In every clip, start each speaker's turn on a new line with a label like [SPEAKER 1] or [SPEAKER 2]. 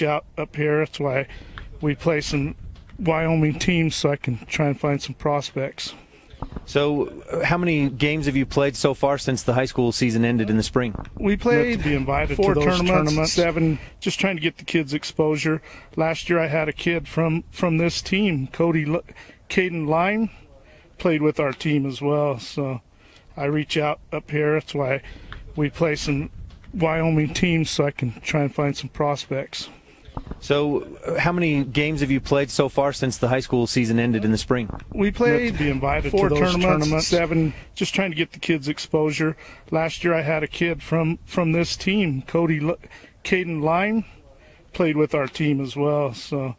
[SPEAKER 1] reach out up here. That's why we play some Wyoming teams, so I can try and find some prospects.
[SPEAKER 2] So how many games have you played so far since the high school season ended in the spring?
[SPEAKER 1] We played to be invited 4 to those tournaments, 7, just trying to get the kids exposure. Last year I had a kid from this team, Caden Lime, played with our team as well. So I reach out up here. That's why we play some Wyoming teams, so I can try and find some prospects.
[SPEAKER 2] So how many games have you played so far since the high school season ended in the spring?
[SPEAKER 1] We played to be invited 4 to those tournaments, 7, just trying to get the kids exposure. Last year I had a kid from this team, Caden Lime, played with our team as well. So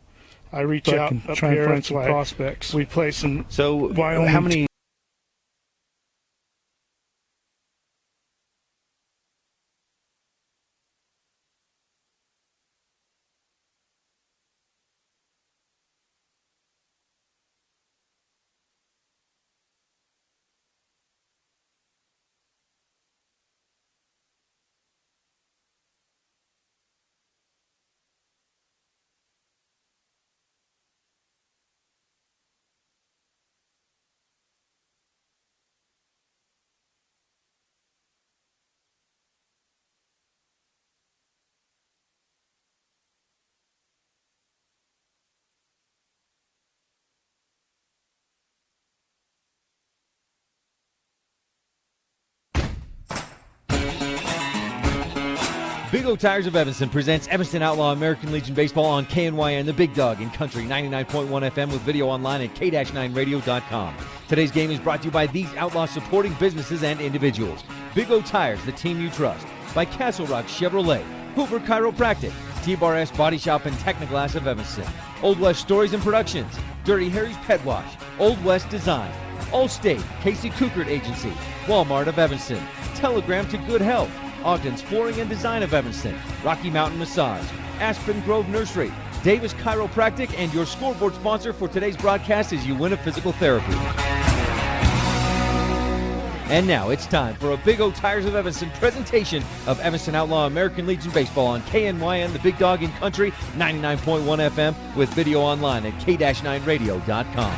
[SPEAKER 1] I reach out and try and find some prospects. We play some Wyoming.
[SPEAKER 2] How many
[SPEAKER 3] Big O Tires of Evanston presents Evanston Outlaw American Legion Baseball on KNYN, the Big Dog in Country 99.1 FM with video online at k-9radio.com. Today's game is brought to you by these Outlaw supporting businesses and individuals. Big O Tires, the team you trust. By Castle Rock Chevrolet, Hoover Chiropractic, T-Bar S Body Shop and Technoglass of Evanston, Old West Stories and Productions, Dirty Harry's Pet Wash, Old West Design, Allstate, Casey Kukert Agency, Walmart of Evanston, Telegram to Good Health, Ogden's Flooring and Design of Evanston, Rocky Mountain Massage, Aspen Grove Nursery, Davis Chiropractic, and your scoreboard sponsor for today's broadcast is Uinta Physical Therapy. And now it's time for a Big O Tires of Evanston presentation of Evanston Outlaw American Legion Baseball on KNYN, the Big Dog in Country 99.1 FM with video online at k-9radio.com.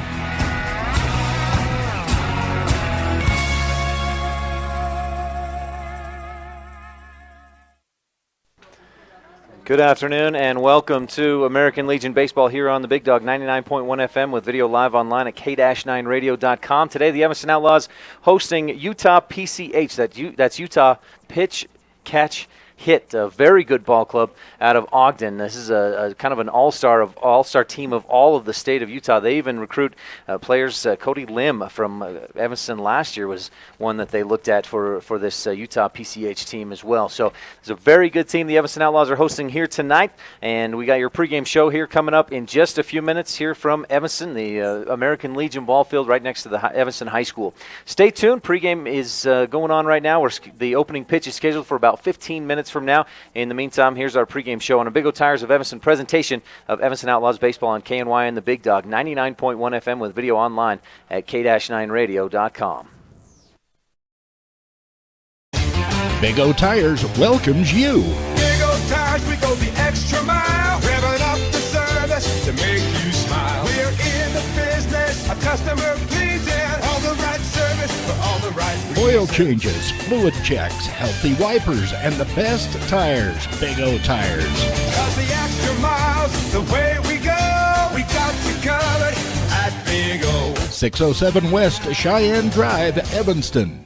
[SPEAKER 2] Good afternoon and welcome to American Legion Baseball here on the Big Dog 99.1 FM with video live online at k-9radio.com. Today the Evanston Outlaws hosting Utah PCH. That's Utah Pitch Catch Hit, a very good ball club out of Ogden. This is a kind of an all-star team of all of the state of Utah. They even recruit players. Cody Lim from Evanston last year was one that they looked at for this Utah PCH team as well. So it's a very good team the Evanston Outlaws are hosting here tonight, and we got your pregame show here coming up in just a few minutes here from Evanston, the American Legion ball field right next to the Evanston High School. Stay tuned. Pregame is going on right now. The opening pitch is scheduled for about 15 minutes from now. In the meantime, here's our pregame show on a Big O Tires of Evanston presentation of Evanston Outlaws baseball on KNYN the Big Dog 99.1 FM with video online at k-9radio.com.
[SPEAKER 4] Big O Tires welcomes you.
[SPEAKER 5] Big O Tires, we go the extra mile, revving up the service to make you smile. We're in the business of customer pleasing, all the right service for all the right reasons.
[SPEAKER 4] Oil changes, fluid checks, healthy wipers, and the best tires. Big O Tires.
[SPEAKER 5] 'Cause the extra miles, the way we go, we got you covered at Big O.
[SPEAKER 4] 607 West Cheyenne Drive, Evanston.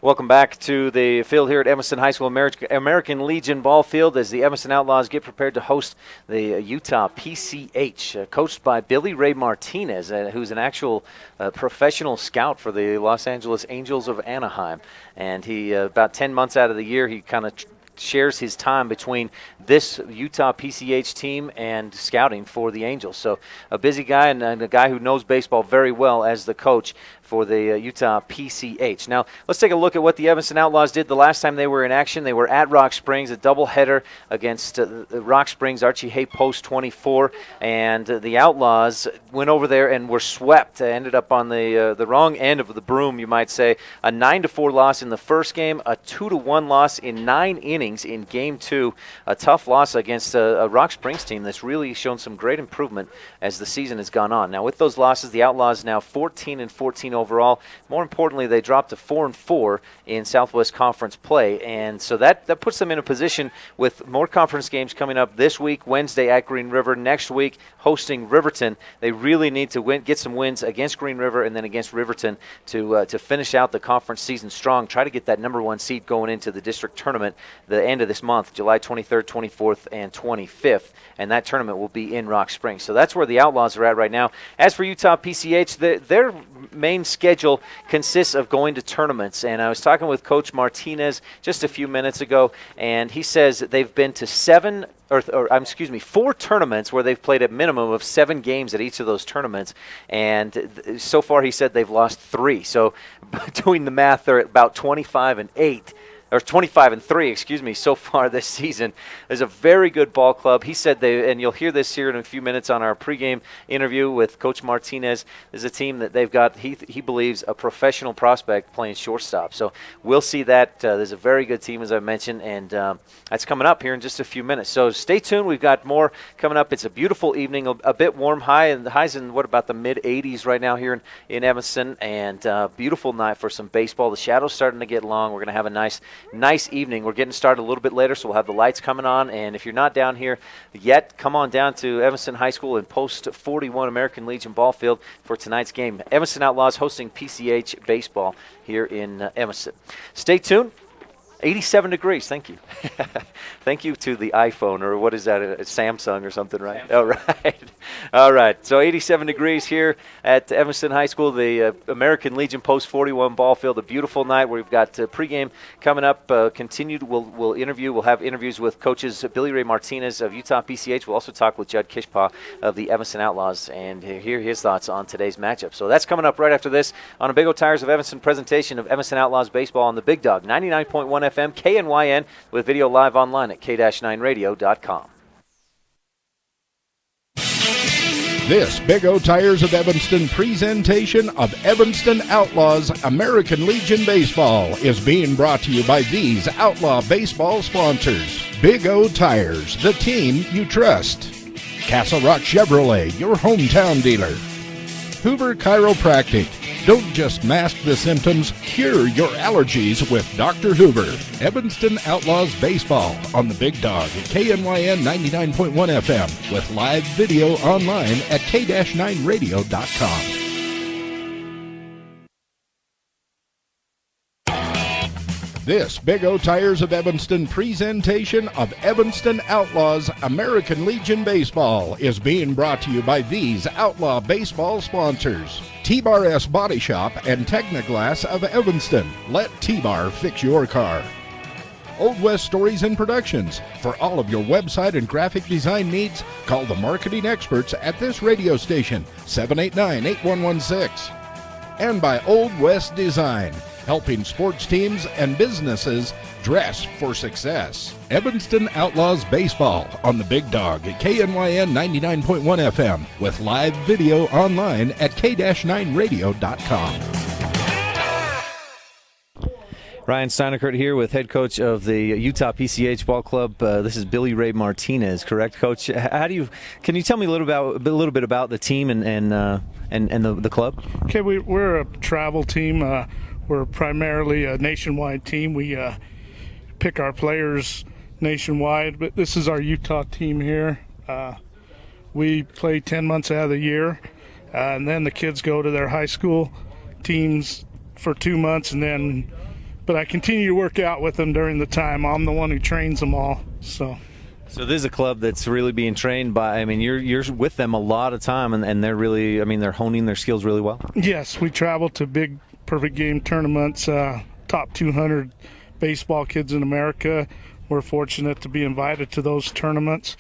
[SPEAKER 2] Welcome back to the field here at Evanston High School American Legion ball field as the Evanston Outlaws get prepared to host the Utah PCH, coached by Billy Ray Martinez, who's an actual professional scout for the Los Angeles Angels of Anaheim. And he, about 10 months out of the year, he kind of shares his time between this Utah PCH team and scouting for the Angels. So a busy guy and a guy who knows baseball very well as the coach for the Utah PCH. Now, let's take a look at what the Evanston Outlaws did the last time they were in action. They were at Rock Springs, a doubleheader against Rock Springs, Archie Hay Post 24, and the Outlaws went over there and were swept. Ended up on the wrong end of the broom, you might say. A 9-4 loss in the first game, a 2-1 loss in 9 innings innings in Game 2. A tough loss against a Rock Springs team that's really shown some great improvement as the season has gone on. Now, with those losses, the Outlaws now 14-14 overall. More importantly, they dropped to 4-4 in Southwest Conference play, and so that puts them in a position with more conference games coming up this week, Wednesday at Green River, next week hosting Riverton. They really need to get some wins against Green River and then against Riverton to finish out the conference season strong, try to get that number 1 seed going into the district tournament the end of this month, July 23rd, 24th, and 25th, and that tournament will be in Rock Springs. So that's where the Outlaws are at right now. As for Utah PCH, their main schedule consists of going to tournaments, and I was talking with Coach Martinez just a few minutes ago, and he says they've been to 4 tournaments where they've played a minimum of 7 games at each of those tournaments, and so far he said they've lost 3. So doing the math, they're at about 25-3, so far this season. There's a very good ball club. He said and you'll hear this here in a few minutes on our pregame interview with Coach Martinez. There's a team that they've got, he believes, a professional prospect playing shortstop. So we'll see that. There's a very good team, as I mentioned, and that's coming up here in just a few minutes. So stay tuned. We've got more coming up. It's a beautiful evening, a bit warm, highs in what about the mid-80s right now here in Evanston, and beautiful night for some baseball. The shadow's starting to get long. We're going to have a nice evening. We're getting started a little bit later, so we'll have the lights coming on. And if you're not down here yet, come on down to Evanston High School and Post 41 American Legion ball field for tonight's game. Evanston Outlaws hosting PCH baseball here in Evanston. Stay tuned. 87 degrees. Thank you. Thank you to the iPhone, or what is that? A Samsung or something, right? Samsung. All right. All right. So 87 degrees here at Evanston High School, the American Legion Post 41 ball field. A beautiful night where we've got pregame coming up. Continued. We'll have interviews with coaches Billy Ray Martinez of Utah PCH. We'll also talk with Judd Kishpaw of the Evanston Outlaws and hear his thoughts on today's matchup. So that's coming up right after this on a Big O Tires of Evanston presentation of Evanston Outlaws baseball on the Big Dog 99.1 FM, KNYN, with video live online at k-9radio.com.
[SPEAKER 4] This Big O Tires of Evanston presentation of Evanston Outlaws American Legion Baseball is being brought to you by these Outlaw baseball sponsors. Big O Tires, the team you trust. Castle Rock Chevrolet, your hometown dealer. Hoover Chiropractic. Don't just mask the symptoms, cure your allergies with Dr. Hoover. Evanston Outlaws Baseball on the Big Dog at KNYN 99.1 FM with live video online at k-9radio.com. This Big O Tires of Evanston presentation of Evanston Outlaws American Legion Baseball is being brought to you by these Outlaw baseball sponsors. T-Bar S Body Shop and Technoglass of Evanston. Let T-Bar fix your car. Old West Stories and Productions. For all of your website and graphic design needs, call the marketing experts at this radio station, 789-8116. And by Old West Design, helping sports teams and businesses dress for success. Evanston Outlaws Baseball on the Big Dog at KNYN 99.1 FM with live video online at k-9radio.com.
[SPEAKER 3] Ryan Steinekert here with head coach of the Utah PCH Ball Club. This is Billy Ray Martinez, correct, Coach? Can you tell me a little bit about the team and the club?
[SPEAKER 1] Okay, we're a travel team. We're primarily a nationwide team. We pick our players nationwide, but this is our Utah team here. We play 10 months out of the year, and then the kids go to their high school teams for 2 months, but I continue to work out with them during the time. I'm the one who trains them all. So
[SPEAKER 3] this is a club that's really being trained by, you're with them a lot of time, and they're really, they're honing their skills really well.
[SPEAKER 1] Yes, we travel to big perfect game tournaments, top 200 baseball kids in America. We're fortunate to be invited to those tournaments.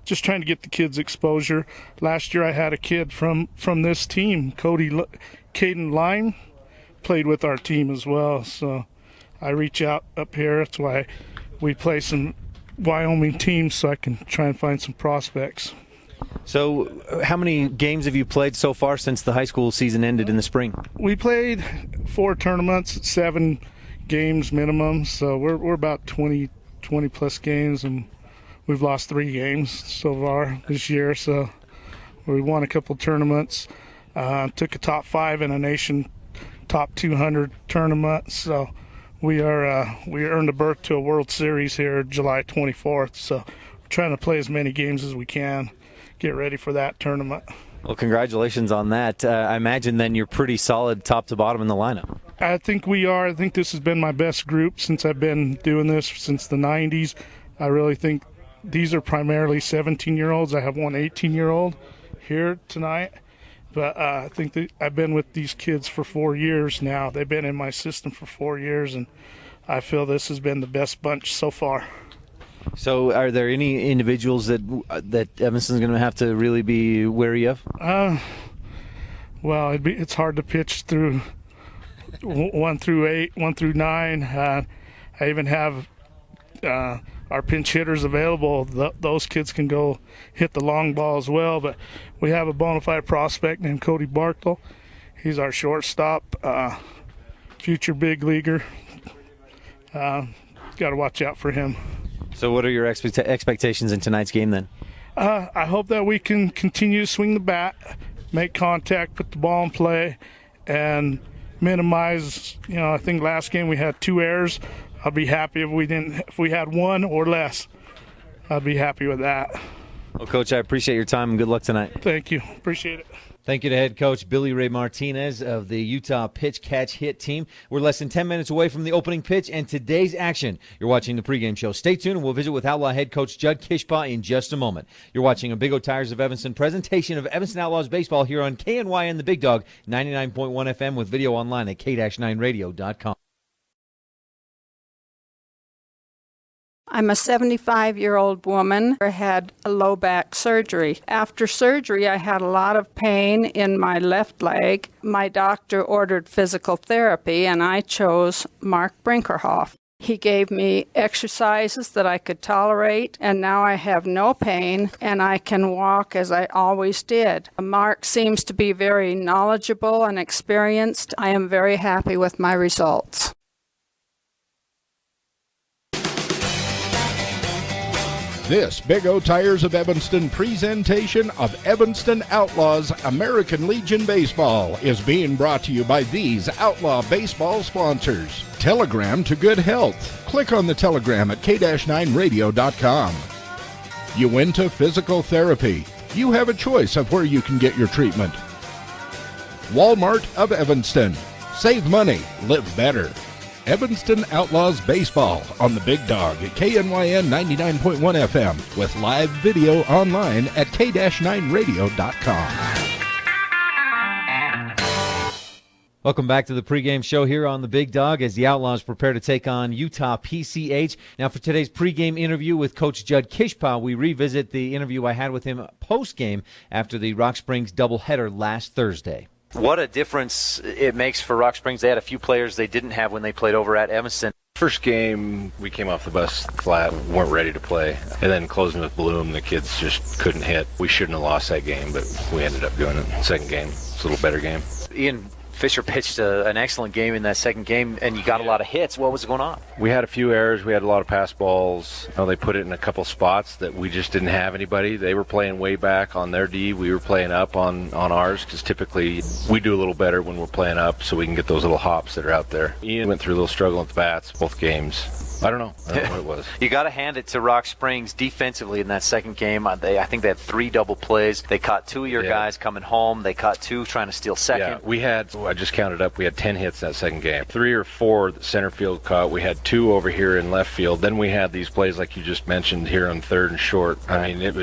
[SPEAKER 1] Just trying to get the kids exposure. Last year I had a kid from this team, Caden Lime, played with our team as well. So I reach out up here. That's why we play some Wyoming teams, so I can try and find some prospects.
[SPEAKER 3] So how many games have you played so far since the high school season ended in the spring?
[SPEAKER 1] We played 4 tournaments, 7 games minimum, so we're about 20 20-plus games, and we've lost 3 games so far this year. So we won a couple tournaments, took a top 5 in a nation top 200 tournament. So we earned a berth to a World Series here July 24th. So we're trying to play as many games as we can, get ready for that tournament.
[SPEAKER 2] Well, congratulations on that. I imagine then you're pretty solid top to bottom in the lineup.
[SPEAKER 1] I think we are. I think this has been my best group since I've been doing this since the 90s. I really think these are primarily 17-year-olds. I have one 18-year-old here tonight. But I think that I've been with these kids for 4 years now. They've been in my system for 4 years, and I feel this has been the best bunch so far.
[SPEAKER 2] So are there any individuals that Evanston's going to have to really be wary of?
[SPEAKER 1] Well, it's hard to pitch through 1 through 8, 1 through 9. I even have our pinch hitters available. Those kids can go hit the long ball as well. But we have a bona fide prospect named Cody Barkle. He's our shortstop, future big leaguer. Got to watch out for him.
[SPEAKER 2] So what are your expectations in tonight's game then?
[SPEAKER 1] I hope that we can continue to swing the bat, make contact, put the ball in play, and minimize. I think last game we had 2 errors. I'd be happy if we had 1 or less. I'd be happy with that.
[SPEAKER 2] Well, Coach, I appreciate your time and good luck tonight.
[SPEAKER 1] Thank you. Appreciate it.
[SPEAKER 3] Thank you to head coach Billy Ray Martinez of the Utah Pitch Catch Hit team. We're less than 10 minutes away from the opening pitch and today's action. You're watching the pregame show. Stay tuned and we'll visit with Outlaw head coach Judd Kishpa in just a moment. You're watching a Big O Tires of Evanston presentation of Evanston Outlaws baseball here on KNYN The Big Dog 99.1 FM with video online at k-9radio.com.
[SPEAKER 6] I'm a 75-year-old woman who had a low back surgery. After surgery, I had a lot of pain in my left leg. My doctor ordered physical therapy, and I chose Mark Brinkerhoff. He gave me exercises that I could tolerate, and now I have no pain, and I can walk as I always did. Mark seems to be very knowledgeable and experienced. I am very happy with my results.
[SPEAKER 4] This Big O Tires of Evanston presentation of Evanston Outlaws American Legion Baseball is being brought to you by these Outlaw baseball sponsors. Telegram to good health. Click on the telegram at k-9radio.com. Uinta Physical Therapy. You have a choice of where you can get your treatment. Walmart of Evanston. Save money, live better. Evanston Outlaws Baseball on the Big Dog at KNYN 99.1 FM with live video online at k-9radio.com.
[SPEAKER 3] Welcome back to the pregame show here on the Big Dog as the Outlaws prepare to take on Utah PCH. Now for today's pregame interview with Coach Judd Kishpa, we revisit the interview I had with him postgame after the Rock Springs doubleheader last Thursday.
[SPEAKER 2] What a difference it makes for Rock Springs. They had a few players they didn't have when they played over at Evanston.
[SPEAKER 7] First game, we came off the bus flat, weren't ready to play. And then closing with Bloom, the kids just couldn't hit. We shouldn't have lost that game, but we ended up doing it. Second game, it's a little better game.
[SPEAKER 2] Ian Fisher pitched an excellent game in that second game, and you got a lot of hits. What was going on?
[SPEAKER 7] We had a few errors. We had a lot of pass balls. They put it in a couple spots that we just didn't have anybody. They were playing way back on their D. We were playing up on ours because typically we do a little better when we're playing up so we can get those little hops that are out there. Ian went through a little struggle with the bats both games. I don't know what it was.
[SPEAKER 2] You got to hand it to Rock Springs defensively in that second game. I think they had 3 double plays. They caught 2 of your guys coming home. They caught 2 trying to steal second.
[SPEAKER 7] Yeah, I just counted up, we had 10 hits that second game. 3 or 4 that center field caught. We had 2 over here in left field. Then we had these plays like you just mentioned here on third and short. I mean, it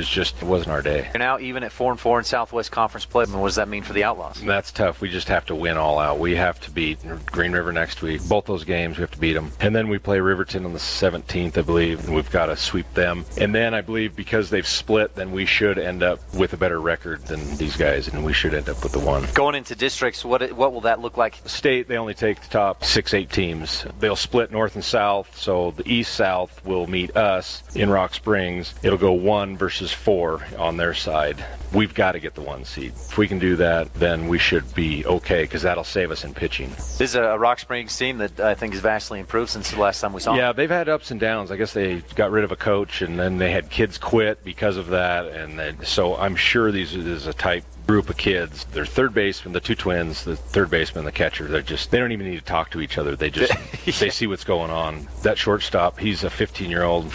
[SPEAKER 7] wasn't our day.
[SPEAKER 2] You're now even at 4-4 in Southwest Conference play. I mean, what does that mean for the Outlaws?
[SPEAKER 7] That's tough. We just have to win all out. We have to beat Green River next week. Both those games, we have to beat them. And then we play Riverton on the 17th, I believe, and we've got to sweep them. And then I believe because they've split, then we should end up with a better record than these guys, and we should end up with the 1.
[SPEAKER 2] Going into districts, what will that look like?
[SPEAKER 7] State, they only take the top 6-8 teams. They'll split north and south, so the east-south will meet us in Rock Springs. It'll go 1 versus 4 on their side. We've got to get the 1 seed. If we can do that, then we should be okay, because that'll save us in pitching.
[SPEAKER 2] This is a Rock Springs team that I think has vastly improved since the last time we saw them.
[SPEAKER 7] Yeah, they've had ups and downs. I guess they got rid of a coach, and then they had kids quit because of that. And then, so I'm sure this is a type group of kids. Their third baseman, the 2 twins, the third baseman, the catcher, they don't even need to talk to each other. They just they see what's going on. That shortstop, he's a 15-year-old.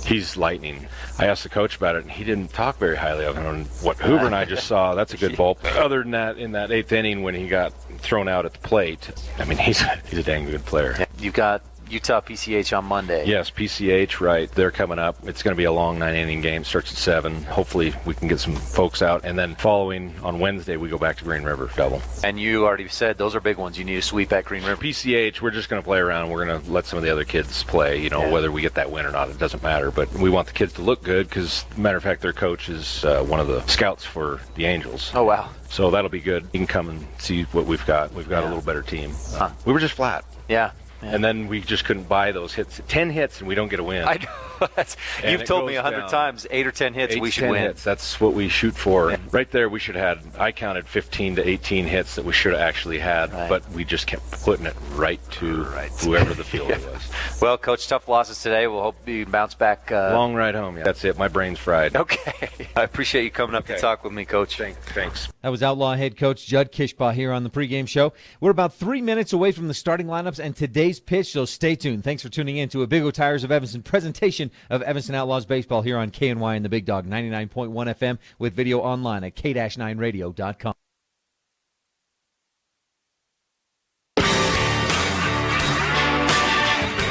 [SPEAKER 7] He's lightning. I asked the coach about it, and he didn't talk very highly of him. What Hoover and I just saw, that's a good ball. Other than that, in that 8th inning when he got thrown out at the plate, I mean, he's a dang good player.
[SPEAKER 2] Yeah, you've got Utah PCH on Monday.
[SPEAKER 7] Yes, PCH, right. They're coming up. It's going to be a long 9-inning game. Starts at 7. Hopefully we can get some folks out. And then following on Wednesday, we go back to Green River double.
[SPEAKER 2] And you already said those are big ones. You need to sweep at Green River.
[SPEAKER 7] PCH, we're just going to play around. We're going to let some of the other kids play. Whether we get that win or not, it doesn't matter. But we want the kids to look good because, matter of fact, their coach is one of the scouts for the Angels.
[SPEAKER 2] Oh, wow.
[SPEAKER 7] So that'll be good. You can come and see what we've got. We've got a little better team. We were just flat.
[SPEAKER 2] Yeah.
[SPEAKER 7] And then we just couldn't buy those hits. 10 hits and we don't get a win.
[SPEAKER 2] I know. You've told me 100 times, 8 or 10 hits, we should win.
[SPEAKER 7] Hits, that's what we shoot for. Yeah. Right there, we should have had, I counted 15 to 18 hits that we should have actually had, but we just kept putting it right to whoever the fielder was.
[SPEAKER 2] Well, Coach, tough losses today. We'll hope you bounce back.
[SPEAKER 7] Long ride home. Yeah. That's it. My brain's fried.
[SPEAKER 2] Okay. I appreciate you coming up to talk with me, Coach.
[SPEAKER 7] Thanks.
[SPEAKER 3] That was Outlaw head coach Judd Kishbaugh here on the pregame show. We're about 3 minutes away from the starting lineups and today's pitch, so stay tuned. Thanks for tuning in to a Big O Tires of Evanston presentation of Evanston Outlaws baseball here on KNY and the Big Dog 99.1 FM with video online at k-9radio.com.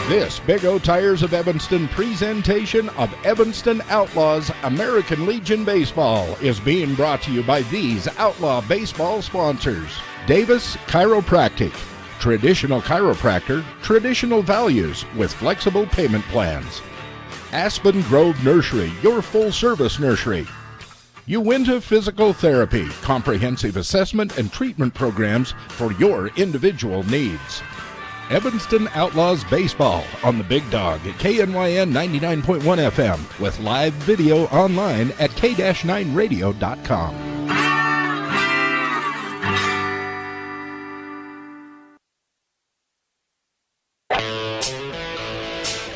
[SPEAKER 4] This Big O Tires of Evanston presentation of Evanston Outlaws American Legion Baseball is being brought to you by these Outlaw baseball sponsors. Davis Chiropractic, traditional chiropractor, traditional values with flexible payment plans. Aspen Grove Nursery, your full-service nursery. Uinta Physical Therapy, comprehensive assessment and treatment programs for your individual needs. Evanston Outlaws Baseball on the Big Dog at KNYN 99.1 FM with live video online at k-9radio.com.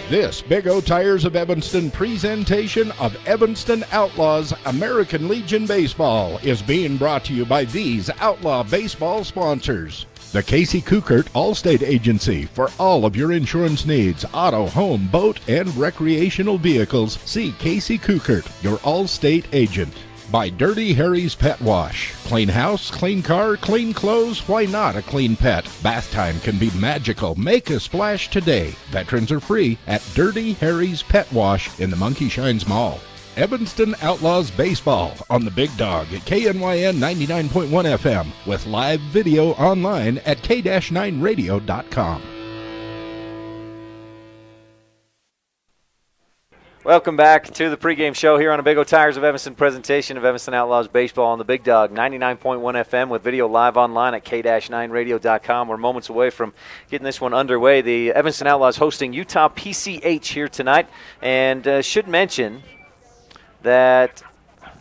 [SPEAKER 4] This Big O Tires of Evanston presentation of Evanston Outlaws American Legion Baseball is being brought to you by these Outlaw baseball sponsors. The Casey Kukert Allstate Agency for all of your insurance needs, auto, home, boat, and recreational vehicles. See Casey Kukert, your Allstate agent. By Dirty Harry's Pet Wash. Clean house, clean car, clean clothes, why not a clean pet? Bath time can be magical. Make a splash today. Veterans are free at Dirty Harry's Pet Wash in the Monkey Shines Mall. Evanston Outlaws Baseball on the Big Dog at KNYN 99.1 FM with live video online at k-9radio.com.
[SPEAKER 2] Welcome back to the pregame show here on a Big O Tires of Evanston presentation of Evanston Outlaws Baseball on the Big Dog 99.1 FM with video live online at k-9radio.com. We're moments away from getting this one underway. The Evanston Outlaws hosting Utah PCH here tonight, and should mention that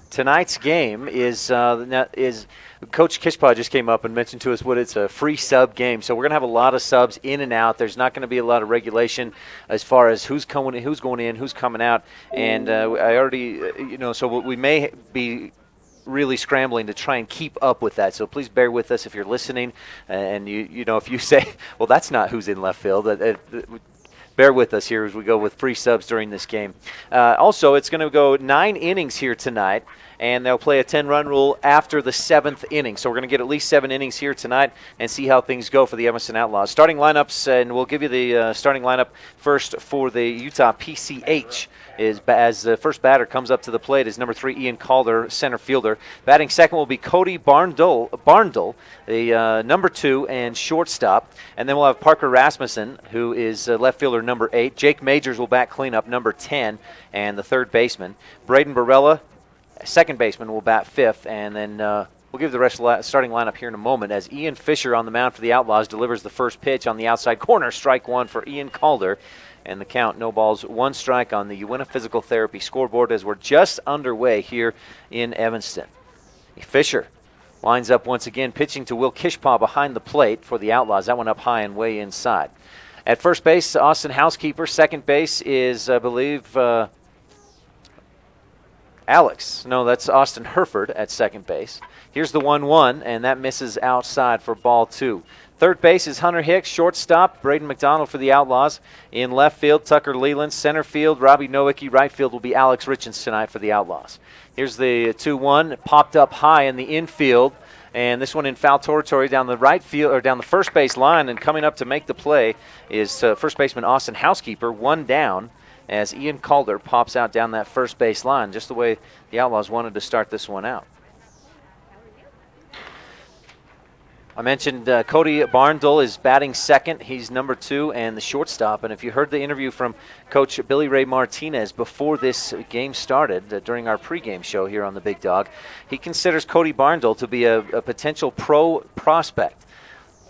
[SPEAKER 2] tonight's game is Coach Kishbaugh just came up and mentioned to us what it's a free sub game. So we're going to have a lot of subs in and out. There's not going to be a lot of regulation as far as who's going in, who's coming out. And I already, so we may be really scrambling to try and keep up with that. So please bear with us if you're listening. And, if you say, well, that's not who's in left field, bear with us here as we go with free subs during this game. Also, it's going to go 9 innings here tonight, and they'll play a 10-run rule after the 7th inning. So we're going to get at least 7 innings here tonight and see how things go for the Evanston Outlaws. Starting lineups, and we'll give you the starting lineup first for the Utah PCH. As the first batter comes up to the plate is number 3, Ian Calder, center fielder. Batting second will be Cody Barndle, the number 2 and shortstop. And then we'll have Parker Rasmussen, who is left fielder number 8. Jake Majors will bat cleanup number 10 and the third baseman. Braden Barella, second baseman, will bat 5th. And then We'll give the rest of the starting lineup here in a moment as Ian Fisher on the mound for the Outlaws delivers the first pitch on the outside corner. Strike one for Ian Calder. And the count, no balls, one strike on the Uinta Physical Therapy scoreboard as we're just underway here in Evanston. Fisher lines up once again, pitching to Will Kishpaw behind the plate for the Outlaws. That one up high and way inside. At first base, Austin Housekeeper. Second base is, I believe, Alex. No, that's Austin Herford at second base. Here's the 1-1, and that misses outside for ball two. Third base is Hunter Hicks. Shortstop, Braden McDonald for the Outlaws. In left field, Tucker Leland. Center field, Robbie Nowicki. Right field will be Alex Richens tonight for the Outlaws. Here's the 2-1, popped up high in the infield, and this one in foul territory down the right field or down the first base line. And coming up to make the play is first baseman Austin Housekeeper. One down as Ian Calder pops out down that first base line, just the way the Outlaws wanted to start this one out. I mentioned Cody Barndle is batting second. He's number 2 and the shortstop. And if you heard the interview from Coach Billy Ray Martinez before this game started, during our pregame show here on the Big Dog, he considers Cody Barndle to be a potential pro prospect.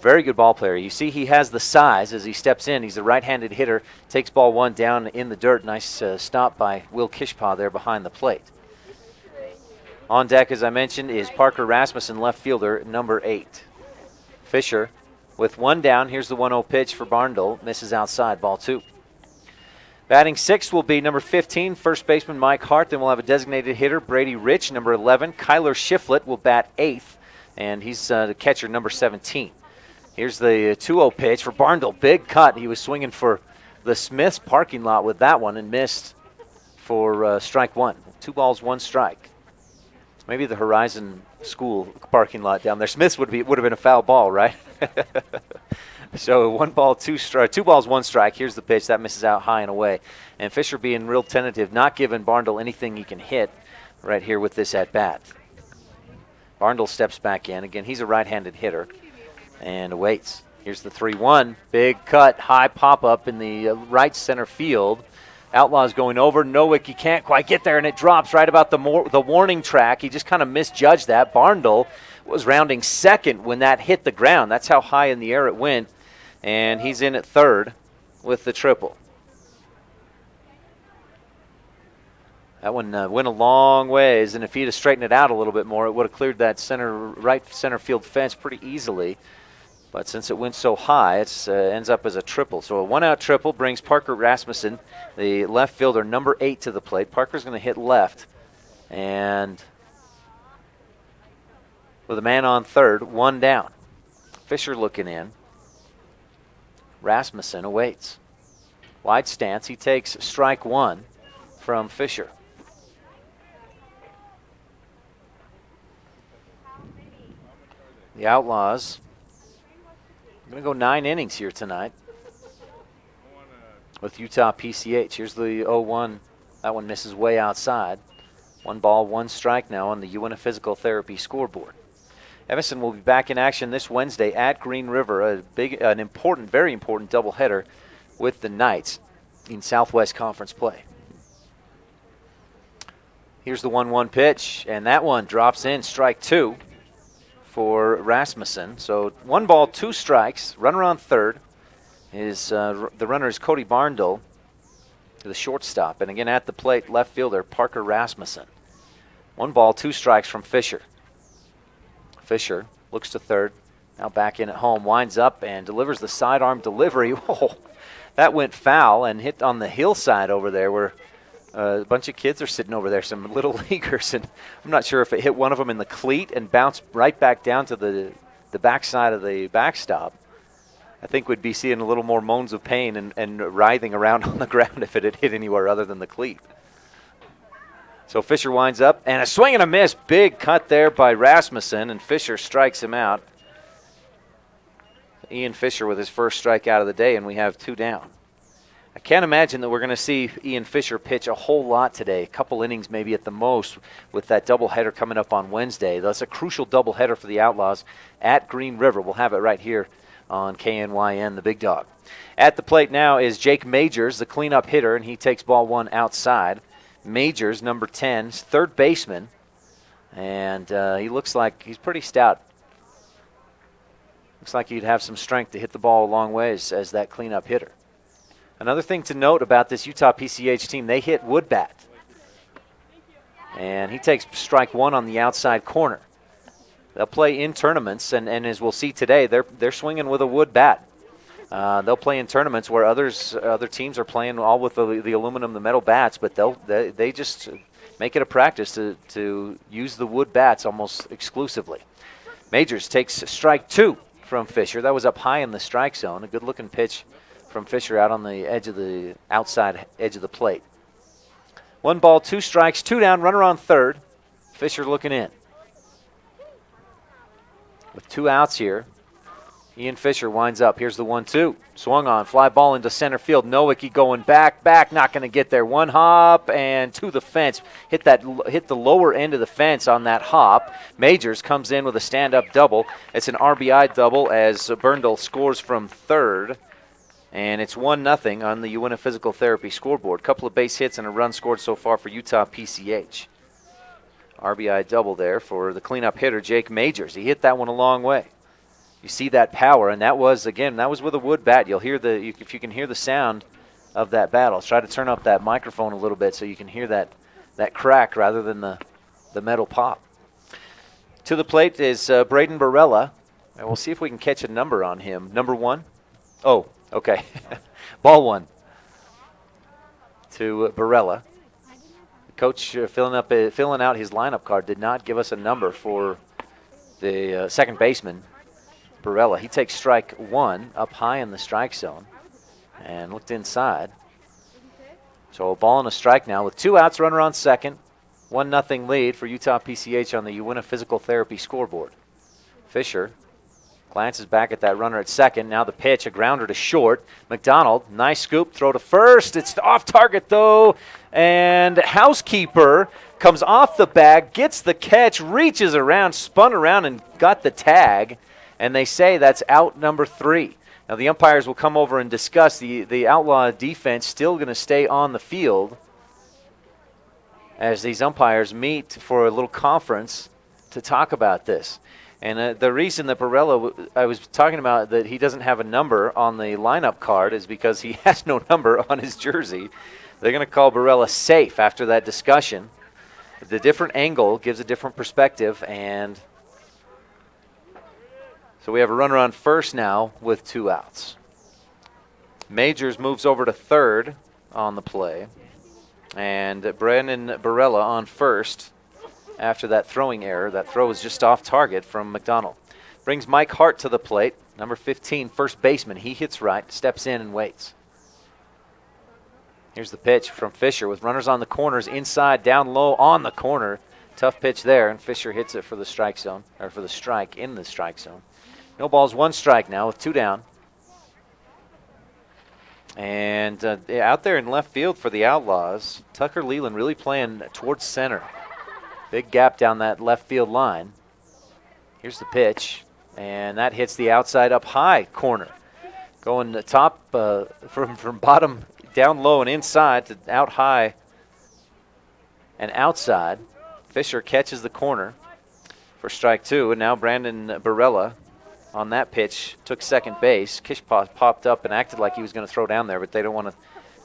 [SPEAKER 2] Very good ball player. You see he has the size as he steps in. He's a right-handed hitter. Takes ball one down in the dirt. Nice stop by Will Kishpaw there behind the plate. On deck, as I mentioned, is Parker Rasmussen, left fielder, number 8. Fisher with one down. Here's the 1-0 pitch for Barndle. Misses outside, ball 2. Batting 6th will be number 15, first baseman Mike Hart. Then we'll have a designated hitter, Brady Rich, number 11. Kyler Shiflett will bat 8th, and he's the catcher, number 17. Here's the 2-0 pitch for Barndle. Big cut. He was swinging for the Smiths parking lot with that one and missed for strike one. 2 balls, 1 strike. Maybe the Horizon School parking lot down there. Smiths would have been a foul ball, right? So 1 ball, 2 balls, 1 strike. Here's the pitch. That misses out high and away. And Fisher being real tentative, not giving Barndle anything he can hit right here with this at-bat. Barndle steps back in. Again, he's a right-handed hitter and awaits. Here's the 3-1. Big cut, high pop-up in the right center field. Outlaws going over. Nowicki can't quite get there, and it drops right about the warning track. He just kind of misjudged that. Barndle was rounding second when that hit the ground. That's how high in the air it went, and he's in at third with the triple. That one went a long ways, and if he'd have straightened it out a little bit more, it would have cleared that right center field fence pretty easily. But since it went so high, it ends up as a triple. So a 1-out triple brings Parker Rasmussen, the left fielder, number 8, to the plate. Parker's going to hit left. And with a man on third, 1 down. Fisher looking in. Rasmussen awaits. Wide stance. He takes strike 1 from Fisher. The Outlaws I'm going to go 9 innings here tonight with Utah PCH. Here's the 0-1. That one misses way outside. 1 ball, 1 strike now on the Uinta Physical Therapy scoreboard. Evanston will be back in action this Wednesday at Green River, an important, very important doubleheader with the Knights in Southwest Conference play. Here's the 1-1 pitch, and that one drops in, strike 2. For Rasmussen. So 1 ball, 2 strikes. Runner on third is the runner is Cody Barndle, the shortstop. And again at the plate, left fielder Parker Rasmussen. 1 ball, 2 strikes from Fisher. Fisher looks to third. Now back in at home, winds up and delivers the sidearm delivery. Oh, that went foul and hit on the hillside over there where a bunch of kids are sitting over there, some little leaguers, and I'm not sure if it hit one of them in the cleat and bounced right back down to the backside of the backstop. I think we'd be seeing a little more moans of pain and writhing around on the ground if it had hit anywhere other than the cleat. So Fisher winds up, and a swing and a miss. Big cut there by Rasmussen, and Fisher strikes him out. Ian Fisher with his first strikeout of the day, and we have 2 down. I can't imagine that we're going to see Ian Fisher pitch a whole lot today, a couple innings maybe at the most, with that doubleheader coming up on Wednesday. That's a crucial doubleheader for the Outlaws at Green River. We'll have it right here on KNYN, the Big Dog. At the plate now is Jake Majors, the cleanup hitter, and he takes ball 1 outside. Majors, number 10, third baseman. And he looks like he's pretty stout. Looks like he'd have some strength to hit the ball a long ways as that cleanup hitter. Another thing to note about this Utah PCH team, they hit wood bat. And he takes strike one on the outside corner. They'll play in tournaments, and as we'll see today, they're swinging with a wood bat. They'll play in tournaments where other teams are playing all with the aluminum, the metal bats, but they just make it a practice to use the wood bats almost exclusively. Majors takes strike two from Fisher. That was up high in the strike zone. A good-looking pitch from Fisher out on the edge of the outside edge of the plate. 1 ball, 2 strikes, 2 down, runner on third. Fisher looking in. With 2 outs here, Ian Fisher winds up. Here's the 1-2. Swung on, fly ball into center field. Nowicki going back, not going to get there. 1 hop and to the fence. Hit the lower end of the fence on that hop. Majors comes in with a stand-up double. It's an RBI double as Berndl scores from third. And it's 1-0 on the Uinta Physical Therapy scoreboard. Couple of base hits and a run scored so far for Utah PCH. RBI double there for the cleanup hitter, Jake Majors. He hit that one a long way. You see that power, and that was with a wood bat. You'll hear if you can hear the sound of that bat. I'll try to turn up that microphone a little bit so you can hear that crack rather than the metal pop. To the plate is Braden Barella, and we'll see if we can catch a number on him. Number 1? Oh, okay. Ball 1 to Barella. Coach filling out his lineup card did not give us a number for the second baseman, Barella. He takes strike 1 up high in the strike zone and looked inside. So a ball and a strike now with 2 outs, runner on second. 1-0 lead for Utah PCH on the Uinta Physical Therapy scoreboard. Fisher glances back at that runner at second. Now the pitch, a grounder to short. McDonald, nice scoop, throw to first. It's off target though. And Housekeeper comes off the bag, gets the catch, reaches around, spun around, and got the tag. And they say that's out number 3. Now the umpires will come over and discuss. The Outlaw defense still going to stay on the field as these umpires meet for a little conference to talk about this. And the reason that Barella, I was talking about that he doesn't have a number on the lineup card is because he has no number on his jersey. They're going to call Barella safe after that discussion. The different angle gives a different perspective, and so we have a runner on first now with 2 outs. Majors moves over to third on the play, and Brandon Barella on first. After that throwing error, that throw is just off target from McDonald. Brings Mike Hart to the plate, number 15, first baseman. He hits right, steps in and waits. Here's the pitch from Fisher with runners on the corners, inside, down low, on the corner. Tough pitch there, and Fisher hits it for the strike zone, or for the strike in the strike zone. No balls, 1 strike now with 2 down. And out there in left field for the Outlaws, Tucker Leland really playing towards center. Big gap down that left field line. Here's the pitch, and that hits the outside up high corner. Going the top from bottom down low and inside to out high and outside. Fisher catches the corner for strike 2, and now Brandon Barella on that pitch took second base. Kishpa popped up and acted like he was going to throw down there, but they don't want to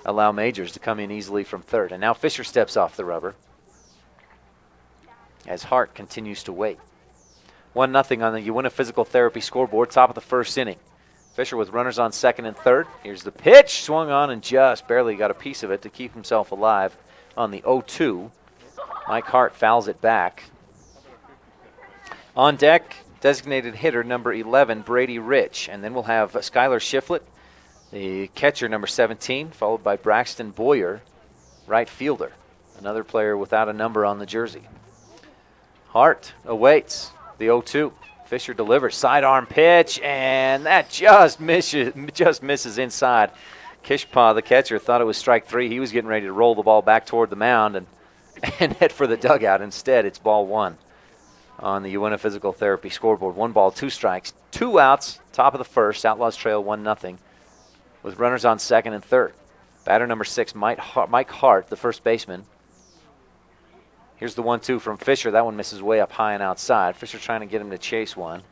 [SPEAKER 2] allow Majors to come in easily from third. And now Fisher steps off the rubber as Hart continues to wait. 1-0 on the Uinta Physical Therapy scoreboard, top of the first inning. Fisher with runners on second and third. Here's the pitch, swung on and just barely got a piece of it to keep himself alive on the 0-2. Mike Hart fouls it back. On deck, designated hitter number 11, Brady Rich. And then we'll have Skylar Shiflett, the catcher number 17, followed by Braxton Boyer, right fielder. Another player without a number on the jersey. Hart awaits the 0-2. Fisher delivers, sidearm pitch, and that just misses inside. Kishpa, the catcher, thought it was strike 3. He was getting ready to roll the ball back toward the mound and head for the dugout. Instead, it's ball 1 on the Uinta Physical Therapy scoreboard. 1 ball, 2 strikes, 2 outs, top of the first. Outlaws trail 1-0 with runners on second and third. Batter number 6, Mike Hart, the first baseman. Here's the 1-2 from Fisher. That one misses way up high and outside. Fisher trying to get him to chase one.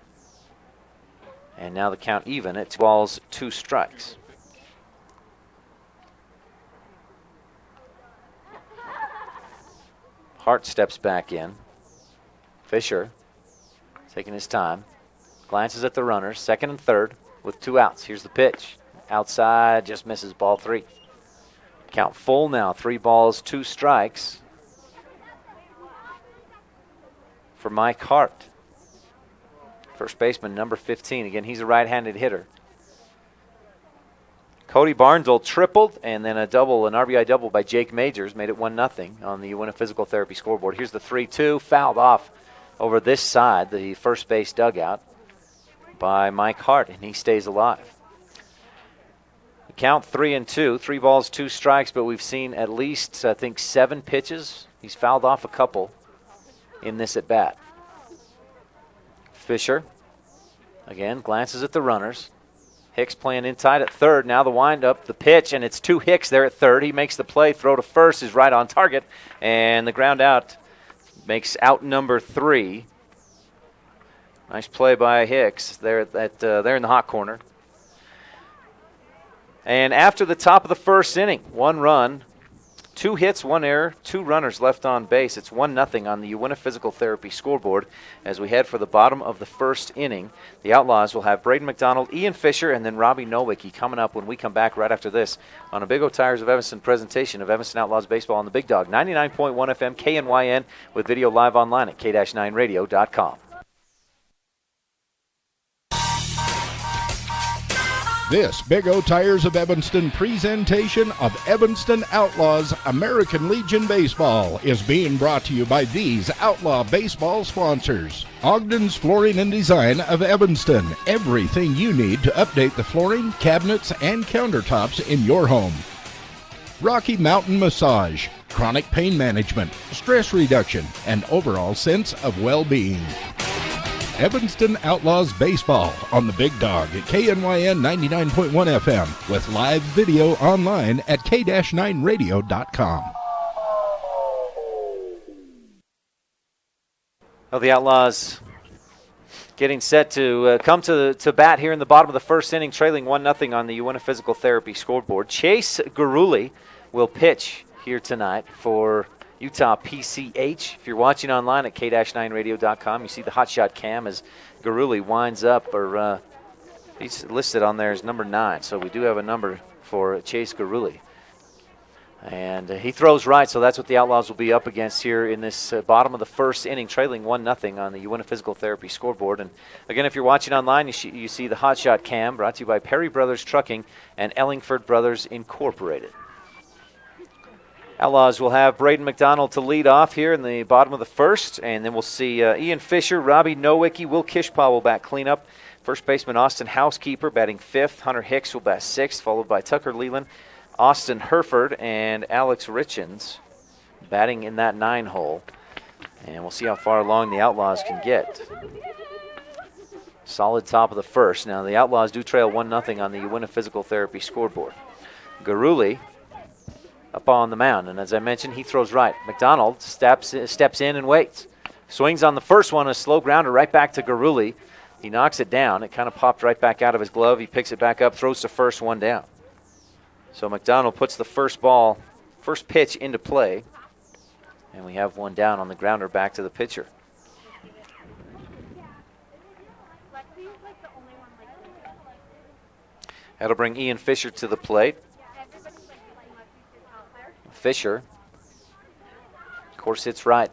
[SPEAKER 2] And now the count even at 2 balls, 2 strikes. Hart steps back in. Fisher taking his time. Glances at the runners, 2nd and 3rd with 2 outs. Here's the pitch. Outside, just misses, ball 3. Count full now, 3 balls, 2 strikes for Mike Hart. First baseman, number 15. Again, he's a right-handed hitter. Cody Barnsdall tripled, and then an RBI double by Jake Majors made it 1-0 on the Uinta Physical Therapy scoreboard. Here's the 3-2, fouled off over this side, the first base dugout, by Mike Hart, and he stays alive. The count 3-2, 3 balls, 2 strikes, but we've seen at least, I think, 7 pitches. He's fouled off a couple in this at bat. Fisher, again, glances at the runners. Hicks playing in tight at 3rd. Now the windup, the pitch, and it's 2 Hicks there at 3rd. He makes the play. Throw to first is right on target, and the ground out makes out number 3. Nice play by Hicks there there in the hot corner. And after the top of the first inning, 1 run, 2 hits, 1 error, 2 runners left on base. It's 1-0 on the Uinta Physical Therapy scoreboard as we head for the bottom of the first inning. The Outlaws will have Braden McDonald, Ian Fisher, and then Robbie Nowicki coming up when we come back right after this on a Big O Tires of Evanston presentation of Evanston Outlaws baseball on the Big Dog, 99.1 FM KNYN, with video live online at k-9radio.com.
[SPEAKER 4] This Big O Tires of Evanston presentation of Evanston Outlaws American Legion Baseball is being brought to you by these Outlaw baseball sponsors. Ogden's Flooring and Design of Evanston. Everything you need to update the flooring, cabinets, and countertops in your home. Rocky Mountain Massage. Chronic pain management, stress reduction, and overall sense of well-being. Evanston Outlaws Baseball on the Big Dog at KNYN 99.1 FM with live video online at k-9radio.com.
[SPEAKER 2] Well, the Outlaws getting set to come to bat here in the bottom of the first inning, trailing 1-0 on the Uinta Physical Therapy scoreboard. Chase Garuli will pitch here tonight for Utah PCH. If you're watching online at k-9radio.com, you see the hotshot cam as Garuli winds up, or he's listed on there as number 9. So we do have a number for Chase Garuli. And he throws right, so that's what the Outlaws will be up against here in this bottom of the first inning, trailing 1-0 on the Uinta Physical Therapy scoreboard. And again, if you're watching online, you see the hotshot cam brought to you by Perry Brothers Trucking and Ellingford Brothers Incorporated. Outlaws will have Braden McDonald to lead off here in the bottom of the first, and then we'll see Ian Fisher, Robbie Nowicki, Will Kishpaw will bat cleanup. First baseman Austin Housekeeper batting 5th. Hunter Hicks will bat 6th, followed by Tucker Leland, Austin Herford, and Alex Richens batting in that 9 hole. And we'll see how far along the Outlaws can get. Solid top of the first. Now the Outlaws do trail 1-0 on the Uinta Physical Therapy scoreboard. Garuli up on the mound, and as I mentioned, he throws right. McDonald steps in and waits. Swings on the first one, a slow grounder right back to Garuli. He knocks it down. It kind of popped right back out of his glove. He picks it back up, throws to first, 1 down. So McDonald puts the first pitch into play, and we have 1 down on the grounder back to the pitcher. That'll bring Ian Fisher to the plate. Fisher, of course, hits right.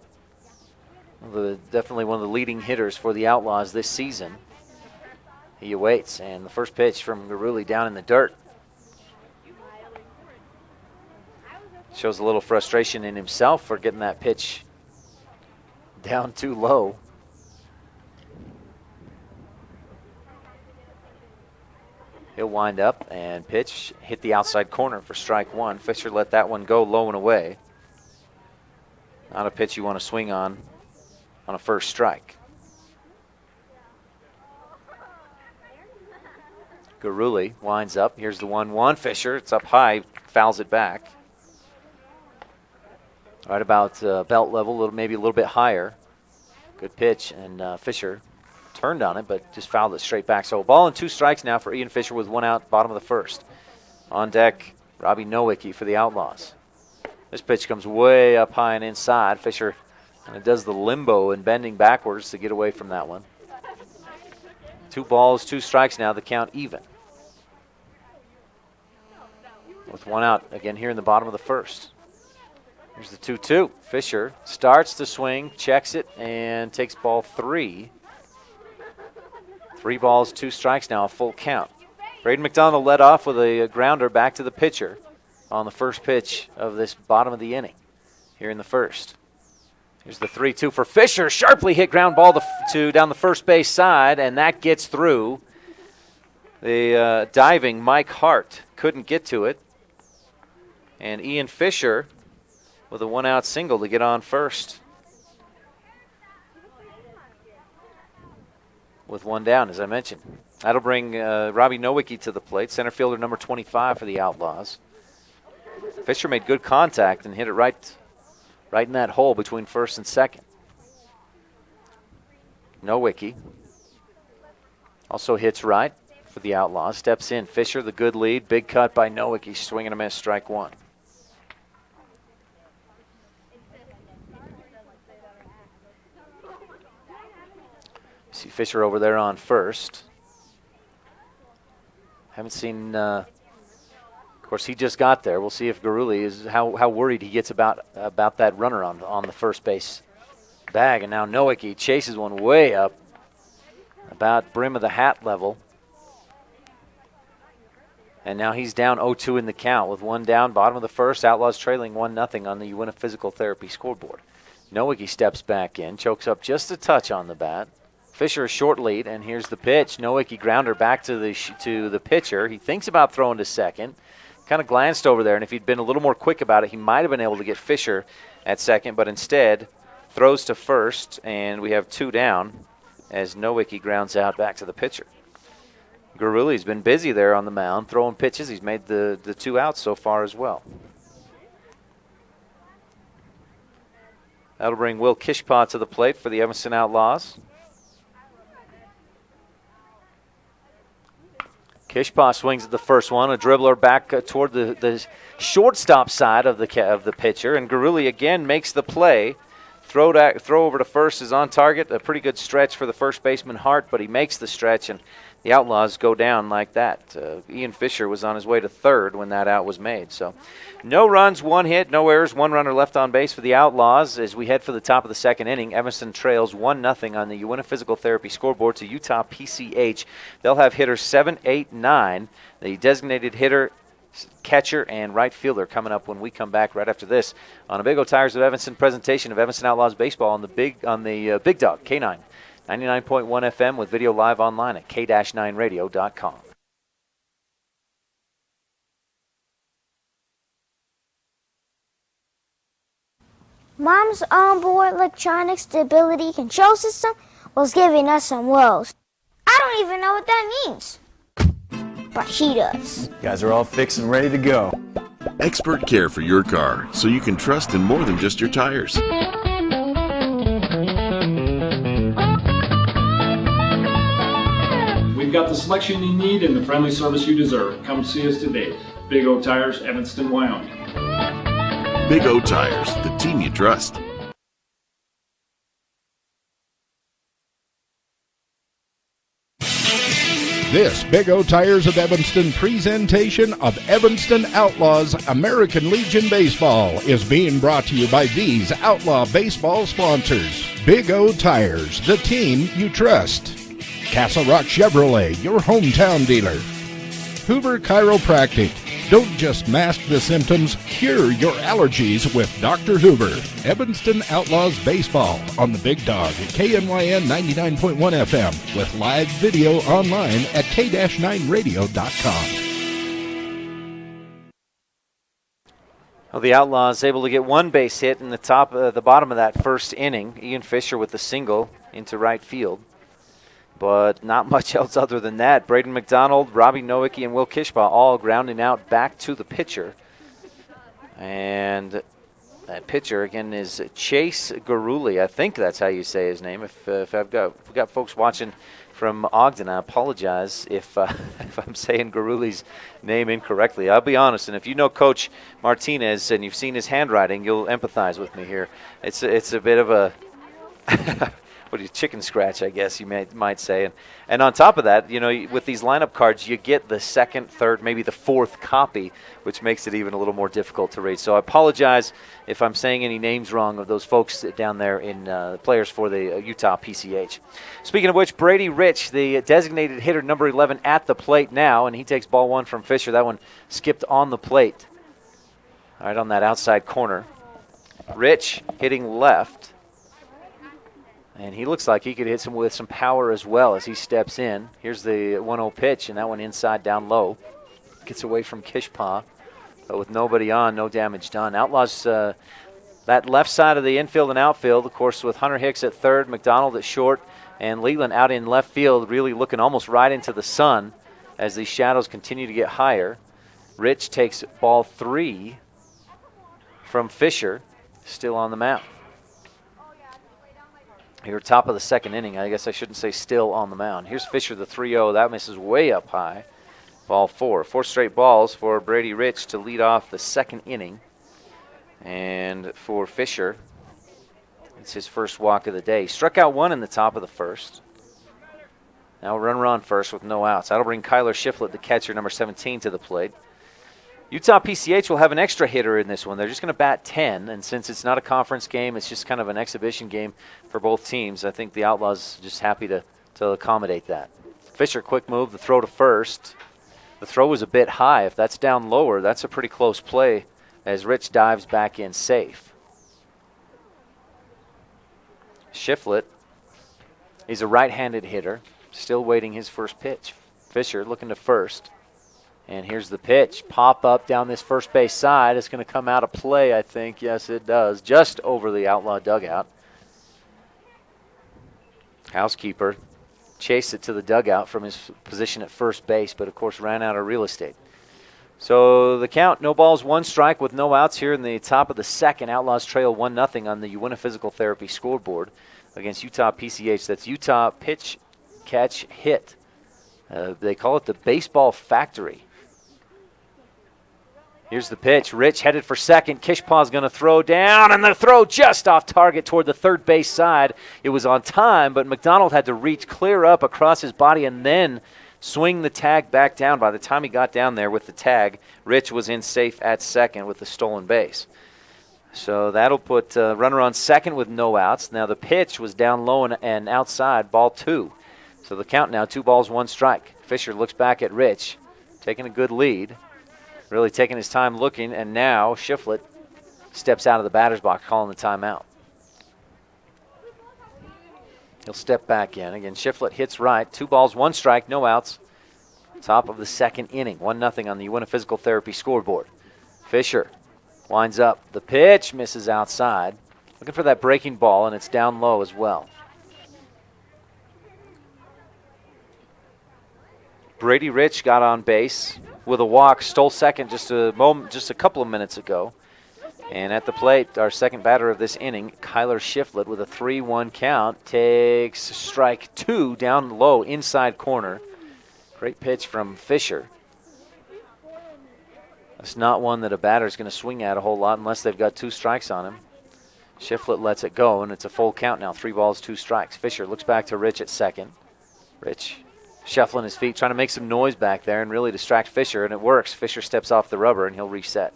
[SPEAKER 2] Definitely one of the leading hitters for the Outlaws this season. He awaits, and the first pitch from Garuli down in the dirt. Shows a little frustration in himself for getting that pitch down too low. He'll wind up and pitch, hit the outside corner for strike 1. Fisher let that one go low and away. Not a pitch you want to swing on a first strike. Garuli winds up. Here's the 1-1. Fisher, it's up high, fouls it back. right about belt level, maybe a little bit higher. Good pitch, and Fisher turned on it, but just fouled it straight back. So 1 and 2 strikes now for Ian Fisher with 1 out, bottom of the first. On deck, Robbie Nowicki for the Outlaws. This pitch comes way up high and inside. Fisher kind of does the limbo and bending backwards to get away from that one. 2 balls, 2 strikes now, the count even. With 1 out again here in the bottom of the first. Here's the 2-2. Fisher starts to swing, checks it, and takes ball 3. 3 balls, 2 strikes now, a full count. Braden McDonald led off with a grounder back to the pitcher on the first pitch of this bottom of the inning here in the first. Here's the 3-2 for Fisher. Sharply hit ground ball to down the first base side, and that gets through. The diving Mike Hart couldn't get to it. And Ian Fisher with a 1-out single to get on first. With 1 down, as I mentioned. That'll bring Robbie Nowicki to the plate, center fielder number 25 for the Outlaws. Fisher made good contact and hit it right in that hole between first and second. Nowicki also hits right for the Outlaws. Steps in. Fisher, the good lead. Big cut by Nowicki. Swing and a miss, strike 1. See Fisher over there on first. Haven't seen, of course, he just got there. We'll see if Garuli is how worried he gets about that runner on the first base bag. And now Nowicki chases one way up, about brim of the hat level. And now he's down 0-2 in the count with 1 down, bottom of the first. Outlaws trailing 1-0 on the Uinta Physical Therapy scoreboard. Nowicki steps back in, chokes up just a touch on the bat. Fisher a short lead, and here's the pitch. Nowicki grounder back to the pitcher. He thinks about throwing to second. Kind of glanced over there, and if he'd been a little more quick about it, he might have been able to get Fisher at second, but instead throws to first, and we have 2 down as Nowicki grounds out back to the pitcher. Garuli's been busy there on the mound, throwing pitches. He's made the 2 outs so far as well. That'll bring Will Kishpaw to the plate for the Evanston Outlaws. Kishpaw swings at the first one, a dribbler back toward the shortstop side of the pitcher, and Garuli again makes the play. Throw over to first is on target. A pretty good stretch for the first baseman Hart, but he makes the stretch, and the Outlaws go down like that. Ian Fisher was on his way to third when that out was made. So no runs, 1 hit, no errors, 1 runner left on base for the Outlaws as we head for the top of the second inning. Evanston trails 1-0 on the Uinta Physical Therapy scoreboard to Utah PCH. They'll have hitters 7, 8, 9. The designated hitter, catcher, and right fielder coming up when we come back right after this on a Big O Tires of Evanston presentation of Evanston Outlaws baseball on the Big Dog K9 99.1 FM with video live online at k-9radio.com.
[SPEAKER 8] Mom's onboard electronic stability control system was giving us some woes. I don't even know what that means. But he does.
[SPEAKER 9] You guys are all fixed and ready to go.
[SPEAKER 10] Expert care for your car so you can trust in more than just your tires.
[SPEAKER 11] We've got the selection you need and the friendly service you deserve. Come see us today. Big O Tires, Evanston, Wyoming.
[SPEAKER 10] Big O Tires, the team you trust.
[SPEAKER 4] This Big O Tires of Evanston presentation of Evanston Outlaws American Legion Baseball is being brought to you by these Outlaw baseball sponsors. Big O Tires, the team you trust. Castle Rock Chevrolet, your hometown dealer. Hoover Chiropractic. Don't just mask the symptoms, cure your allergies with Dr. Hoover. Evanston Outlaws Baseball on the Big Dog at KNYN 99.1 FM with live video online at k-9radio.com.
[SPEAKER 2] Well, the Outlaws able to get 1 base hit in the bottom of that first inning. Ian Fisher with the single into right field. But not much else other than that. Braden McDonald, Robbie Nowicki, and Will Kishpaw all grounding out back to the pitcher. And That pitcher again is Chase Garuli. I think that's how you say his name. If we've got folks watching from Ogden, I apologize if I'm saying Garuli's name incorrectly. I'll be honest, and if you know Coach Martinez and you've seen his handwriting, you'll empathize with me here. It's a bit of a chicken scratch, I guess you might say. And on top of that, with these lineup cards, you get the second, third, maybe the fourth copy, which makes it even a little more difficult to read. So I apologize if I'm saying any names wrong of those folks down there in players for the Utah PCH. Speaking of which, Brady Rich, the designated hitter, number 11, at the plate now, and he takes ball one from Fisher. That one skipped on the plate, right on that outside corner. Rich hitting left. And he looks like he could hit with some power as well as he steps in. Here's the 1-0 pitch, and that one inside down low. Gets away from Kishpa, but with nobody on, no damage done. Outlaws that left side of the infield and outfield, of course, with Hunter Hicks at third, McDonald at short, and Leland out in left field, really looking almost right into the sun as these shadows continue to get higher. Rich takes ball 3 from Fisher, still on the mound. Here, top of the second inning. I guess I shouldn't say still on the mound. Here's Fisher, the 3-0. That misses way up high. Ball 4. 4 straight balls for Brady Rich to lead off the second inning. And for Fisher, it's his first walk of the day. Struck out 1 in the top of the first. Now a runner on first with no outs. That'll bring Kyler Shiflett, the catcher, number 17, to the plate. Utah PCH will have an extra hitter in this one. They're just going to bat 10, and since it's not a conference game, it's just kind of an exhibition game for both teams. I think the Outlaws are just happy to accommodate that. Fisher, quick move, the throw to first. The throw was a bit high. If that's down lower, that's a pretty close play as Rich dives back in safe. Shiflett, he's a right-handed hitter, still waiting his first pitch. Fisher looking to first. And here's the pitch. Pop up down this first base side. It's going to come out of play, I think. Yes, it does. Just over the Outlaw dugout. Housekeeper chased it to the dugout from his position at first base, but of course ran out of real estate. So the count, no balls, 1 strike with no outs here in the top of the second. Outlaws trail 1-0 on the Uinta Physical Therapy scoreboard against Utah PCH. That's Utah Pitch, Catch, Hit. They call it the Baseball Factory. Here's the pitch. Rich headed for second. Kishpaw's going to throw down, and the throw just off target toward the third base side. It was on time, but McDonald had to reach clear up across his body and then swing the tag back down. By the time he got down there with the tag, Rich was in safe at second with the stolen base. So that'll put runner on second with no outs. Now the pitch was down low and outside, ball 2. So the count now, 2 balls, 1 strike. Fisher looks back at Rich, taking a good lead. Really taking his time looking, and now Shiflett steps out of the batter's box, calling the timeout. He'll step back in. Again, Shiflett hits right. 2 balls, 1 strike, no outs. Top of the second inning. 1-0 on the Uinta Physical Therapy scoreboard. Fisher winds up. The pitch misses outside. Looking for that breaking ball, and it's down low as well. Brady Rich got on base with a walk, stole second just a couple of minutes ago. And at the plate, our second batter of this inning, Kyler Shiflett, with a 3-1 count, takes strike 2 down low, inside corner. Great pitch from Fisher. That's not one that a batter is going to swing at a whole lot unless they've got 2 strikes on him. Shiflett lets it go, and it's a full count now, 3 balls, 2 strikes. Fisher looks back to Rich at second. Rich shuffling his feet, trying to make some noise back there and really distract Fisher, and it works. Fisher steps off the rubber, and he'll reset.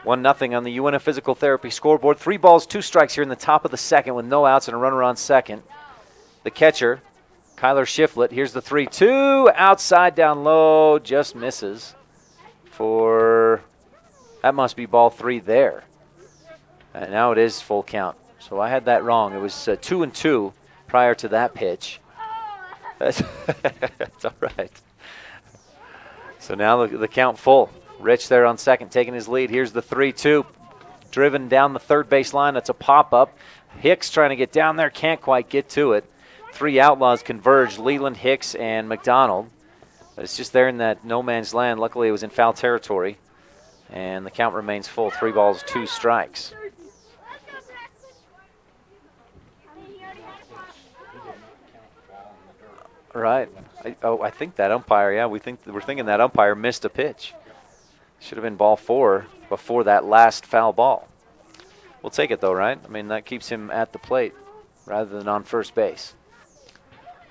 [SPEAKER 2] 1-0 on the Uinta Physical Therapy scoreboard. 3 balls, 2 strikes here in the top of the second with no outs and a runner on second. The catcher, Kyler Shiflett. Here's the 3-2. Outside down low, just misses for, that must be ball 3 there. And now it is full count. So I had that wrong. It was 2-2 prior to that pitch. That's all right. So now the count full. Rich there on second, taking his lead. Here's the 3-2. Driven down the third base line. That's a pop-up. Hicks trying to get down there. Can't quite get to it. 3 Outlaws converge. Leland, Hicks, and McDonald. But it's just there in that no man's land. Luckily, it was in foul territory. And the count remains full, 3 balls, 2 strikes. Right. I think that umpire, yeah, we're thinking that umpire missed a pitch. Should have been ball 4 before that last foul ball. We'll take it though, right? I mean, that keeps him at the plate rather than on first base.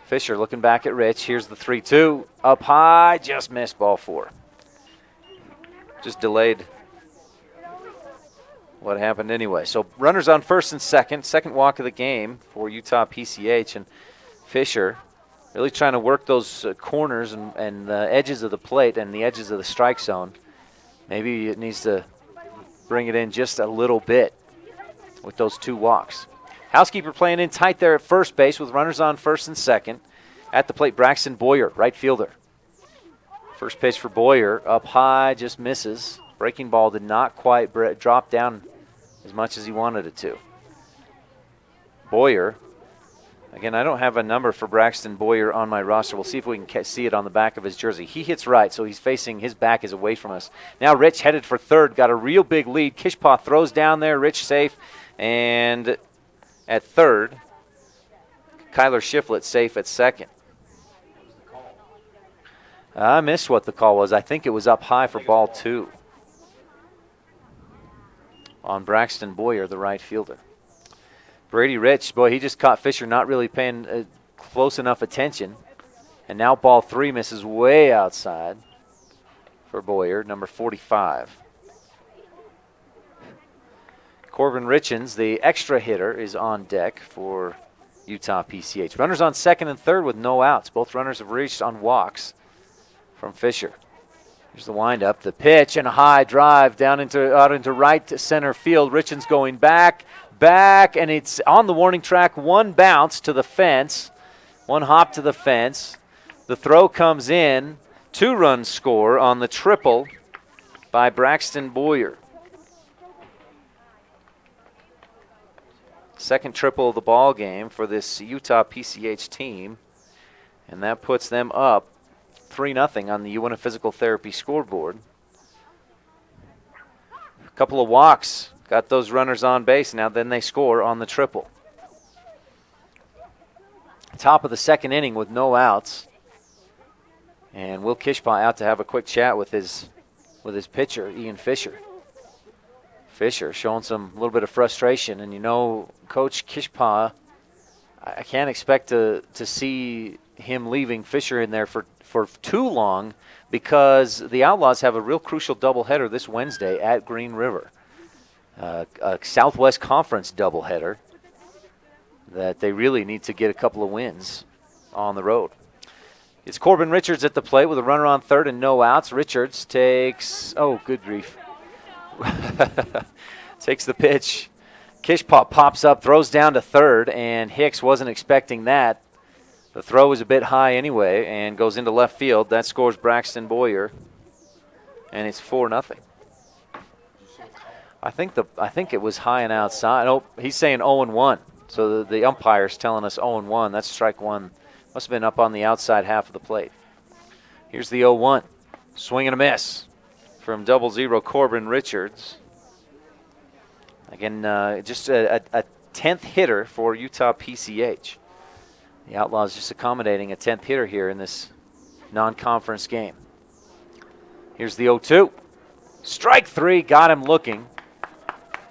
[SPEAKER 2] Fisher looking back at Rich. Here's the 3-2. Up high, just missed ball 4. Just delayed what happened anyway. So runners on first and second. Second walk of the game for Utah PCH. And Fisher really trying to work those corners and the edges of the plate and the edges of the strike zone. Maybe it needs to bring it in just a little bit with those 2 walks. Housekeeper playing in tight there at first base with runners on first and second. At the plate, Braxton Boyer, right fielder. First pitch for Boyer, up high, just misses. Breaking ball did not quite drop down as much as he wanted it to. Boyer, again, I don't have a number for Braxton Boyer on my roster. We'll see if we can see it on the back of his jersey. He hits right, so he's facing, his back is away from us. Now Rich headed for third, got a real big lead. Kishpaw throws down there, Rich safe, and at third, Kyler Shiflett safe at second. I missed what the call was. I think it was up high for ball 2 on Braxton Boyer, the right fielder. Brady Rich, boy, he just caught Fisher not really paying close enough attention. And now ball 3 misses way outside for Boyer, number 45. Corbin Richens, the extra hitter, is on deck for Utah PCH. Runners on second and third with no outs. Both runners have reached on walks from Fisher. Here's the windup, the pitch, and a high drive out into right center field. Richens going back, and it's on the warning track. 1 bounce to the fence, 1 hop to the fence. The throw comes in. 2-run score on the triple by Braxton Boyer. Second triple of the ball game for this Utah PCH team, and that puts them up 3-0 on the UNF Physical Therapy scoreboard. A couple of walks got those runners on base. Now then they score on the triple. Top of the second inning with no outs, and Will Kishpaw out to have a quick chat with his pitcher, Ian Fisher. Fisher showing a little bit of frustration, and you know, Coach Kishpaw, I can't expect to see him leaving Fisher in there for too long, because the Outlaws have a real crucial doubleheader this Wednesday at Green River, a Southwest Conference doubleheader that they really need to get a couple of wins on the road. It's Corbin Richards at the plate with a runner on third and no outs. Richards takes, oh, good grief. Takes the pitch. Kishpaw pops up, throws down to third, and Hicks wasn't expecting that. The throw was a bit high anyway and goes into left field. That scores Braxton Boyer, and it's 4-0. I think it was high and outside. Oh, he's saying 0-1. So the umpire's telling us 0-1. That's strike 1. Must have been up on the outside half of the plate. Here's the 0-1. Swing and a miss from 0-0 Corbin Richards. Again, just a 10th hitter for Utah PCH. The Outlaws just accommodating a 10th hitter here in this non-conference game. Here's the 0-2. Strike 3, got him looking.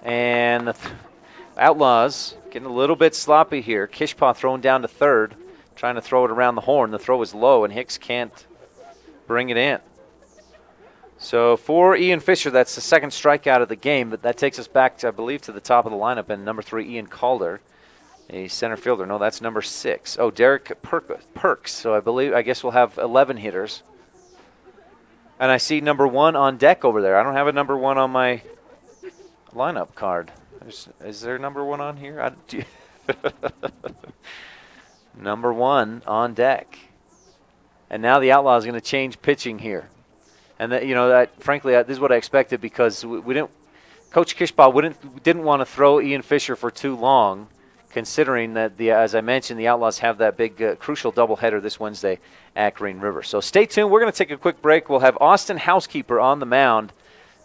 [SPEAKER 2] And the Outlaws getting a little bit sloppy here. Kishpaw thrown down to third, trying to throw it around the horn. The throw is low, and Hicks can't bring it in. So for Ian Fisher, that's the second strikeout of the game, but that takes us back, to, I believe, to the top of the lineup, and number 3, Ian Calder, a center fielder. No, that's number 6. Oh, Derek Perks. So I guess we'll have 11 hitters. And I see number 1 on deck over there. I don't have a number 1 on my lineup card. Is there number 1 on here? Number 1 on deck. And now the Outlaws going to change pitching here. And that, frankly, this is what I expected, because we didn't. Coach Kishpaw didn't want to throw Ian Fisher for too long, considering that as I mentioned, the Outlaws have that big crucial doubleheader this Wednesday at Green River. So stay tuned. We're going to take a quick break. We'll have Austin Housekeeper on the mound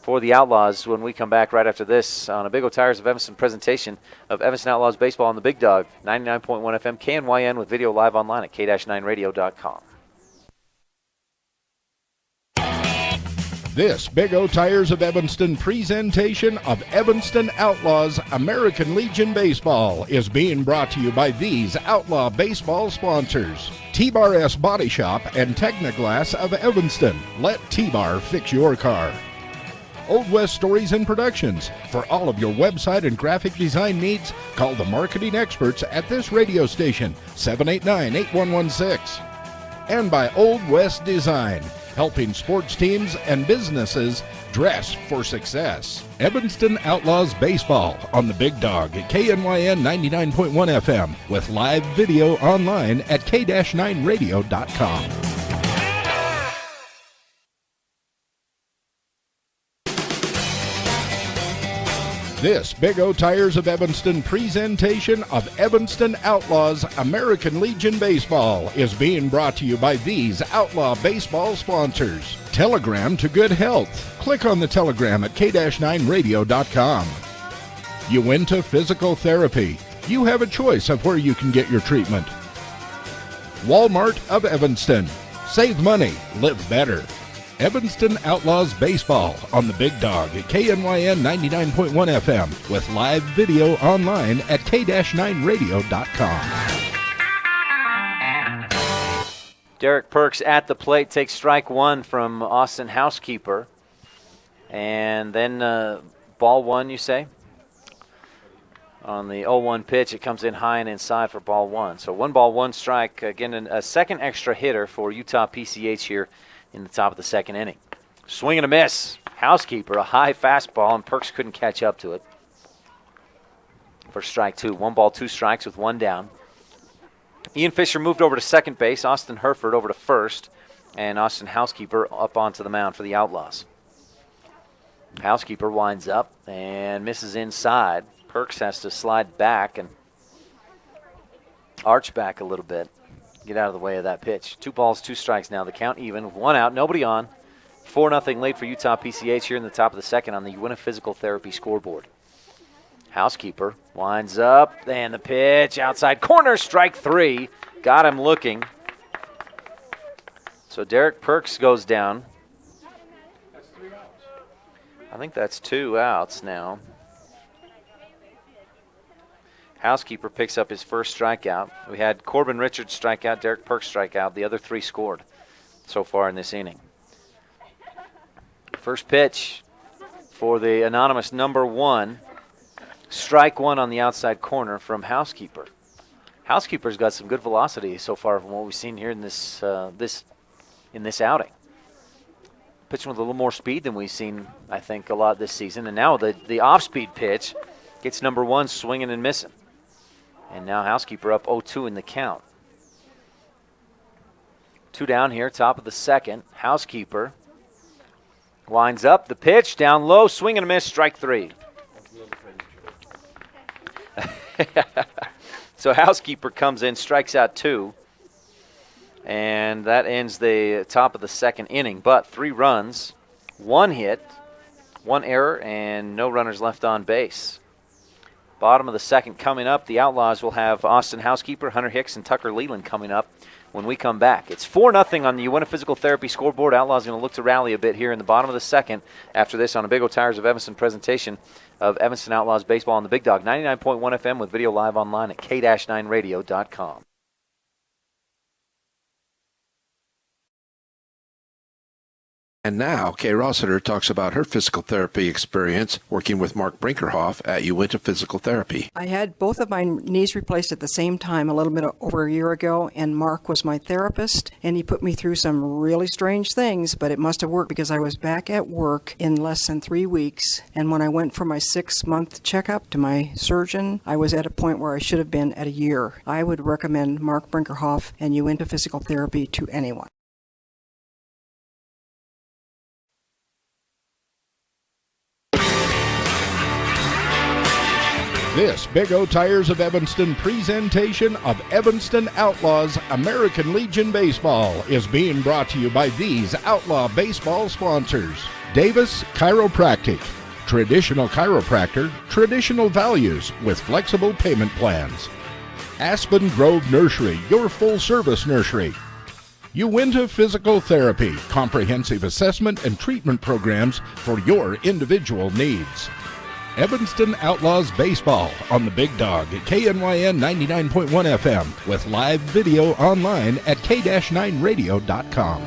[SPEAKER 2] for the Outlaws when we come back right after this on a Big O Tires of Evanston presentation of Evanston Outlaws baseball on the Big Dog, 99.1 FM, KNYN, with video live online at k-9radio.com.
[SPEAKER 4] This Big O Tires of Evanston presentation of Evanston Outlaws American Legion Baseball is being brought to you by these Outlaw baseball sponsors. T-Bar S Body Shop and Technoglass of Evanston. Let T-Bar fix your car. Old West Stories and Productions. For all of your website and graphic design needs, call the marketing experts at this radio station, 789-8116. And by Old West Design, helping sports teams and businesses dress for success. Evanston Outlaws Baseball on the Big Dog at KNYN 99.1 FM with live video online at k-9radio.com. This Big O Tires of Evanston presentation of Evanston Outlaws American Legion Baseball is being brought to you by these Outlaw baseball sponsors. Telegram to good health. Click on the telegram at k-9radio.com. Uinta Physical Therapy. You have a choice of where you can get your treatment. Walmart of Evanston. Save money, live better. Evanston Outlaws Baseball on the Big Dog at KNYN 99.1 FM with live video online at k-9radio.com.
[SPEAKER 2] Derek Perks at the plate takes strike one from Austin Housekeeper. And then ball one, you say? On the 0-1 pitch, it comes in high and inside for ball one. So 1 ball, 1 strike. Again, a second extra hitter for Utah PCH here in the top of the second inning. Swing and a miss. Housekeeper, a high fastball, and Perks couldn't catch up to it for strike 2. 1 ball, 2 strikes with 1 down. Ian Fisher moved over to second base. Austin Herford over to first. And Austin Housekeeper up onto the mound for the Outlaws. Housekeeper winds up and misses inside. Perks has to slide back and arch back a little bit. Get out of the way of that pitch. 2 balls, 2 strikes now. The count even with 1 out, nobody on. 4-0 lead for Utah PCH here in the top of the second on the Uinta Physical Therapy scoreboard. Housekeeper winds up, and the pitch outside corner, strike 3. Got him looking. So Derek Perks goes down. I think that's 2 outs now. Housekeeper picks up his first strikeout. We had Corbin Richards strike out, Derek Perks strike out. The other 3 scored so far in this inning. First pitch for the anonymous number 1. Strike 1 on the outside corner from Housekeeper. Housekeeper's got some good velocity so far from what we've seen here in this outing. Pitching with a little more speed than we've seen, I think, a lot this season. And now the off-speed pitch gets number 1 swinging and missing. And now Housekeeper up 0-2 in the count. 2 down here, top of the second. Housekeeper winds up. The pitch down low, swing and a miss, strike 3. So Housekeeper comes in, strikes out 2. And that ends the top of the second inning. But 3 runs, 1 hit, 1 error, and no runners left on base. Bottom of the second coming up. The Outlaws will have Austin Housekeeper, Hunter Hicks, and Tucker Leland coming up when we come back. It's 4-0 on the Uinta Physical Therapy scoreboard. Outlaws going to look to rally a bit here in the bottom of the second after this on a Big O Tires of Evanston presentation of Evanston Outlaws baseball on the Big Dog, 99.1 FM with video live online at k-9radio.com.
[SPEAKER 10] And now, Kay Rossiter talks about her physical therapy experience working with Mark Brinkerhoff at Uinta Physical Therapy.
[SPEAKER 12] I had both of my knees replaced at the same time a little bit over a year ago, and Mark was my therapist, and he put me through some really strange things, but it must have worked because I was back at work in less than 3 weeks, and when I went for my 6-month checkup to my surgeon, I was at a point where I should have been at a year. I would recommend Mark Brinkerhoff and Uinta Physical Therapy to anyone.
[SPEAKER 4] This Big O Tires of Evanston presentation of Evanston Outlaws American Legion Baseball is being brought to you by these Outlaw baseball sponsors. Davis Chiropractic. Traditional chiropractor, traditional values with flexible payment plans. Aspen Grove Nursery, your full-service nursery. Uinta Physical Therapy, comprehensive assessment and treatment programs for your individual needs. Evanston Outlaws Baseball on the Big Dog at KNYN 99.1 FM with live video online at k-9radio.com.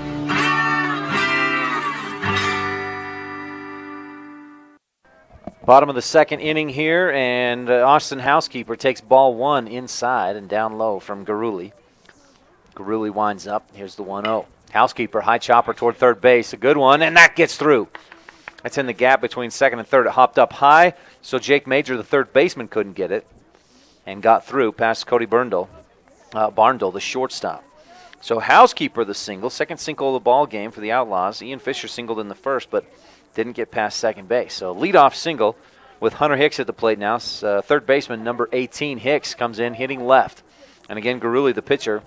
[SPEAKER 2] Bottom of the second inning here, and Austin Housekeeper takes ball one inside and down low from Garuli. Garuli winds up. Here's the 1-0. Housekeeper, high chopper toward third base. A good one, and that gets through. That's in the gap between second and third. It hopped up high, so Jake Major, the third baseman, couldn't get it and got through past Cody Barndle, the shortstop. So Housekeeper, the single, second single of the ball game for the Outlaws. Ian Fisher singled in the first, but didn't get past second base. So leadoff single with Hunter Hicks at the plate now. Third baseman, number 18, Hicks, comes in hitting left. And again, Garuli, the pitcher,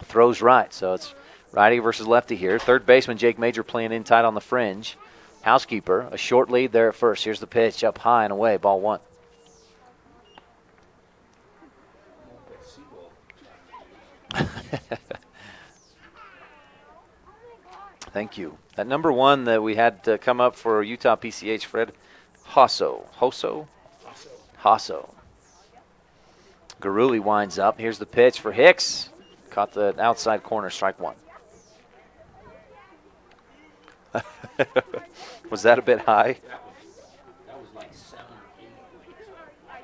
[SPEAKER 2] throws right. So it's righty versus lefty here. Third baseman, Jake Major, playing in tight on the fringe. Housekeeper, a short lead there at first. Here's the pitch, up high and away, ball one. Thank you. That number one that we had to come up for Utah PCH, Fred Hosso. Garuli winds up. Here's the pitch for Hicks. Caught the outside corner, strike one. Was that a bit high?
[SPEAKER 13] That was like 7 or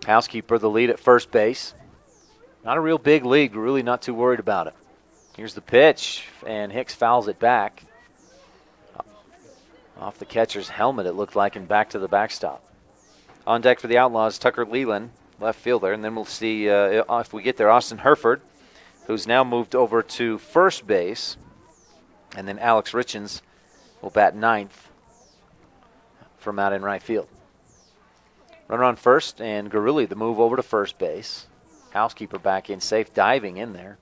[SPEAKER 13] 8.
[SPEAKER 2] Housekeeper, the lead at first base. Not a real big lead. Garuli not too worried about it. Here's the pitch, and Hicks fouls it back. Off the catcher's helmet, it looked like, and back to the backstop. On deck for the Outlaws, Tucker Leland, left fielder, and then we'll see if we get there, Austin Herford, who's now moved over to first base, and then Alex Richens will bat ninth from out in right field. Runner on first, and Garuli, the move over to first base. Housekeeper back in, safe, diving in there.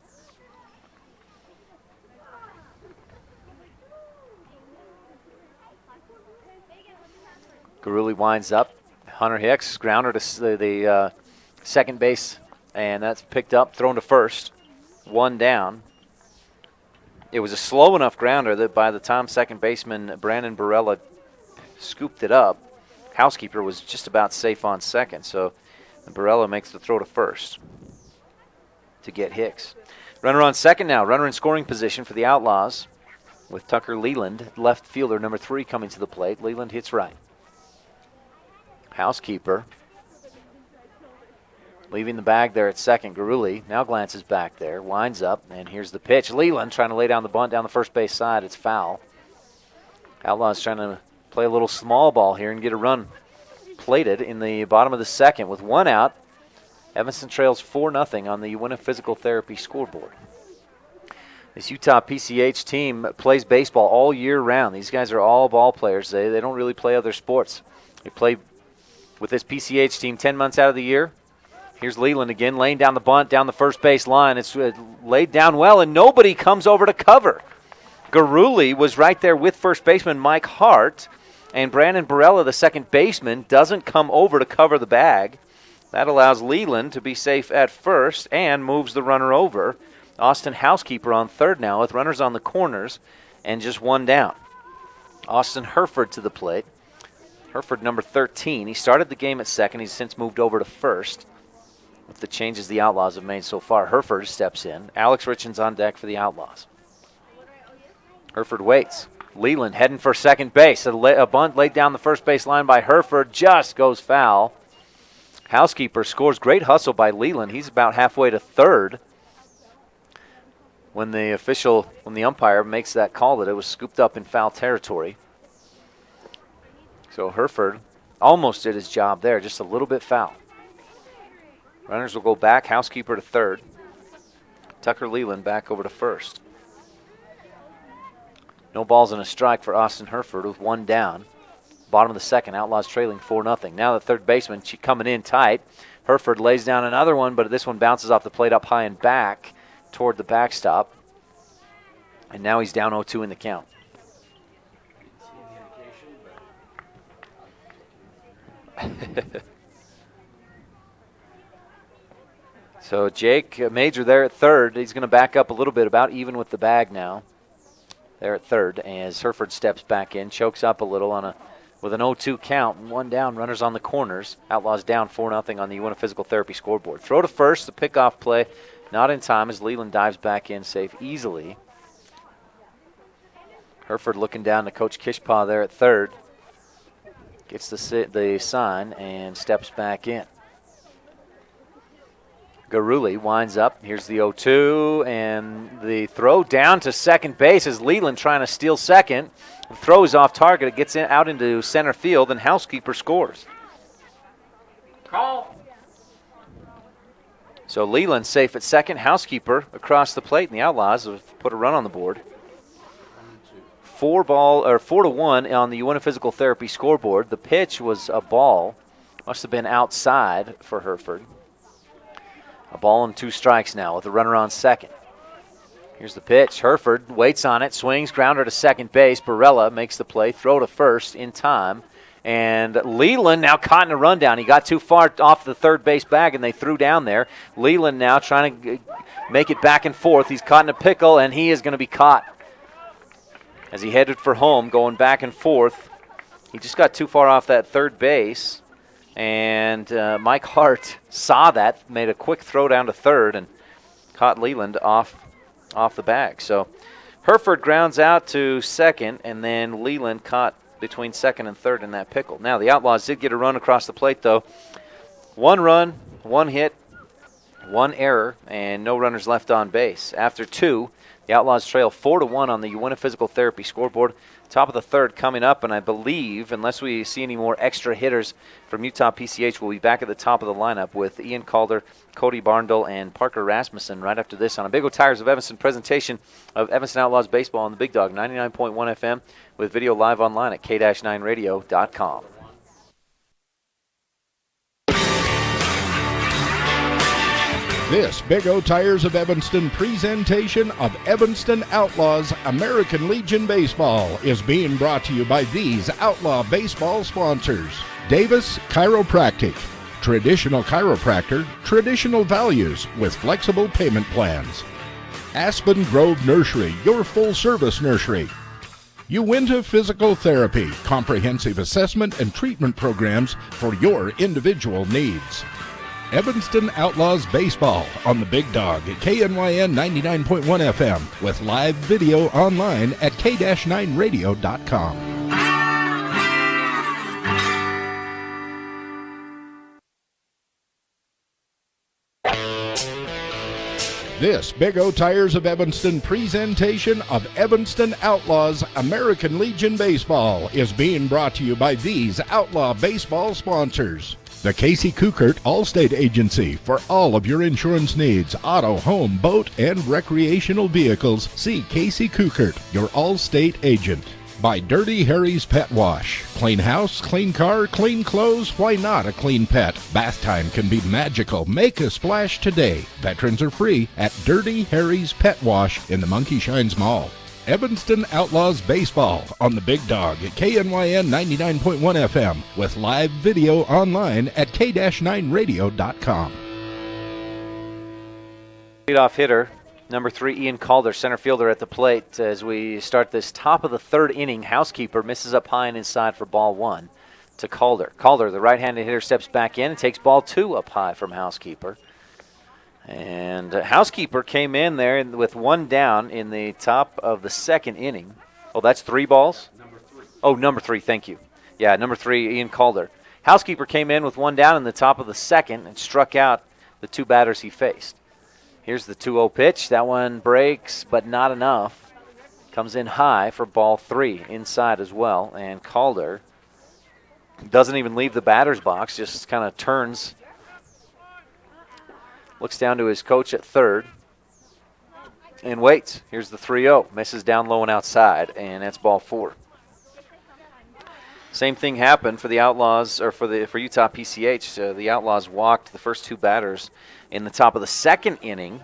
[SPEAKER 2] Garuli winds up. Hunter Hicks, grounder to the second base, and that's picked up, thrown to first. One down. It was a slow enough grounder that by the time second baseman Brandon Barella scooped it up, Housekeeper was just about safe on second. So Barella makes the throw to first to get Hicks. Runner on second now. Runner in scoring position for the Outlaws with Tucker Leland, left fielder, number 3, coming to the plate. Leland hits right. Housekeeper leaving the bag there at second. Garuli now glances back there, winds up, and here's the pitch. Leland trying to lay down the bunt down the first base side. It's foul. Outlaws trying to play a little small ball here and get a run plated in the bottom of the second with one out. Evanston trails 4-0 on the Uinta Physical Therapy scoreboard. This Utah PCH team plays baseball all year round. These guys are all ball players. They don't really play other sports. They play with this PCH team 10 months out of the year. Here's Leland again, laying down the bunt down the first base line. It's laid down well, and nobody comes over to cover. Garuli was right there with first baseman Mike Hart, and Brandon Barella, the second baseman, doesn't come over to cover the bag. That allows Leland to be safe at first and moves the runner over. Austin Housekeeper on third now with runners on the corners and just one down. Austin Herford to the plate. Herford, number 13. He started the game at second. He's since moved over to first with the changes the Outlaws have made so far. Herford steps in. Alex Richens on deck for the Outlaws. Herford waits. Leland heading for second base. A bunt laid down the first base line by Herford just goes foul. Housekeeper scores. Great hustle by Leland. He's about halfway to third when the umpire makes that call that it was scooped up in foul territory. So Herford almost did his job there, just a little bit foul. Runners will go back. Housekeeper to third. Tucker Leland back over to first. No balls and a strike for Austin Herford with one down. Bottom of the second, Outlaws trailing 4-0. Now the third baseman coming in tight. Herford lays down another one, but this one bounces off the plate up high and back toward the backstop. And now he's down 0-2 in the count. So Jake Major there at third. He's going to back up a little bit, about even with the bag now. There at third, as Hereford steps back in, chokes up a little with an 0-2 count. 1 down, runners on the corners. Outlaws down 4-0 on the UNF Physical Therapy scoreboard. Throw to first, the pickoff play, not in time as Leland dives back in safe easily. Hereford looking down to Coach Kishpaw there at third. Gets the sign and steps back in. Garuli winds up. Here's the 0-2, and the throw down to second base as Leland trying to steal second. Throws off target. It gets out into center field, and Housekeeper scores.
[SPEAKER 13] Call.
[SPEAKER 2] So Leland safe at second. Housekeeper across the plate, and the Outlaws have put a run on the board. 4-1 on the UNF Physical Therapy scoreboard. The pitch was a ball. Must have been outside for Hereford. A ball and 2 strikes now with a runner on second. Here's the pitch. Hereford waits on it, swings, grounder to second base. Barella makes the play, throw to first in time. And Leland now caught in a rundown. He got too far off the third base bag, and they threw down there. Leland now trying to make it back and forth. He's caught in a pickle, and he is going to be caught as he headed for home, going back and forth. He just got too far off that third base. And Mike Hart saw that, made a quick throw down to third, and caught Leland off the bag. So Hereford grounds out to second, and then Leland caught between second and third in that pickle. Now the Outlaws did get a run across the plate, though. 1 run, 1 hit, 1 error, and no runners left on base. After 2, the Outlaws trail 4-1 on the UNF Physical Therapy scoreboard. Top of the third coming up, and I believe, unless we see any more extra hitters from Utah PCH, we'll be back at the top of the lineup with Ian Calder, Cody Barndle, and Parker Rasmussen right after this on a Big O Tires of Evanston presentation of Evanston Outlaws baseball on the Big Dog 99.1 FM with video live online at k-9radio.com.
[SPEAKER 4] This Big O Tires of Evanston presentation of Evanston Outlaws American Legion Baseball is being brought to you by these Outlaw baseball sponsors. Davis Chiropractic, traditional chiropractor, traditional values with flexible payment plans. Aspen Grove Nursery, your full-service nursery. Uinta Physical Therapy, comprehensive assessment and treatment programs for your individual needs. Evanston Outlaws Baseball on the Big Dog at KNYN 99.1 FM with live video online at k-9radio.com. This Big O Tires of Evanston presentation of Evanston Outlaws American Legion Baseball is being brought to you by these Outlaw baseball sponsors. The Casey Kukert Allstate Agency for all of your insurance needs, auto, home, boat, and recreational vehicles. See Casey Kukert, your Allstate agent. By Dirty Harry's Pet Wash. Clean house, clean car, clean clothes, why not a clean pet? Bath time can be magical. Make a splash today. Veterans are free at Dirty Harry's Pet Wash in the Monkey Shines Mall. Evanston Outlaws Baseball on the Big Dog at KNYN 99.1 FM with live video online at k-9radio.com.
[SPEAKER 2] Leadoff hitter, number 3, Ian Calder, center fielder at the plate as we start this top of the third inning. Housekeeper misses up high and inside for ball 1 to Calder. Calder, the right-handed hitter, steps back in and takes ball 2 up high from Housekeeper. And Housekeeper came in there with 1 down in the top of the second inning. Oh, that's 3 balls?
[SPEAKER 13] Number 3.
[SPEAKER 2] Oh, number 3, thank you. Yeah, number 3, Ian Calder. Housekeeper came in with 1 down in the top of the second and struck out the 2 batters he faced. Here's the 2-0 pitch. That one breaks, but not enough. Comes in high for ball 3, inside as well. And Calder doesn't even leave the batter's box, just kind of turns. Looks down to his coach at third and waits. Here's the 3-0. Misses down low and outside, and that's ball 4. Same thing happened for the Outlaws, or for Utah PCH. The Outlaws walked the first 2 batters in the top of the second inning.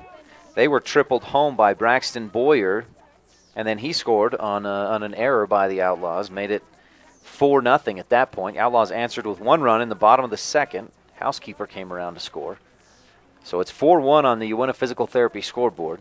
[SPEAKER 2] They were tripled home by Braxton Boyer, and then he scored on an error by the Outlaws, made it 4-0 at that point. Outlaws answered with 1 run in the bottom of the second. Housekeeper came around to score. So it's 4-1 on the Uinta Physical Therapy scoreboard.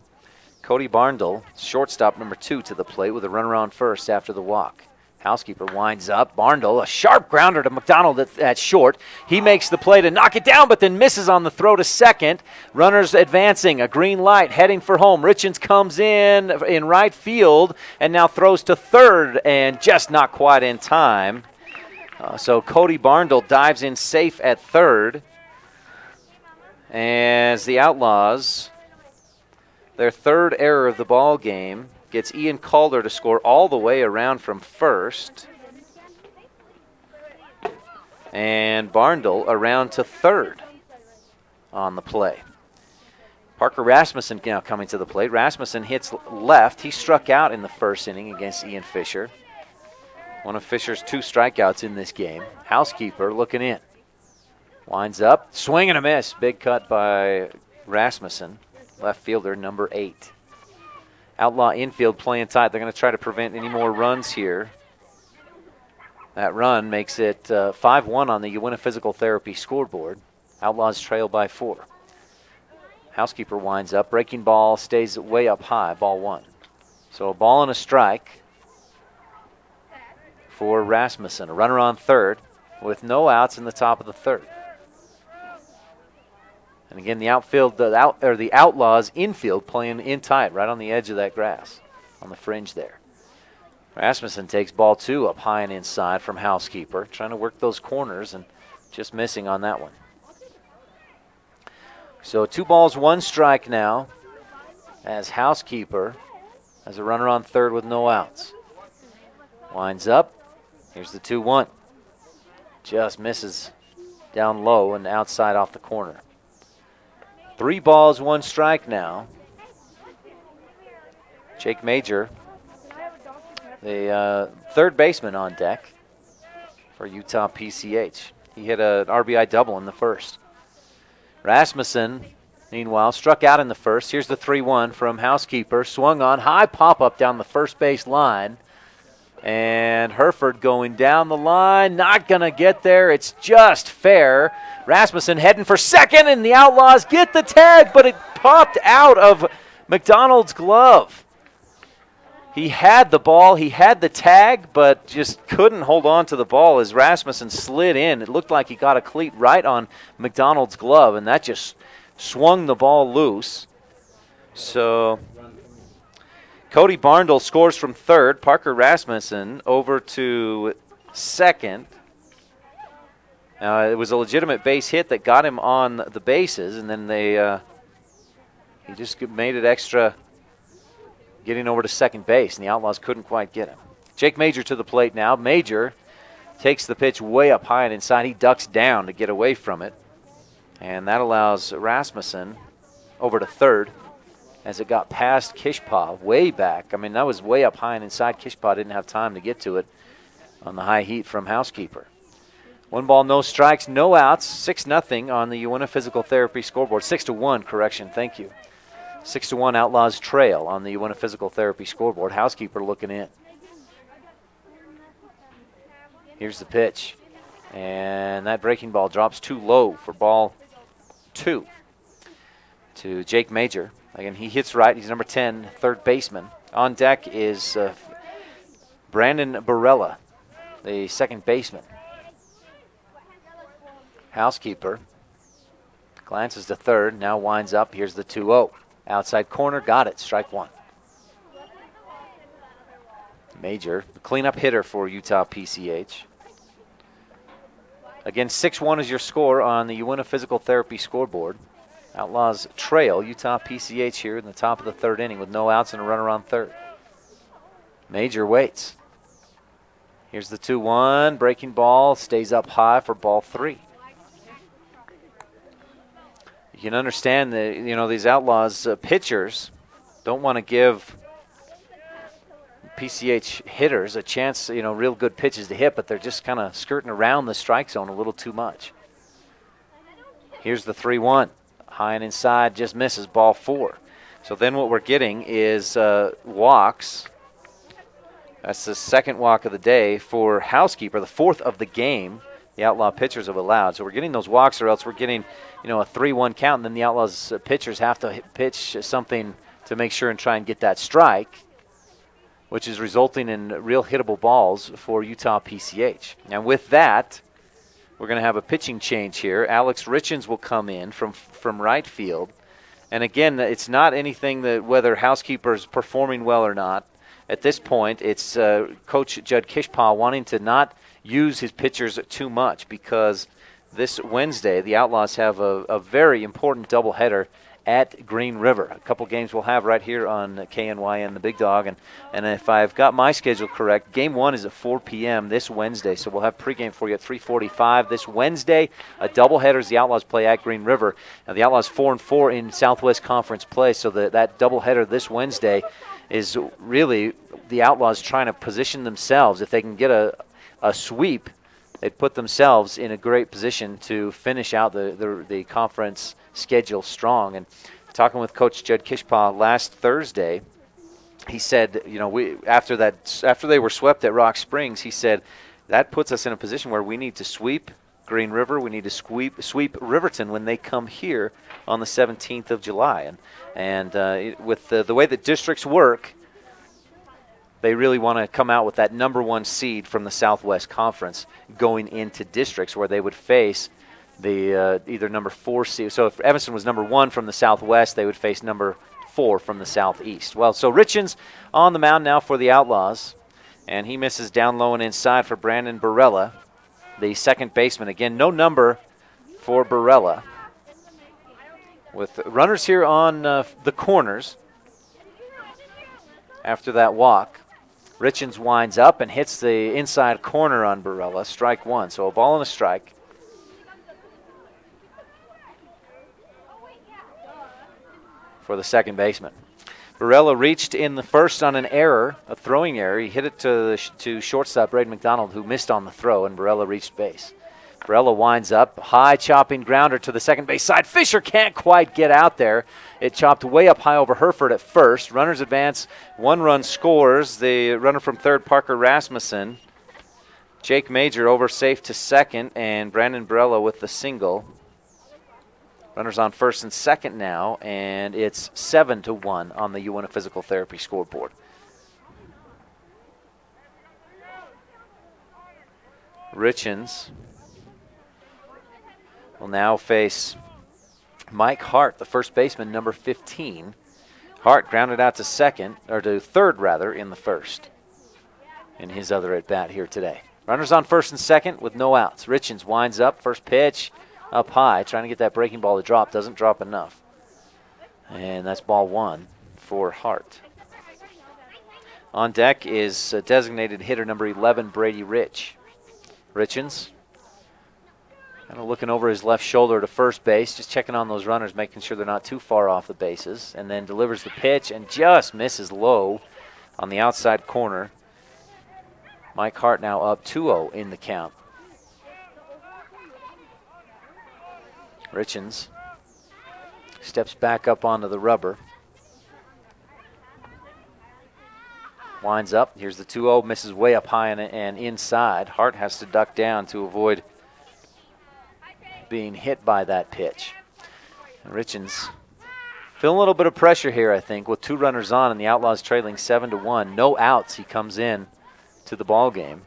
[SPEAKER 2] Cody Barndle, shortstop number 2, to the plate with a runner on first after the walk. Housekeeper winds up. Barndle, a sharp grounder to McDonald at short. He makes the play to knock it down, but then misses on the throw to second. Runners advancing, a green light, heading for home. Richens comes in right field and now throws to third and just not quite in time. So Cody Barndle dives in safe at third. As the Outlaws, their third error of the ball game, gets Ian Calder to score all the way around from first. And Barndle around to third on the play. Parker Rasmussen now coming to the plate. Rasmussen hits left. He struck out in the first inning against Ian Fisher. One of Fisher's 2 strikeouts in this game. Housekeeper looking in. Winds up, swing and a miss. Big cut by Rasmussen, left fielder number 8. Outlaw infield playing tight. They're going to try to prevent any more runs here. That run makes it 5-1 on the Uinta Physical Therapy scoreboard. Outlaws trail by 4. Housekeeper winds up. Breaking ball stays way up high, ball 1. So a ball and a strike for Rasmussen. A runner on third with no outs in the top of the third. And again, the the Outlaws infield playing in tight, right on the edge of that grass, on the fringe there. Rasmussen takes ball 2 up high and inside from Housekeeper, trying to work those corners and just missing on that one. So 2 balls, 1 strike now, as Housekeeper has a runner on third with no outs. Winds up. Here's the 2-1. Just misses down low and outside off the corner. 3 balls, 1 strike now. Jake Major, the third baseman on deck for Utah PCH. He hit an RBI double in the first. Rasmussen, meanwhile, struck out in the first. Here's the 3-1 from Housekeeper. Swung on, high pop-up down the first base line. And Herford going down the line, not going to get there. It's just fair. Rasmussen heading for second, and the Outlaws get the tag, but it popped out of McDonald's glove. He had the ball, he had the tag, but just couldn't hold on to the ball as Rasmussen slid in. It looked like he got a cleat right on McDonald's glove, and that just swung the ball loose. So Cody Barndle scores from third. Parker Rasmussen over to second. It was a legitimate base hit that got him on the bases, and then he just made it extra getting over to second base, and the Outlaws couldn't quite get him. Jake Major to the plate now. Major takes the pitch way up high and inside. He ducks down to get away from it, and that allows Rasmussen over to third as it got past Kishpaw way back. I mean, that was way up high and inside. Kishpaw didn't have time to get to it on the high heat from Housekeeper. 1 ball, no strikes, no outs. 6-0 on the Uinta Physical Therapy scoreboard. 6-1, correction, thank you. 6-1 Outlaws trail on the Uinta Physical Therapy scoreboard. Housekeeper looking in. Here's the pitch. And that breaking ball drops too low for ball 2 to Jake Major. Again, he hits right. He's number 10, third baseman. On deck is Brandon Barella, the second baseman. Housekeeper glances to third, now winds up. Here's the 2-0. Outside corner, got it, strike 1. Major, the cleanup hitter for Utah PCH. Again, 6-1 is your score on the Uinta Physical Therapy scoreboard. Outlaws trail Utah PCH here in the top of the third inning with no outs and a runner on third. Major waits. Here's the 2-1. Breaking ball stays up high for ball 3. You can understand that, these Outlaws pitchers don't want to give PCH hitters a chance, real good pitches to hit, but they're just kind of skirting around the strike zone a little too much. Here's the 3-1. High and inside, just misses, ball 4. So then what we're getting is walks That's the second walk of the day for Housekeeper, the fourth of the game the Outlaw pitchers have allowed. So we're getting those walks, or else we're getting, a 3-1 count, and then the Outlaws pitchers have to pitch something to make sure and try and get that strike, which is resulting in real hittable balls for Utah PCH. And with that, we're going to have a pitching change here. Alex Richens will come in from right field. And again, it's not anything that whether Housekeeper is performing well or not. At this point, it's Coach Judd Kishpaw wanting to not use his pitchers too much, because this Wednesday the Outlaws have a very important doubleheader at Green River. A couple games we'll have right here on KNYN, the Big Dog. And if I've got my schedule correct, Game 1 is at 4 p.m. this Wednesday, so we'll have pregame for you at 3:45 this Wednesday. A doubleheader as the Outlaws play at Green River. Now, the Outlaws 4-4 in Southwest Conference play, so that doubleheader this Wednesday is really the Outlaws trying to position themselves. If they can get a sweep, they'd put themselves in a great position to finish out the conference schedule strong. And talking with Coach Judd Kishpaw last Thursday, he said, after they were swept at Rock Springs, he said that puts us in a position where we need to sweep Green River, we need to sweep Riverton when they come here on the 17th of July. And with the way that districts work, they really want to come out with that number 1 seed from the Southwest Conference going into districts where they would face the either number 4 seed. So if Evanston was number 1 from the Southwest, they would face number 4 from the Southeast. Well, so Richens on the mound now for the Outlaws, and he misses down low and inside for Brandon Barella, the second baseman. Again, no number for Barella. With runners here on the corners after that walk, Richens winds up and hits the inside corner on Barella, strike 1. So a ball and a strike. For the second baseman. Barella reached in the first on an error, a throwing error. He hit it to shortstop Braden McDonald, who missed on the throw, and Barella reached base. Barella winds up, high chopping grounder to the second base side. Fisher can't quite get out there. It chopped way up high over Hereford at first. Runners advance, 1 run scores. The runner from third, Parker Rasmussen. Jake Major over safe to second, and Brandon Barella with the single. Runners on first and second now, and it's 7-1 on the UNA Physical Therapy scoreboard. Richens will now face Mike Hart, the first baseman, number 15. Hart grounded out to third in the first in his other at-bat here today. Runners on first and second with no outs. Richens winds up, first pitch up high, trying to get that breaking ball to drop. Doesn't drop enough. And that's ball 1 for Hart. On deck is designated hitter number 11, Brady Rich. Richens kind of looking over his left shoulder to first base, just checking on those runners, making sure they're not too far off the bases, and then delivers the pitch and just misses low on the outside corner. Mike Hart now up 2-0 in the count. Richens steps back up onto the rubber. Winds up. Here's the 2-0. Misses way up high and inside. Hart has to duck down to avoid being hit by that pitch. Richens feeling a little bit of pressure here, I think, with 2 runners on and the Outlaws trailing 7-1. No outs. He comes in to the ball game.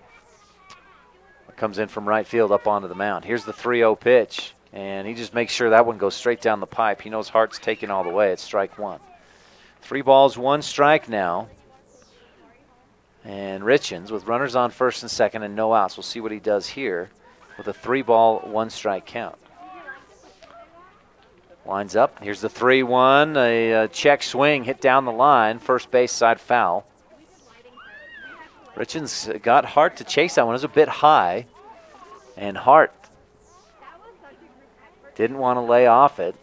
[SPEAKER 2] Comes in from right field up onto the mound. Here's the 3-0 pitch, and he just makes sure that one goes straight down the pipe. He knows Hart's taking all the way. It's strike 1. 3 balls, 1 strike now. And Richens with runners on first and second and no outs. We'll see what he does here with a 3-ball, 1 strike count. Winds up. Here's the 3-1. A check swing hit down the line. First base side foul. Richens got Hart to chase that one. It was a bit high. And Hart didn't want to lay off it.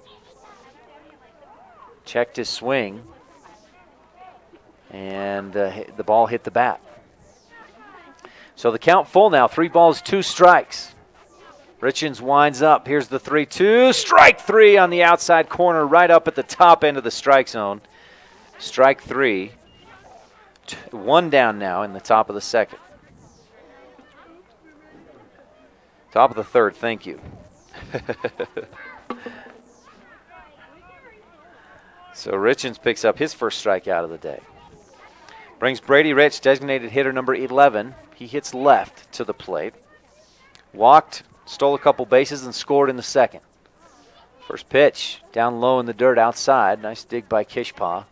[SPEAKER 2] Checked his swing. And the ball hit the bat. So the count full now. 3 balls, 2 strikes. Richens winds up. Here's the 3-2. Strike 3 on the outside corner, right up at the top end of the strike zone. Strike 3 One down now in the top of the second. Top of the third, thank you. So Richens picks up his first strikeout of the day. Brings Brady Rich, designated hitter number 11. He hits left to the plate. Walked, stole a couple bases, and scored in the second. First pitch, down low in the dirt outside. Nice dig by Kishpaw.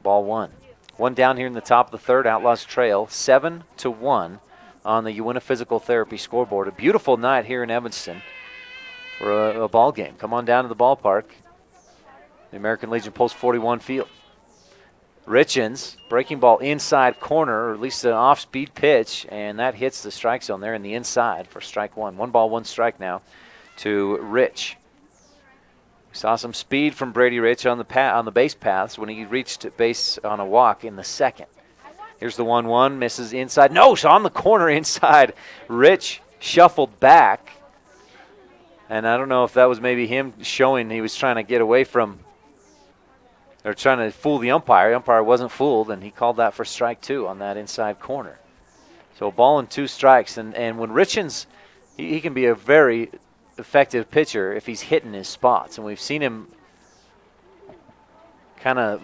[SPEAKER 2] Ball one. One down here in the top of the third. Outlaws trail 7-1 on the Uinta Physical Therapy scoreboard. A beautiful night here in Evanston for a ball game. Come on down to the ballpark. The American Legion Post 41 field. Richens, breaking ball inside corner, or at least an off-speed pitch, and that hits the strike zone there in the inside for strike one. 1-1 now to Rich. We saw some speed from Brady Rich on the base paths when he reached base on a walk in the second. Here's the 1-1, misses inside. No, so on the corner inside. Rich shuffled back, and I don't know if that was maybe him showing he was trying to get away from, or trying to fool the umpire. The umpire wasn't fooled, and he called that for strike two on that inside corner. So a ball and 2 strikes. And when Richens, he can be a very effective pitcher if he's hitting his spots. And we've seen him kind of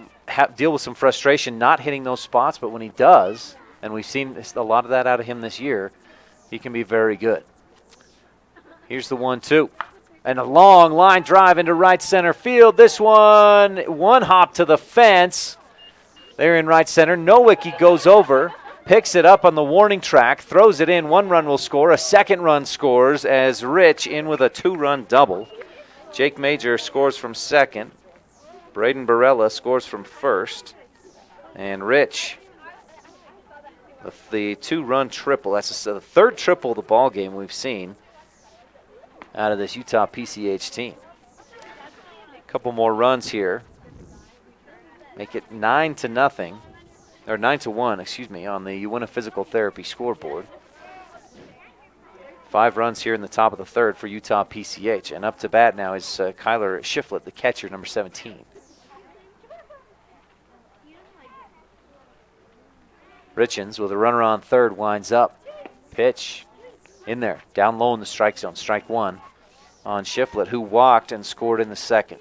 [SPEAKER 2] deal with some frustration not hitting those spots, but when he does, and we've seen a lot of that out of him this year, he can be very good. Here's the 1-2. And a long line drive into right center field. This one hop to the fence. There in right center. Nowicki goes over, picks it up on the warning track, throws it in. 1 run will score. A second run scores as Rich in with a 2-run double. Jake Major scores from second. Braden Barella scores from first. And Rich, the 2-run triple. That's the third triple of the ball game we've seen out of this Utah PCH team. A couple more runs here. Make it 9-0, or 9-1, excuse me, on the Uinta Physical Therapy scoreboard. 5 runs here in the top of the third for Utah PCH. And up to bat now is Kyler Shiflett, the catcher, number 17. Richens with a runner on third winds up. Pitch in there, down low in the strike zone. Strike one on Shiflett, who walked and scored in the second.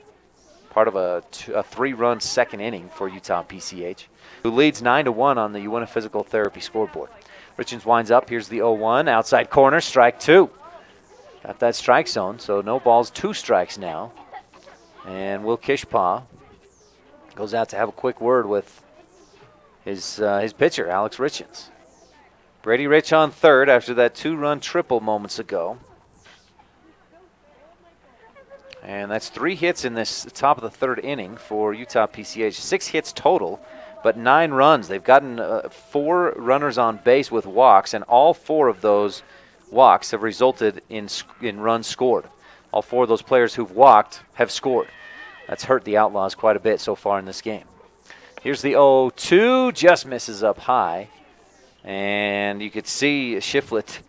[SPEAKER 2] Part of a 3-run second inning for Utah PCH, who leads 9-1 on the Uinta Physical Therapy scoreboard. Richens winds up. Here's the 0-1. Outside corner, strike 2. Got that strike zone, so no balls, 2 strikes now. And Will Kishpaw goes out to have a quick word with his pitcher, Alex Richens. Brady Rich on third after that 2-run triple moments ago. And that's 3 hits in this top of the third inning for Utah PCH. 6 hits total, but 9 runs. They've gotten 4 runners on base with walks, and all 4 of those walks have resulted in runs scored. All 4 of those players who've walked have scored. That's hurt the Outlaws quite a bit so far in this game. Here's the 0-2, just misses up high. And you could see Shiflett,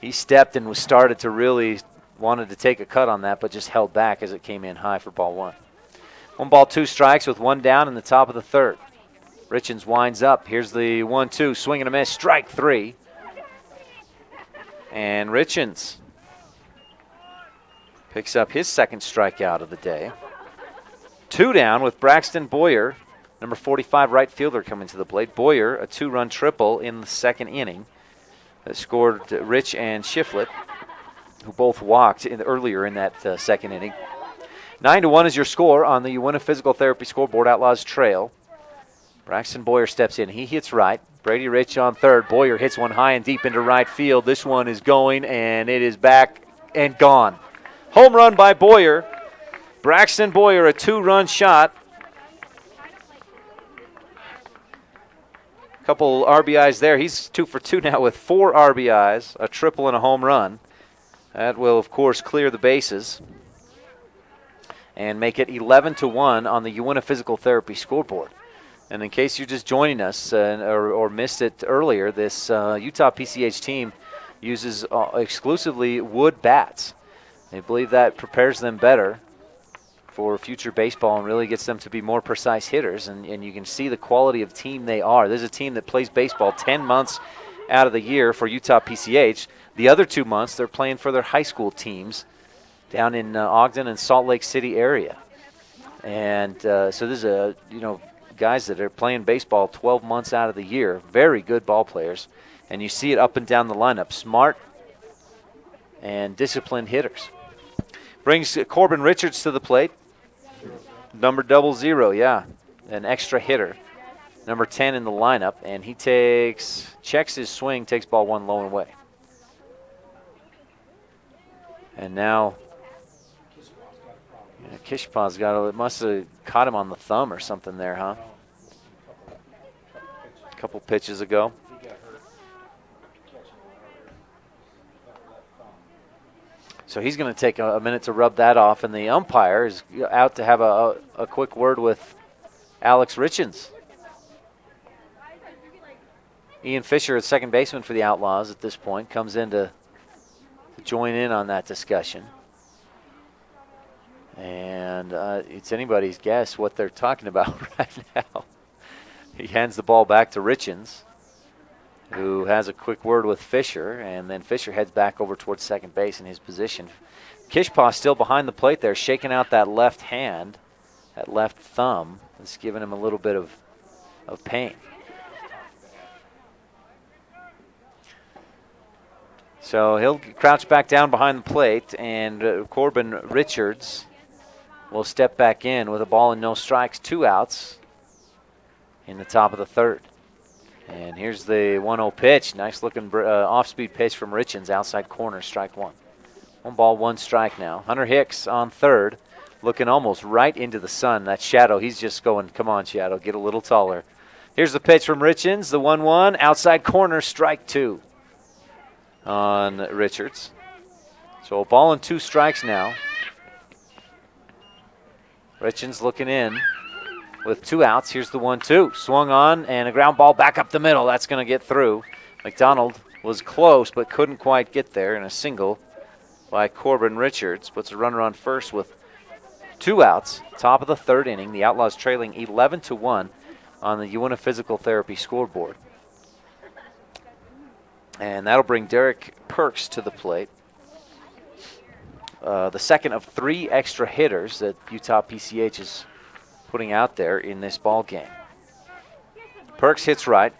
[SPEAKER 2] he stepped and started to really wanted to take a cut on that, but just held back as it came in high for ball 1. 1-2 strikes with 1 down in the top of the third. Richens winds up. Here's the 1-2, swing and a miss, strike 3. And Richens picks up his second strikeout of the day. 2 down with Braxton Boyer, number 45 right fielder, coming to the plate. Boyer, a 2-run triple in the second inning that scored Rich and Shiflett, who both walked earlier in that second inning. 9-1 is your score on the Uinta Physical Therapy scoreboard. Outlaws trail. Braxton Boyer steps in. He hits right. Brady Rich on third. Boyer hits one high and deep into right field. This one is going, and it is back and gone. Home run by Boyer. Braxton Boyer, a 2-run shot. Couple RBIs there. He's 2 for 2 now with 4 RBIs, a triple and a home run. That will, of course, clear the bases and make it 11-1 on the Uinta Physical Therapy scoreboard. And in case you're just joining us or missed it earlier, this Utah PCH team uses exclusively wood bats. They believe that prepares them better for future baseball and really gets them to be more precise hitters. And you can see the quality of team they are. This is a team that plays baseball 10 months out of the year for Utah PCH. The other 2 months, they're playing for their high school teams down in Ogden and Salt Lake City area. And so this is guys that are playing baseball 12 months out of the year. Very good ball players. And you see it up and down the lineup. Smart and disciplined hitters. Brings Corbin Richards to the plate. Number 00, yeah. An extra hitter. Number 10 in the lineup. And he checks his swing, takes ball 1 low and away. And now Kishpaw's it must have caught him on the thumb or something there, huh? A couple pitches ago. So he's going to take a minute to rub that off, and the umpire is out to have a quick word with Alex Richens. Ian Fisher, at second baseman for the Outlaws at this point, comes in to join in on that discussion. And it's anybody's guess what they're talking about right now. He hands the ball back to Richens, who has a quick word with Fisher, and then Fisher heads back over towards second base in his position. Kishpaw still behind the plate there, shaking out that left hand, that left thumb. It's giving him a little bit of pain. So he'll crouch back down behind the plate, and Corbin Richards will step back in with a ball and no strikes, 2 outs in the top of the third. And here's the 1-0 pitch. Nice looking off-speed pitch from Richens, outside corner, strike 1. 1 ball, 1 strike now. Hunter Hicks on third, looking almost right into the sun. That Shadow, he's just going, come on, Shadow, get a little taller. Here's the pitch from Richens, the 1-1, outside corner, strike 2 on Richards. So a ball and 2 strikes now. Richens looking in with 2 outs. Here's the 1-2. Swung on and a ground ball back up the middle. That's going to get through. McDonald was close but couldn't quite get there, and a single by Corbin Richards puts a runner on first with 2 outs. Top of the third inning. The Outlaws trailing 11-1 on the Uinta Physical Therapy scoreboard. And that'll bring Derek Perks to the plate. The second of 3 extra hitters that Utah PCH is putting out there in this ball game. Perks hits right.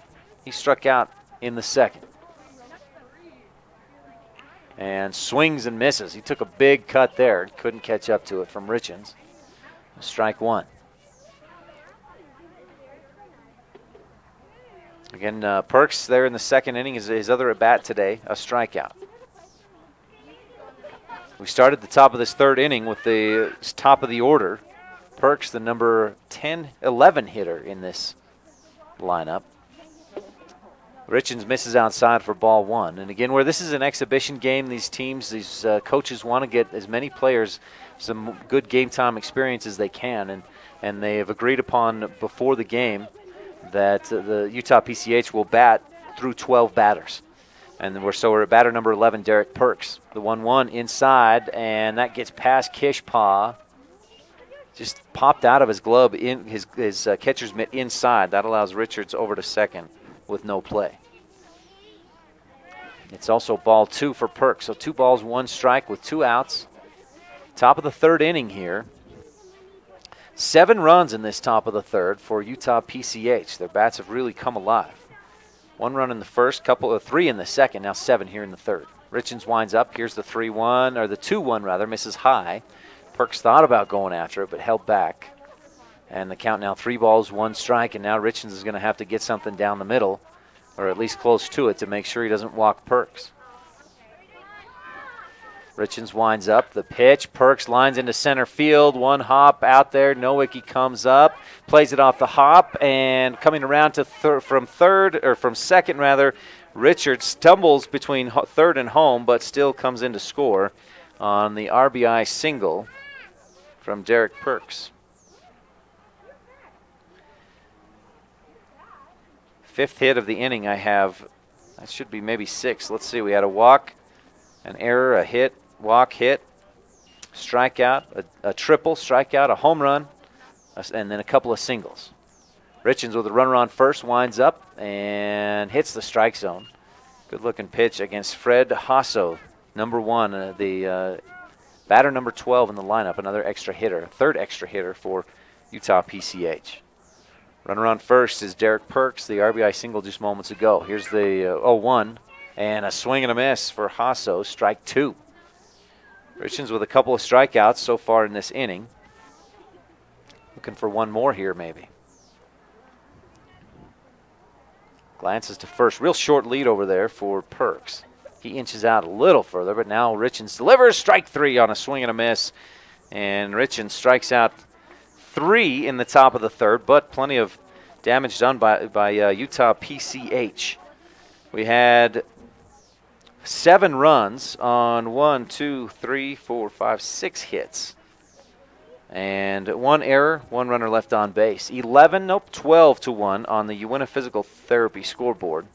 [SPEAKER 2] He struck out in the second. And swings and misses. He took a big cut there. Couldn't catch up to it from Richens. Strike 1. Again, Perks there in the second inning is his other at-bat today, a strikeout. We started the top of this third inning with the top of the order. Perks, the number 11 hitter in this lineup. Richens misses outside for ball 1. And again, where this is an exhibition game, these teams, these coaches want to get as many players some good game time experience as they can. And they have agreed upon before the game that the Utah PCH will bat through 12 batters. And we're at batter number 11, Derek Perks. The 1-1 inside, and that gets past Kishpaw. Just popped out of his glove, in his catcher's mitt inside. That allows Richards over to second with no play. It's also ball 2 for Perks. So 2 balls, 1 strike with 2 outs. Top of the third inning here. 7 runs in this top of the third for Utah PCH. Their bats have really come alive. 1 run in the first, 3 in the second, now 7 here in the third. Richens winds up. Here's the 3-1, or the 2-1 rather, misses high. Perks thought about going after it, but held back. And the count now 3 balls, 1 strike, and now Richens is going to have to get something down the middle, or at least close to it, to make sure he doesn't walk Perks. Richens winds up. The pitch. Perks lines into center field. 1 hop out there. Nowicki comes up, plays it off the hop, and coming around to from second rather, Richards stumbles between third and home, but still comes in to score on the RBI single from Derek Perks. 5th hit of the inning I have. That should be maybe 6. Let's see. We had a walk, an error, a hit, walk, hit, strikeout, a triple, strikeout, a home run, and then a couple of singles. Richens with a runner on first winds up and hits the strike zone. Good-looking pitch against Fred Hasso, number 1, the batter number 12 in the lineup, another extra hitter, third extra hitter for Utah PCH. Runner on first is Derek Perks, the RBI single just moments ago. Here's the 0-1, and a swing and a miss for Hasso, strike 2. Richens with a couple of strikeouts so far in this inning. Looking for one more here, maybe. Glances to first. Real short lead over there for Perks. He inches out a little further, but now Richens delivers. Strike 3 on a swing and a miss. And Richens strikes out 3 in the top of the third, but plenty of damage done by Utah PCH. We had 7 runs on 1, 2, 3, 4, 5, 6 hits. And 1 error, 1 runner left on base. 12 to 1 on the Uinta Physical Therapy scoreboard.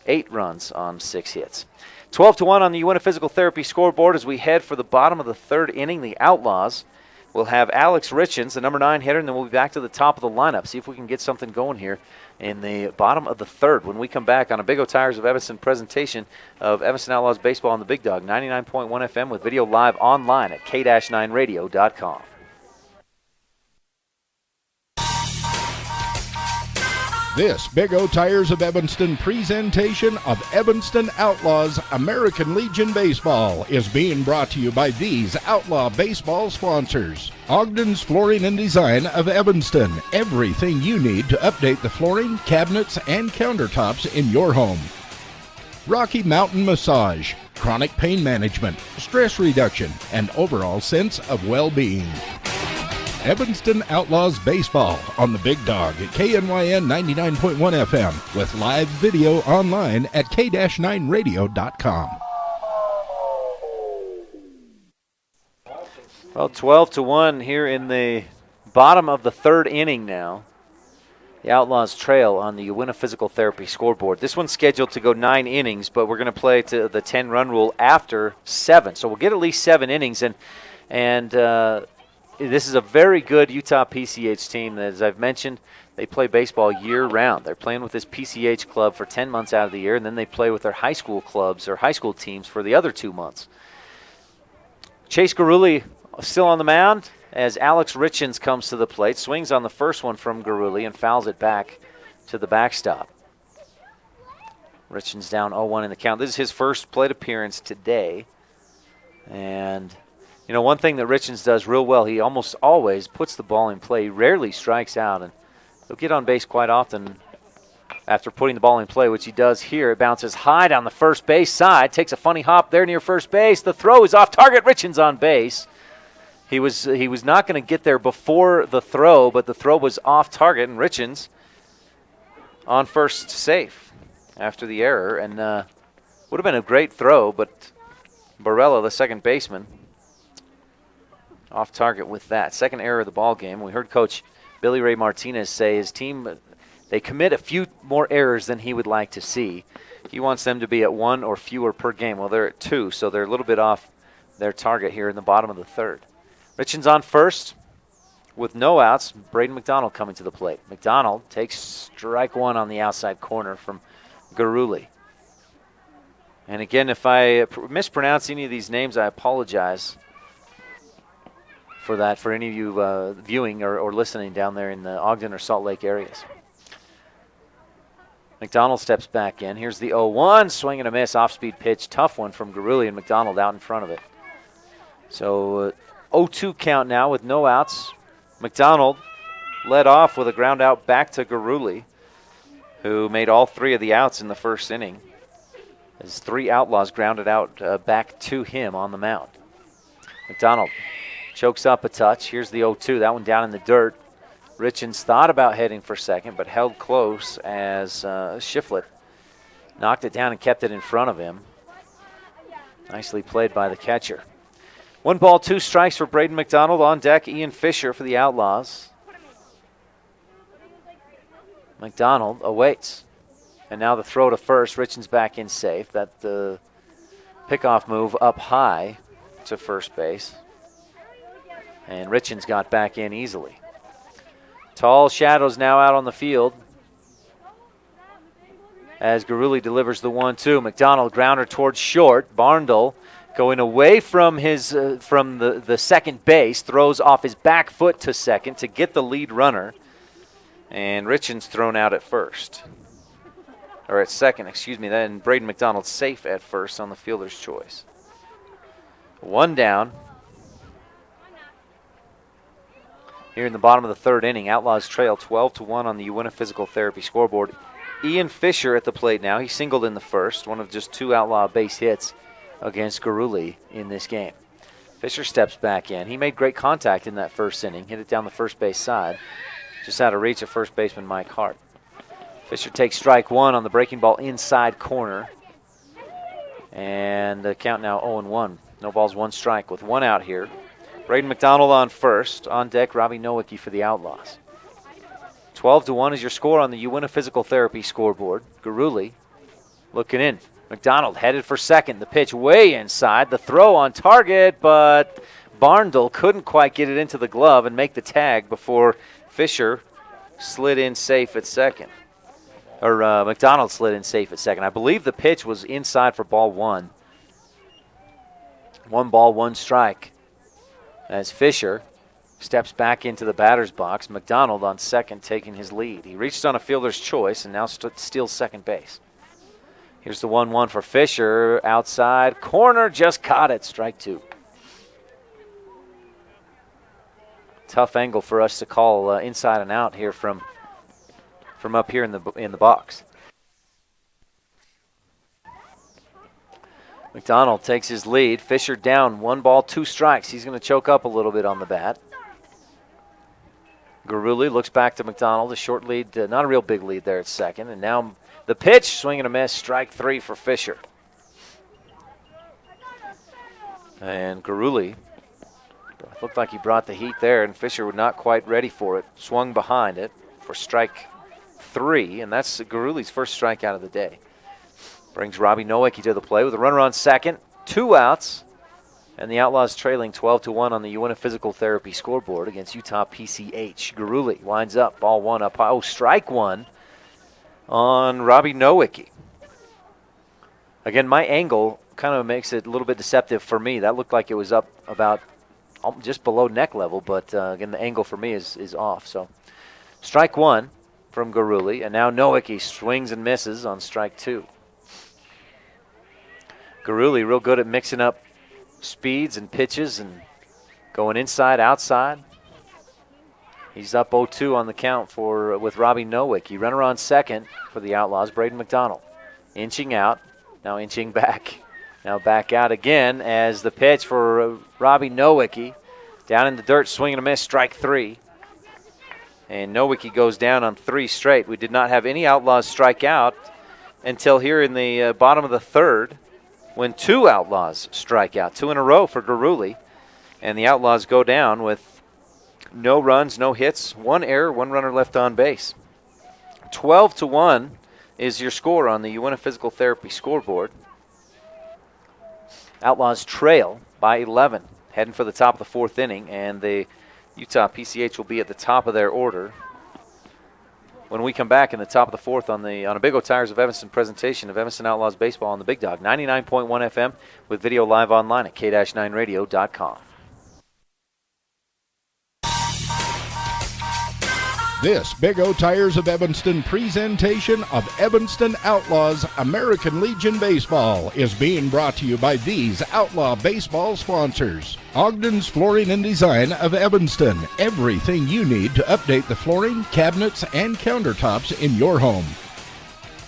[SPEAKER 2] 8 runs on 6 hits. 12 to 1 on the Uinta Physical Therapy scoreboard as we head for the bottom of the third inning. The Outlaws will have Alex Richens, the number 9 hitter, and then we'll be back to the top of the lineup. See if we can get something going here in the bottom of the third when we come back on a Big O Tires of Evanston presentation of Evanston Outlaws baseball on the Big Dog 99.1 FM with video live online at k-9radio.com.
[SPEAKER 4] This Big O Tires of Evanston presentation of Evanston Outlaws American Legion Baseball is being brought to you by these Outlaw baseball sponsors. Ogden's Flooring and Design of Evanston. Everything you need to update the flooring, cabinets, and countertops in your home. Rocky Mountain Massage. Chronic pain management, stress reduction, and overall sense of well-being. Evanston Outlaws Baseball on the Big Dog at KNYN 99.1 FM with live video online at k-9radio.com.
[SPEAKER 2] Well, 12 to 1 here in the bottom of the third inning now. The Outlaws trail on the Uinta Physical Therapy scoreboard. This one's scheduled to go 9 innings, but we're going to play to the 10-run rule after 7. So we'll get at least 7 innings, and this is a very good Utah PCH team. As I've mentioned, they play baseball year-round. They're playing with this PCH club for 10 months out of the year, and then they play with their high school clubs or high school teams for the other 2 months. Chase Garuli still on the mound as Alex Richens comes to the plate. Swings on the first one from Garuli and fouls it back to the backstop. Richens down 0-1 in the count. This is his first plate appearance today. And you know, one thing that Richens does real well, he almost always puts the ball in play. He rarely strikes out, and he'll get on base quite often after putting the ball in play, which he does here. It bounces high down the first base side, takes a funny hop there near first base. The throw is off target. Richens on base. He was not going to get there before the throw, but the throw was off target, and Richens on first safe after the error. And would have been a great throw, but Barella, the second baseman, off target with that. Second error of the ball game. We heard Coach Billy Ray Martinez say his team, they commit a few more errors than he would like to see. He wants them to be at 1 or fewer per game. Well, they're at 2, so they're a little bit off their target here in the bottom of the third. Richens on first with no outs. Braden McDonald coming to the plate. McDonald takes strike 1 on the outside corner from Garuli. And again, if I mispronounce any of these names, I apologize for that, for any of you viewing or listening down there in the Ogden or Salt Lake areas. McDonald steps back in. Here's the 0-1, swing and a miss, off-speed pitch. Tough one from Garuli, and McDonald out in front of it. So 0-2 count now with no outs. McDonald led off with a ground out back to Garuli, who made all 3 of the outs in the first inning. As 3 Outlaws grounded out back to him on the mound. McDonald chokes up a touch. Here's the 0-2. That one down in the dirt. Richens thought about heading for second, but held close as Shiflett knocked it down and kept it in front of him. Nicely played by the catcher. 1 ball, 2 strikes for Braden McDonald. On deck, Ian Fisher for the Outlaws. McDonald awaits. And now the throw to first. Richens back in safe. That the pickoff move up high to first base. And Richens got back in easily. Tall shadows now out on the field as Garuli delivers the 1-2. McDonald grounder towards short. Barndle going away from his from the second base, throws off his back foot to second to get the lead runner. And Richens thrown out at first. Or at second, excuse me. Then Braden McDonald safe at first on the fielder's choice. One down. Here in the bottom of the third inning, Outlaws trail 12-1 on the Uinta Physical Therapy scoreboard. Ian Fisher at the plate now. He singled in the first, one of just 2 Outlaw base hits against Garuli in this game. Fisher steps back in. He made great contact in that first inning, hit it down the first base side, just out of reach of first baseman Mike Hart. Fisher takes strike 1 on the breaking ball inside corner. And the count now 0-1. No balls, 1 strike with 1 out here. Braden McDonald on first. On deck, Robbie Nowicki for the Outlaws. 12-1 is your score on the Uinta Physical Therapy scoreboard. Garuli looking in. McDonald headed for second. The pitch way inside. The throw on target, but Barndle couldn't quite get it into the glove and make the tag before Fisher slid in safe at second. Or McDonald slid in safe at second. I believe the pitch was inside for ball 1. 1 ball, 1 strike. As Fisher steps back into the batter's box, McDonald on second taking his lead. He reached on a fielder's choice and now steals second base. Here's the 1-1 for Fisher. Outside corner, just caught it. Strike 2. Tough angle for us to call inside and out here from up here in the box. McDonald takes his lead. Fisher down 1 ball, 2 strikes. He's going to choke up a little bit on the bat. Garuli looks back to McDonald. A short lead, not a real big lead there at second. And now the pitch, swing and a miss, strike 3 for Fisher. And Garuli looked like he brought the heat there, and Fisher was not quite ready for it. Swung behind it for strike 3, and that's Garuli's first strikeout of the day. Brings Robbie Nowicki to the play with a runner on second, 2 outs, and the Outlaws trailing 12-1 on the Uinta Physical Therapy scoreboard against Utah PCH. Garuli winds up, ball 1 up high. Oh, strike 1 on Robbie Nowicki. Again, my angle kind of makes it a little bit deceptive for me. That looked like it was up about just below neck level, but again, the angle for me is off. So strike 1 from Garuli, and now Nowicki swings and misses on strike 2. Garuli real good at mixing up speeds and pitches and going inside, outside. He's up 0-2 on the count with Robbie Nowicki. Runner on second for the Outlaws, Braden McDonald. Inching out, now inching back. Now back out again as the pitch for Robbie Nowicki. Down in the dirt, swing and a miss, strike 3. And Nowicki goes down on 3 straight. We did not have any Outlaws strike out until here in the bottom of the third, when 2 Outlaws strike out, 2 in a row for Garuli. And the Outlaws go down with no runs, no hits, 1 error, 1 runner left on base. 12-1 is your score on the Uinta Physical Therapy scoreboard. Outlaws trail by 11, heading for the top of the 4th inning, and the Utah PCH will be at the top of their order when we come back in the top of the 4th on a Big O Tires of Evanston presentation of Evanston Outlaws baseball on the Big Dog 99.1 FM with video live online at k-9radio.com.
[SPEAKER 4] This Big O Tires of Evanston presentation of Evanston Outlaws American Legion Baseball is being brought to you by these Outlaw baseball sponsors. Ogden's Flooring and Design of Evanston. Everything you need to update the flooring, cabinets, and countertops in your home.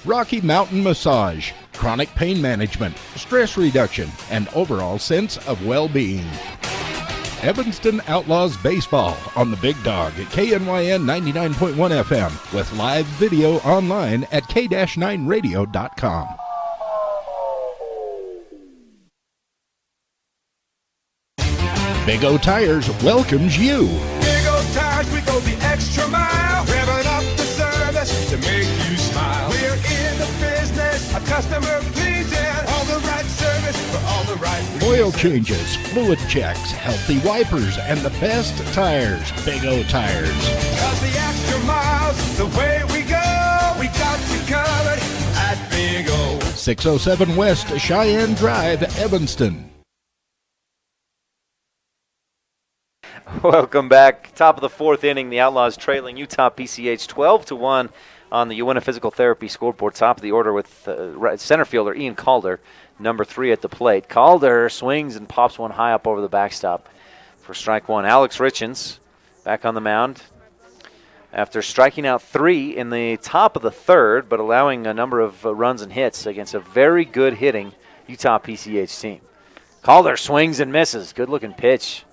[SPEAKER 4] Rocky Mountain Massage. Chronic pain management, stress reduction, and overall sense of well-being. Evanston Outlaws Baseball on the Big Dog at KNYN 99.1 FM with live video online at k-9radio.com. Big O Tires welcomes you.
[SPEAKER 5] Big O Tires, we go the extra mile, revving up the service to make you smile. We're in the business of customer pleasing, all the right service for all the the right
[SPEAKER 4] Oil changes, fluid checks, healthy wipers, and the best tires. Big O Tires.
[SPEAKER 5] 'Cause the extra miles, the way we go, we got you covered at Big O.
[SPEAKER 4] 607 West Cheyenne Drive, Evanston.
[SPEAKER 2] Welcome back. Top of the fourth inning, the Outlaws trailing Utah PCH 12-1 on the Uinta Physical Therapy scoreboard. Top of the order with center fielder Ian Calder, number 3 at the plate. Calder swings and pops one high up over the backstop for strike one. Alex Richens back on the mound after striking out 3 in the top of the third, but allowing a number of runs and hits against a very good hitting Utah PCH team. Calder swings and misses. Good-looking pitch.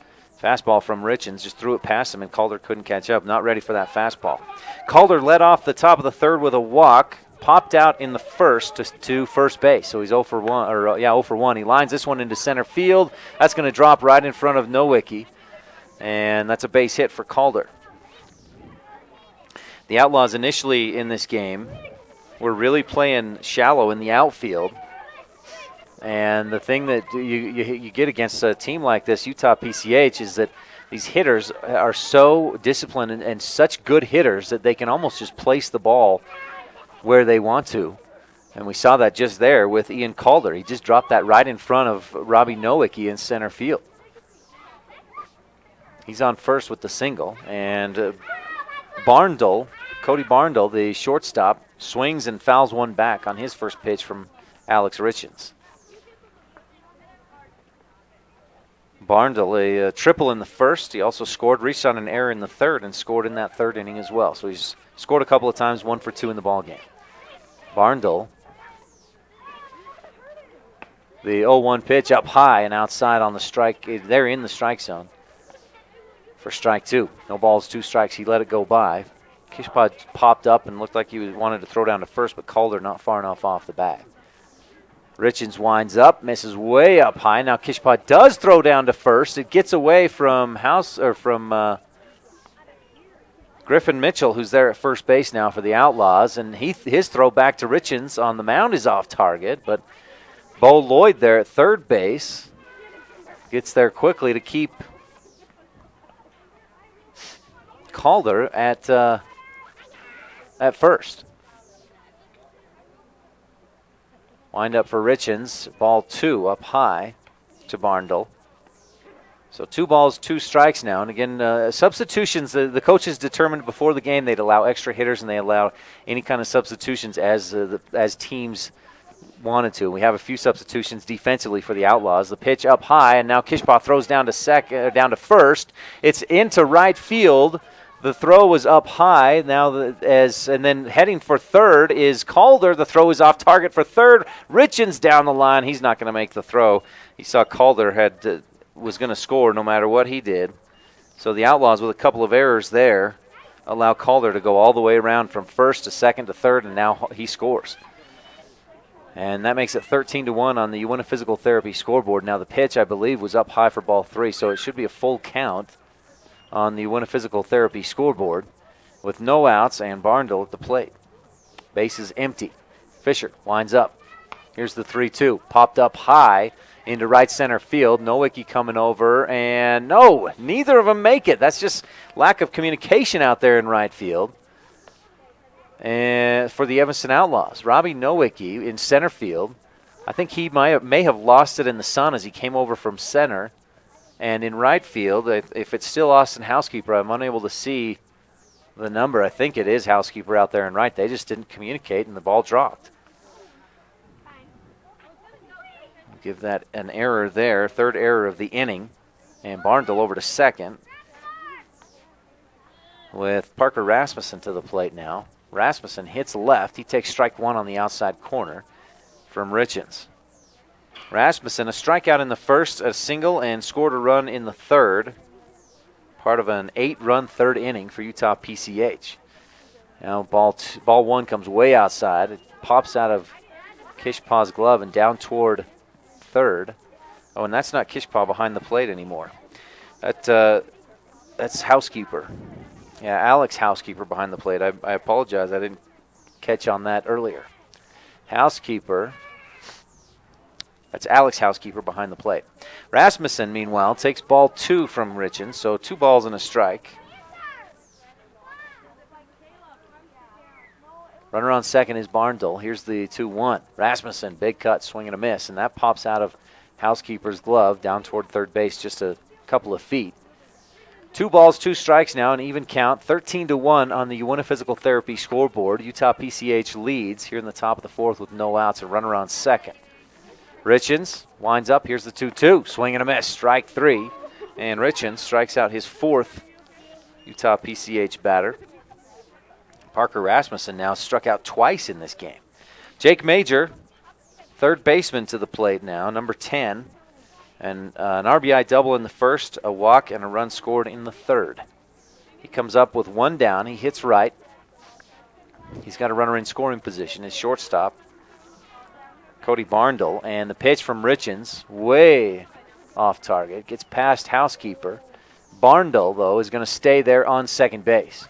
[SPEAKER 2] Fastball from Richens, just threw it past him, and Calder couldn't catch up. Not ready for that fastball. Calder led off the top of the third with a walk, popped out in the first to first base. So he's 0 for 1, 0 for 1. He lines this one into center field. That's going to drop right in front of Nowicki, and that's a base hit for Calder. The Outlaws initially in this game were really playing shallow in the outfield. And the thing that you get against a team like this, Utah PCH, is that these hitters are so disciplined and such good hitters that they can almost just place the ball where they want to. And we saw that just there with Ian Calder. He just dropped that right in front of Robbie Nowicki in center field. He's on first with the single. And Cody Barndle, the shortstop, swings and fouls one back on his first pitch from Alex Richens. Barndle, a triple in the first. He also scored, reached on an error in the third, and scored in that third inning as well. So he's scored a couple of times, 1 for 2 in the ballgame. Barndle, the 0-1 pitch up high and outside on the strike. They're in the strike zone for strike 2. No balls, 2 strikes. He let it go by. Kishpad popped up and looked like he wanted to throw down to first, but Calder not far enough off the bag. Richens winds up, misses way up high. Now Kishpad does throw down to first. It gets away from Griffin Mitchell, who's there at first base now for the Outlaws, and his throw back to Richens on the mound is off target, but Bo Lloyd there at third base gets there quickly to keep Calder at first. Wind up for Richens, ball 2 up high to Barndle. So 2 balls, 2 strikes now. And again, substitutions, the coaches determined before the game they'd allow extra hitters and they allow any kind of substitutions as teams wanted to. We have a few substitutions defensively for the Outlaws. The pitch up high, and now Kishpaw throws down to first. It's into right field. The throw was up high and then heading for third is Calder. The throw is off target for third. Richens down the line. He's not going to make the throw. He saw Calder was going to score no matter what he did. So the Outlaws, with a couple of errors there, allow Calder to go all the way around from first to second to third, and now he scores. And that makes it 13-1 on the Uinta Physical Therapy scoreboard. Now the pitch, I believe, was up high for ball 3, so it should be a full count on the Uinta Physical Therapy scoreboard with no outs and Barndle at the plate. Base is empty. Fisher winds up. Here's the 3-2. Popped up high into right center field. Nowicki coming over, and no, neither of them make it. That's just lack of communication out there in right field. And for the Evanston Outlaws, Robbie Nowicki in center field. I think he may have lost it in the sun as he came over from center. And in right field, if it's still Austin Housekeeper, I'm unable to see the number. I think it is Housekeeper out there in right. They just didn't communicate, and the ball dropped. Give that an error there, third error of the inning. And Barndle over to second with Parker Rasmussen to the plate now. Rasmussen hits left. He takes strike 1 on the outside corner from Richens. Rasmussen, a strikeout in the first, a single, and scored a run in the third. Part of an 8-run third inning for Utah PCH. Now ball 1 comes way outside. It pops out of Kishpaw's glove and down toward third. Oh, and that's not Kishpaw behind the plate anymore. That's Housekeeper. Yeah, Alex Housekeeper behind the plate. I apologize. I didn't catch on that earlier. Housekeeper That's Alex Housekeeper behind the plate. Rasmussen, meanwhile, takes ball 2 from Richens, so 2 balls and a strike. Runner on second is Barndle. Here's the 2-1. Rasmussen, big cut, swing and a miss, and that pops out of Housekeeper's glove down toward third base just a couple of feet. 2 balls, 2 strikes now, an even count. 13-1 on the Uinta Physical Therapy scoreboard. Utah PCH leads here in the top of the 4th with no outs, a runner on second. Richens winds up. Here's the 2-2. Swing and a miss. Strike 3. And Richens strikes out his 4th Utah PCH batter. Parker Rasmussen now struck out twice in this game. Jake Major, third baseman to the plate now, number 10. And an RBI double in the first, a walk, and a run scored in the third. He comes up with 1 down. He hits right. He's got a runner in scoring position. His shortstop, Cody Barndle, and the pitch from Richens, way off target, gets past Housekeeper. Barndle, though, is going to stay there on second base.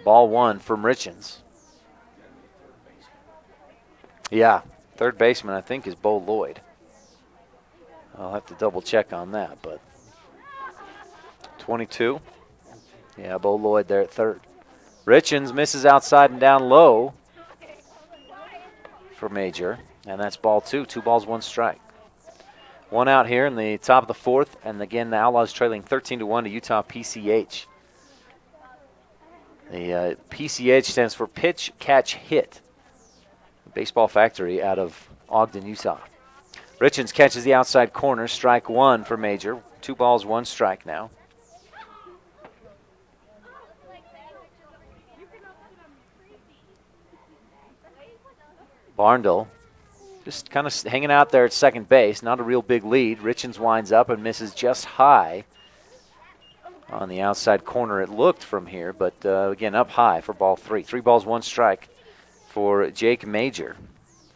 [SPEAKER 2] Ball 1 from Richens. Yeah, third baseman, I think, is Bo Lloyd. I'll have to double check on that, but 22. Yeah, Bo Lloyd there at third. Richens misses outside and down low for Major, and that's ball 2. 2 balls, 1 strike. 1 out here in the top of the 4th, and again the Outlaws trailing 13-1 to Utah PCH. The PCH stands for Pitch, Catch, Hit. Baseball Factory out of Ogden, Utah. Richens catches the outside corner, strike 1 for Major. 2 balls, 1 strike now. Barndle just kind of hanging out there at second base. Not a real big lead. Richens winds up and misses just high on the outside corner. It looked from here, but again, up high for ball 3. 3 balls, 1 strike for Jake Major,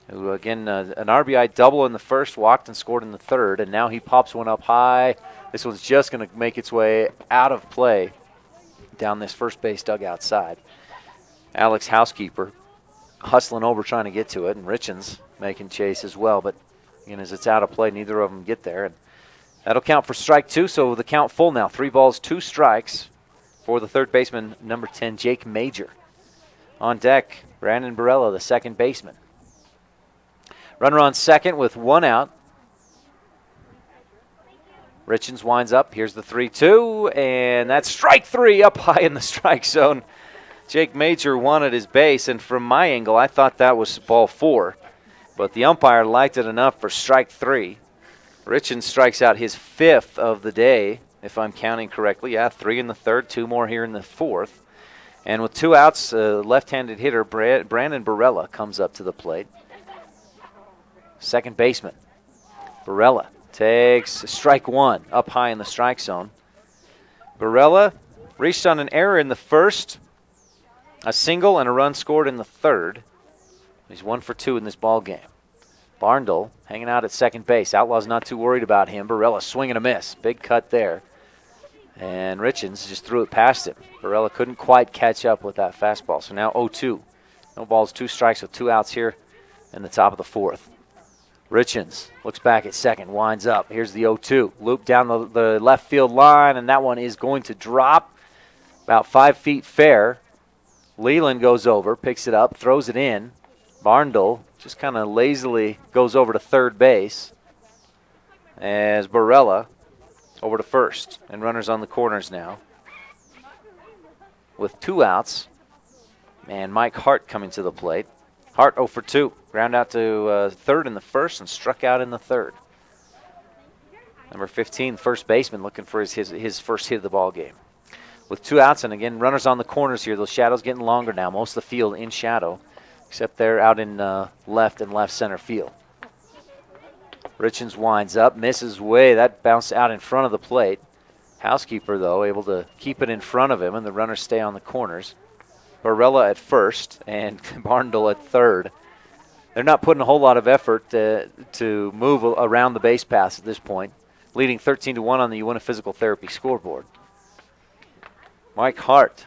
[SPEAKER 2] who, again, an RBI double in the first, walked and scored in the third, and now he pops one up high. This one's just going to make its way out of play down this first base dugout side. Alex Housekeeper hustling over trying to get to it, and Richens making chase as well, but again, as it's out of play, neither of them get there, and that'll count for strike 2, so the count full now. 3 balls, 2 strikes for the third baseman, number 10, Jake Major. On deck, Brandon Barella, the second baseman. Runner on second with 1 out. Richens winds up. Here's the 3-2, and that's strike 3 up high in the strike zone. Jake Major wanted his base, and from my angle, I thought that was ball 4, but the umpire liked it enough for strike 3. Richens strikes out his 5th of the day, if I'm counting correctly. Yeah, 3 in the third, 2 more here in the 4th. And with 2 outs, left-handed hitter Brandon Barella comes up to the plate. Second baseman. Barella takes strike 1 up high in the strike zone. Barella reached on an error in the first, a single and a run scored in the third. He's 1 for 2 in this ball game. Barndle hanging out at second base. Outlaws not too worried about him. Barella swing and a miss. Big cut there. And Richens just threw it past him. Barella couldn't quite catch up with that fastball. So now 0-2. No balls, 2 strikes with 2 outs here in the top of the 4th. Richens looks back at second, winds up. Here's the 0-2. Loop down the left field line, and that one is going to drop about 5 feet fair. Leland goes over, picks it up, throws it in. Barndle just kind of lazily goes over to third base as Barella over to first. And runners on the corners now with 2 outs. And Mike Hart coming to the plate. Hart 0 for 2. Ground out to third in the first and struck out in the third. Number 15, first baseman, looking for his first hit of the ball game. With 2 outs, and again, runners on the corners here. Those shadows getting longer now. Most of the field in shadow, except they're out in left and left center field. Richens winds up, misses way. That bounced out in front of the plate. Housekeeper, though, able to keep it in front of him, and the runners stay on the corners. Barella at first and Barndle at third. They're not putting a whole lot of effort to move around the base paths at this point, leading 13-1 on the Uinta Physical Therapy scoreboard. Mike Hart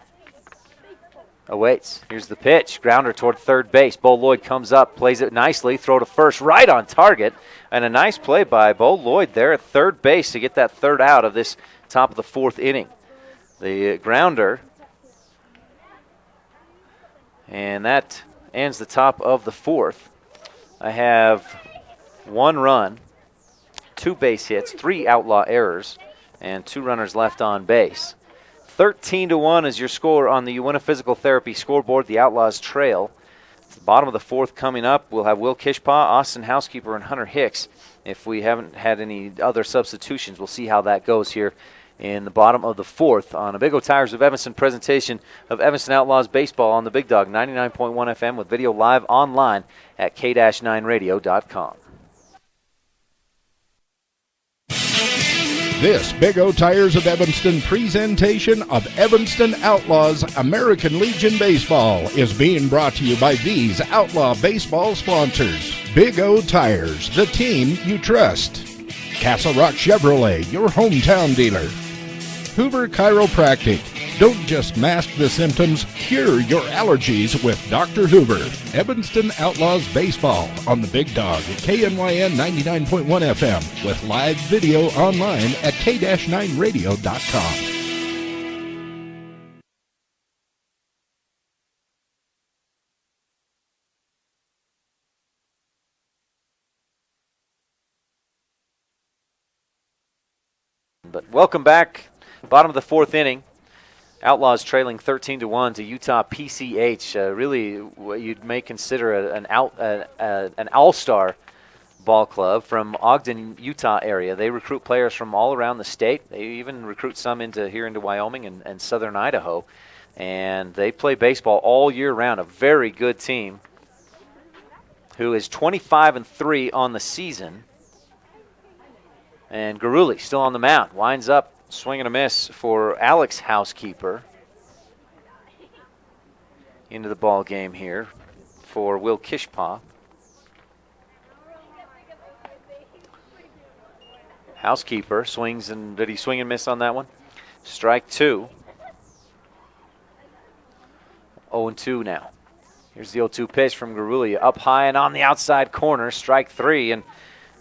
[SPEAKER 2] awaits. Here's the pitch. Grounder toward third base. Bo Lloyd comes up, plays it nicely, throw to first, right on target. And a nice play by Bo Lloyd there at third base to get that third out of this top of the fourth inning. The grounder. And that ends the top of the fourth. I have 1 run, 2 base hits, 3 outlaw errors, and 2 runners left on base. 13-1 is your score on the Uinta Physical Therapy scoreboard. The Outlaws trail. At the bottom of the fourth coming up, we'll have Will Kishpaw, Austin Housekeeper, and Hunter Hicks. If we haven't had any other substitutions, we'll see how that goes here in the bottom of the fourth on a Big O Tires of Evanston presentation of Evanston Outlaws baseball on the Big Dog 99.1 FM with video live online at k-9radio.com.
[SPEAKER 4] This Big O Tires of Evanston presentation of Evanston Outlaws American Legion Baseball is being brought to you by these Outlaw baseball sponsors. Big O Tires, the team you trust. Castle Rock Chevrolet, your hometown dealer. Hoover Chiropractic. Don't just mask the symptoms, cure your allergies with Dr. Hoover. Evanston Outlaws Baseball on the Big Dog at KNYN 99.1 FM with live video online at k-9radio.com.
[SPEAKER 2] But welcome back. Bottom of the fourth inning. Outlaws trailing 13-1 to Utah PCH. Really, what you may consider an all-star ball club from Ogden, Utah area. They recruit players from all around the state. They even recruit some into Wyoming and southern Idaho. And they play baseball all year round. A very good team who is 25-3 on the season. And Garuli still on the mound. Winds up, swing and a miss for Alex Housekeeper into the ball game here for Will Kishpaw. Housekeeper swings, and did he swing and miss on that one? Strike 2. 0-2 now. Here's the 0-2 pitch from Garuli, up high and on the outside corner. Strike 3, and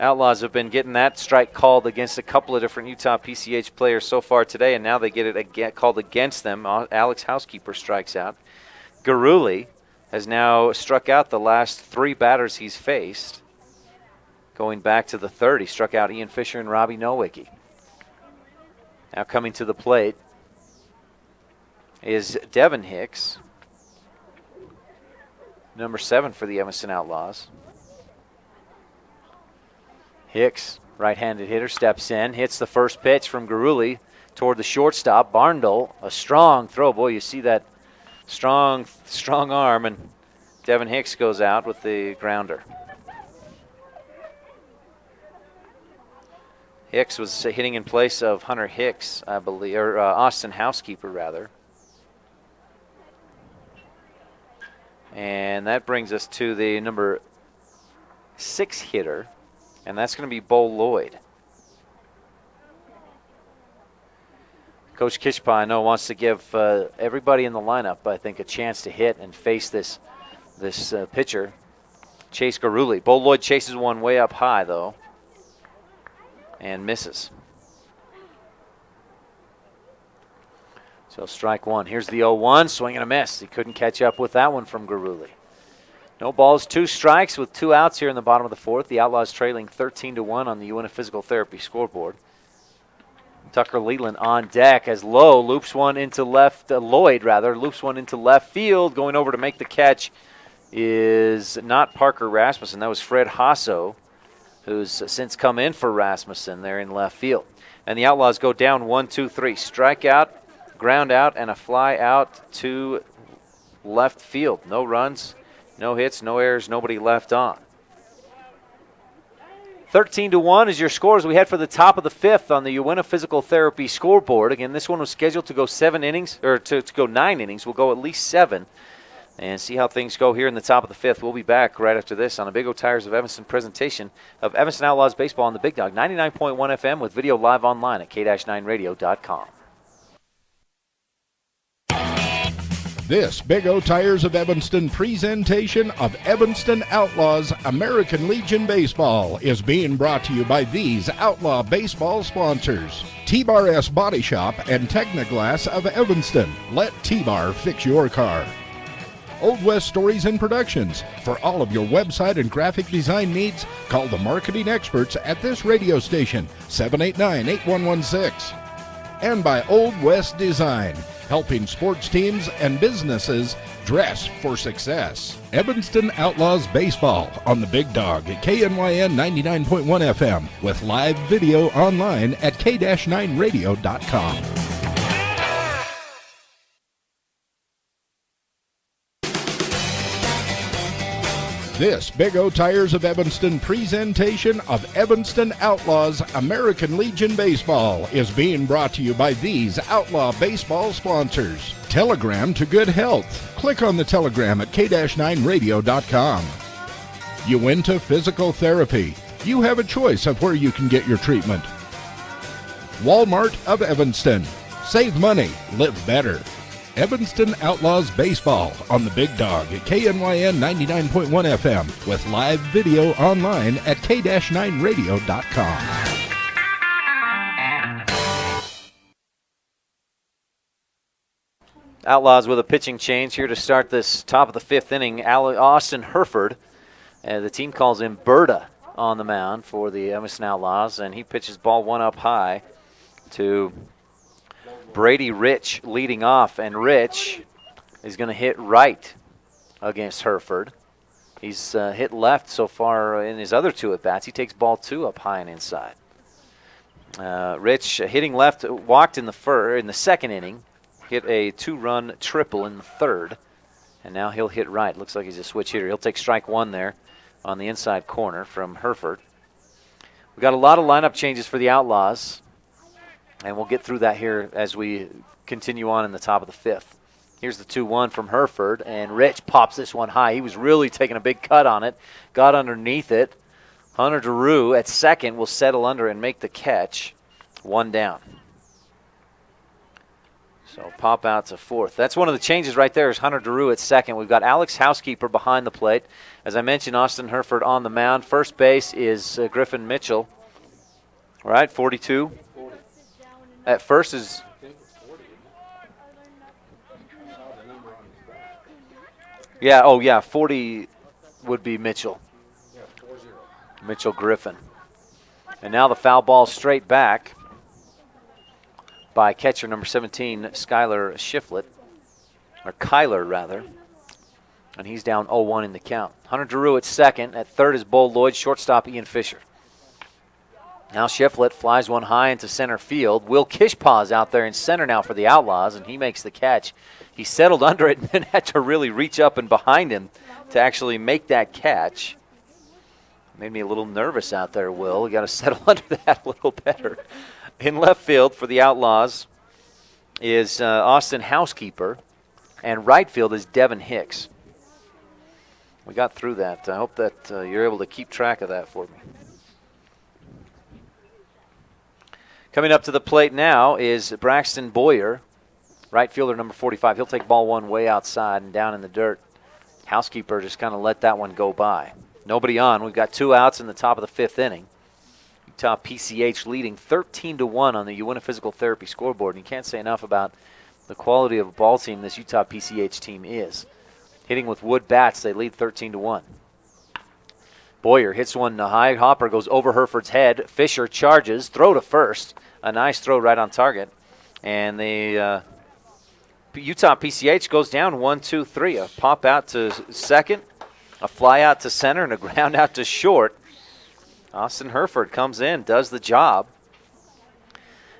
[SPEAKER 2] Outlaws have been getting that strike called against a couple of different Utah PCH players so far today, and now they get it called against them. Alex Housekeeper strikes out. Garuli has now struck out the last 3 batters he's faced. Going back to the third, he struck out Ian Fisher and Robbie Nowicki. Now coming to the plate is Devin Hicks, number 7 for the Evanston Outlaws. Hicks, right-handed hitter, steps in, hits the first pitch from Garuli toward the shortstop. Barndole, a strong throw. Boy, you see that strong arm, and Devin Hicks goes out with the grounder. Hicks was hitting in place of Hunter Hicks, I believe, or Austin Housekeeper, rather. And that brings us to the number 6 hitter, and that's going to be Bo Lloyd. Coach Kishpaw, I know, wants to give everybody in the lineup, I think, a chance to hit and face this pitcher, Chase Garuli. Bo Lloyd chases one way up high, though, and misses. So strike 1. Here's the 0-1, swing and a miss. He couldn't catch up with that one from Garuli. No balls, 2 strikes with 2 outs here in the bottom of the fourth. The Outlaws trailing 13-1 on the Uinta Physical Therapy scoreboard. Tucker Leland on deck as Lloyd loops one into left field. Going over to make the catch is not Parker Rasmussen. That was Fred Hasso, who's since come in for Rasmussen there in left field. And the Outlaws go down 1-2-3. Strikeout, ground out, and a fly out to left field. No runs, no hits, no errors, nobody left on. 13-1 is your score as we head for the top of the fifth on the Uinta Physical Therapy scoreboard. Again, this one was scheduled to go 7 innings, or to go 9 innings. We'll go at least 7 and see how things go here in the top of the fifth. We'll be back right after this on a Big O Tires of Evanston presentation of Evanston Outlaws baseball on the Big Dog 99.1 FM with video live online at k-9radio.com.
[SPEAKER 4] This Big O Tires of Evanston presentation of Evanston Outlaws American Legion Baseball is being brought to you by these Outlaw Baseball sponsors. T-Bar S Body Shop and Technoglass of Evanston. Let T-Bar fix your car. Old West Stories and Productions. For all of your website and graphic design needs, call the marketing experts at this radio station, 789-8116. And by Old West Design, helping sports teams and businesses dress for success. Evanston Outlaws Baseball on the Big Dog at KNYN 99.1 FM with live video online at k-9radio.com. This Big O Tires of Evanston presentation of Evanston Outlaws American Legion Baseball is being brought to you by these Outlaw Baseball sponsors. Telegram to good health. Click on the telegram at k-9radio.com. Uinta Physical Therapy. You have a choice of where you can get your treatment. Walmart of Evanston. Save money, live better. Evanston Outlaws Baseball on the Big Dog at KNYN 99.1 FM with live video online at k-9radio.com.
[SPEAKER 2] Outlaws with a pitching change here to start this top of the fifth inning. Austin Herford, the team calls him Berta, on the mound for the Evanston Outlaws, and he pitches ball one up high to Brady Rich leading off, and Rich is going to hit right against Herford. He's hit left so far in his other two at-bats. He takes ball two up high and inside. Rich hitting left, walked in the second inning, hit a two-run triple in the third, and now he'll hit right. Looks like he's a switch hitter. He'll take strike one there on the inside corner from Herford. We've got a lot of lineup changes for the Outlaws, and we'll get through that here as we continue on in the top of the fifth. Here's the 2-1 from Herford, and Rich pops this one high. He was really taking a big cut on it, got underneath it. Hunter DeRue at second will settle under and make the catch. One down. So pop out to fourth. That's one of the changes right there is Hunter DeRue at second. We've got Alex Housekeeper behind the plate. As I mentioned, Austin Herford on the mound. First base is Griffin Mitchell. All right, 42. At first is yeah, 40 would be Mitchell. Mitchell Griffin. And now the foul ball straight back by catcher number 17, Kyler rather. And he's down 0-1 in the count. Hunter DeRue at second. At third is Bull Lloyd, shortstop Ian Fisher. Now Shiflett flies one high into center field. Will Kishpaw's out there in center now for the Outlaws, and he makes the catch. He settled under it and then had to really reach up and behind him to actually make that catch. Made me a little nervous out there, Will. You got to settle under that a little better. In left field for the Outlaws is Austin Housekeeper, and right field is Devin Hicks. We got through that. I hope that you're able to keep track of that for me. Coming up to the plate now is Braxton Boyer, right fielder number 45. He'll take ball one way outside and down in the dirt. Housekeeper just kind of let that one go by. Nobody on. We've got two outs in the top of the fifth inning. Utah PCH leading 13-1 on the Uinta Physical Therapy scoreboard. And you can't say enough about the quality of a ball team this Utah PCH team is. Hitting with wood bats, they lead 13-1. Boyer hits one high. Hopper goes over Herford's head. Fisher charges. Throw to first. A nice throw right on target. And the Utah PCH goes down 1-2-3. A pop out to second. A fly out to center and a ground out to short. Austin Herford comes in, does the job.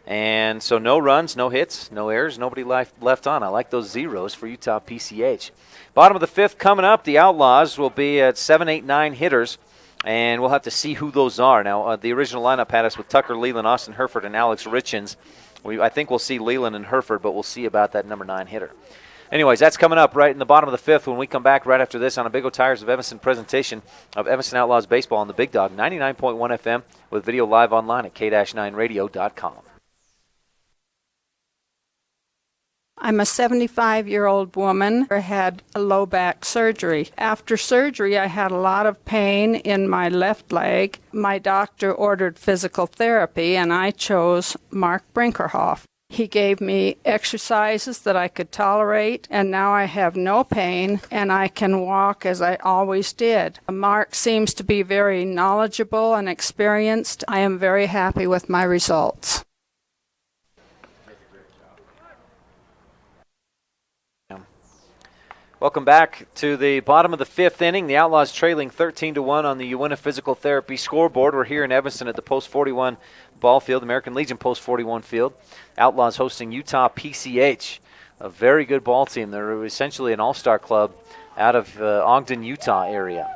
[SPEAKER 2] And so no runs, no hits, no errors, nobody left on. I like those zeros for Utah PCH. Bottom of the fifth coming up, the Outlaws will be at 7, 8, 9 hitters. And we'll have to see who those are. Now, the original lineup had us with Tucker Leland, Austin Herford, and Alex Richens. I think we'll see Leland and Herford, but we'll see about that number 9 hitter. Anyways, that's coming up right in the bottom of the fifth when we come back right after this on a Big O Tires of Evanston presentation of Evanston Outlaws Baseball on the Big Dog, 99.1 FM, with video live online at k-9radio.com.
[SPEAKER 6] I'm a 75-year-old woman who had a low back surgery. After surgery, I had a lot of pain in my left leg. My doctor ordered physical therapy, and I chose Mark Brinkerhoff. He gave me exercises that I could tolerate, and now I have no pain, and I can walk as I always did. Mark seems to be very knowledgeable and experienced. I am very happy with my results.
[SPEAKER 2] Welcome back to the bottom of the fifth inning. The Outlaws trailing 13-1 on the Uinta Physical Therapy scoreboard. We're here in Evanston at the Post 41 ball field, American Legion Post 41 field. Outlaws hosting Utah PCH, a very good ball team. They're essentially an all-star club out of Ogden, Utah area.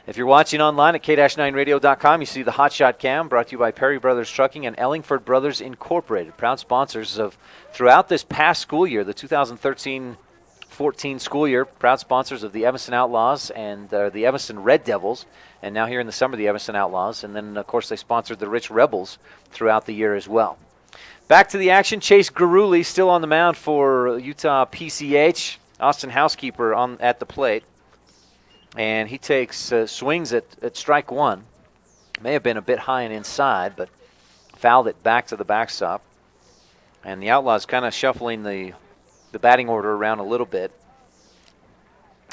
[SPEAKER 2] If you're watching online at k-9radio.com, you see the Hot Shot Cam brought to you by Perry Brothers Trucking and Ellingford Brothers Incorporated, proud sponsors of throughout this past school year, the 2013-14 school year, proud sponsors of the Evanston Outlaws and the Evanston Red Devils, and now here in the summer, the Evanston Outlaws. And then, of course, they sponsored the Rich Rebels throughout the year as well. Back to the action. Chase Garuli still on the mound for Utah PCH. Austin Housekeeper at the plate. And he takes swings at strike one. May have been a bit high and inside, but fouled it back to the backstop. And the Outlaws kind of shuffling the batting order around a little bit.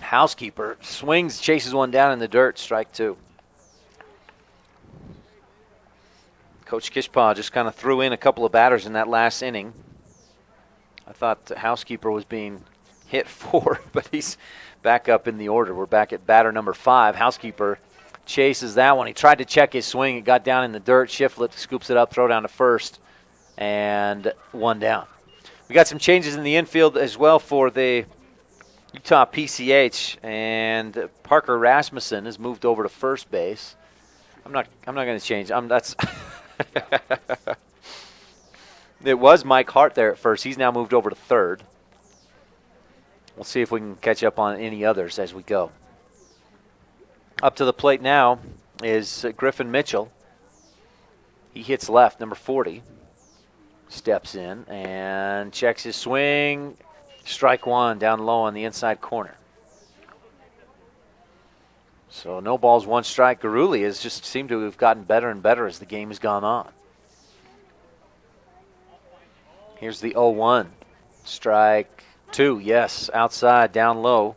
[SPEAKER 2] Housekeeper swings, chases one down in the dirt, strike two. Coach Kishpaw just kind of threw in a couple of batters in that last inning. I thought the Housekeeper was being hit for, but he's back up in the order. We're back at batter number 5. Housekeeper chases that one. He tried to check his swing. It got down in the dirt. Shiflett scoops it up, throw down to first, and one down. We got some changes in the infield as well for the Utah PCH, and Parker Rasmussen has moved over to first base. I'm not going to change. That's it was Mike Hart there at first. He's now moved over to third. We'll see if we can catch up on any others as we go. Up to the plate now is Griffin Mitchell. He hits left, number 40. Steps in and checks his swing. Strike one down low on the inside corner. So no balls, one strike. Garuli has just seemed to have gotten better and better as the game has gone on. Here's the 0-1. Strike two, yes, outside, down low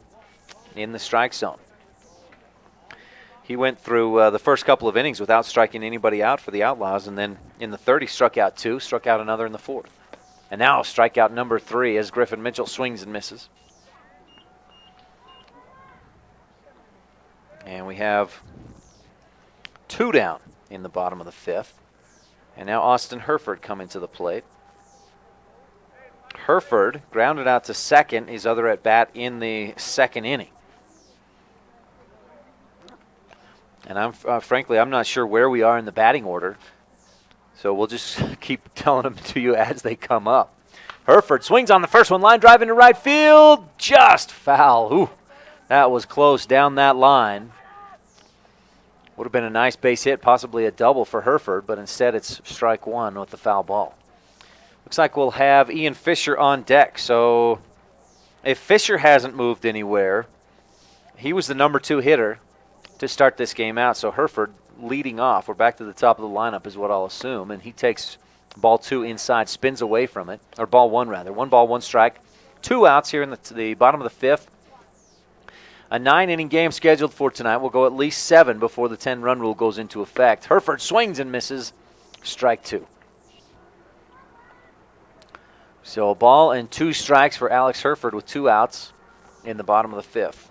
[SPEAKER 2] in the strike zone. He went through the first couple of innings without striking anybody out for the Outlaws, and then in the third he struck out 2, struck out another in the fourth. And now strikeout number 3 as Griffin Mitchell swings and misses. And we have 2 down in the bottom of the 5th. And now Austin Herford coming to the plate. Herford grounded out to second, his other at bat in the second inning. And I'm frankly, I'm not sure where we are in the batting order. So we'll just keep telling them to you as they come up. Herford swings on the first one, line drive into right field. Just foul. Ooh, that was close down that line. Would have been a nice base hit, possibly a double for Herford, but instead it's strike one with the foul ball. Looks like we'll have Ian Fisher on deck. So if Fisher hasn't moved anywhere, he was the number 2 hitter to start this game out. So Herford leading off. We're back to the top of the lineup is what I'll assume. And he takes ball 2 inside, spins away from it. Or ball 1 rather. 1 ball, 1 strike. 2 outs here in the bottom of the 5th. A 9-inning game scheduled for tonight. We'll go at least 7 before the 10-run rule goes into effect. Herford swings and misses. Strike 2. So a ball and 2 strikes for Alex Herford with 2 outs in the bottom of the 5th.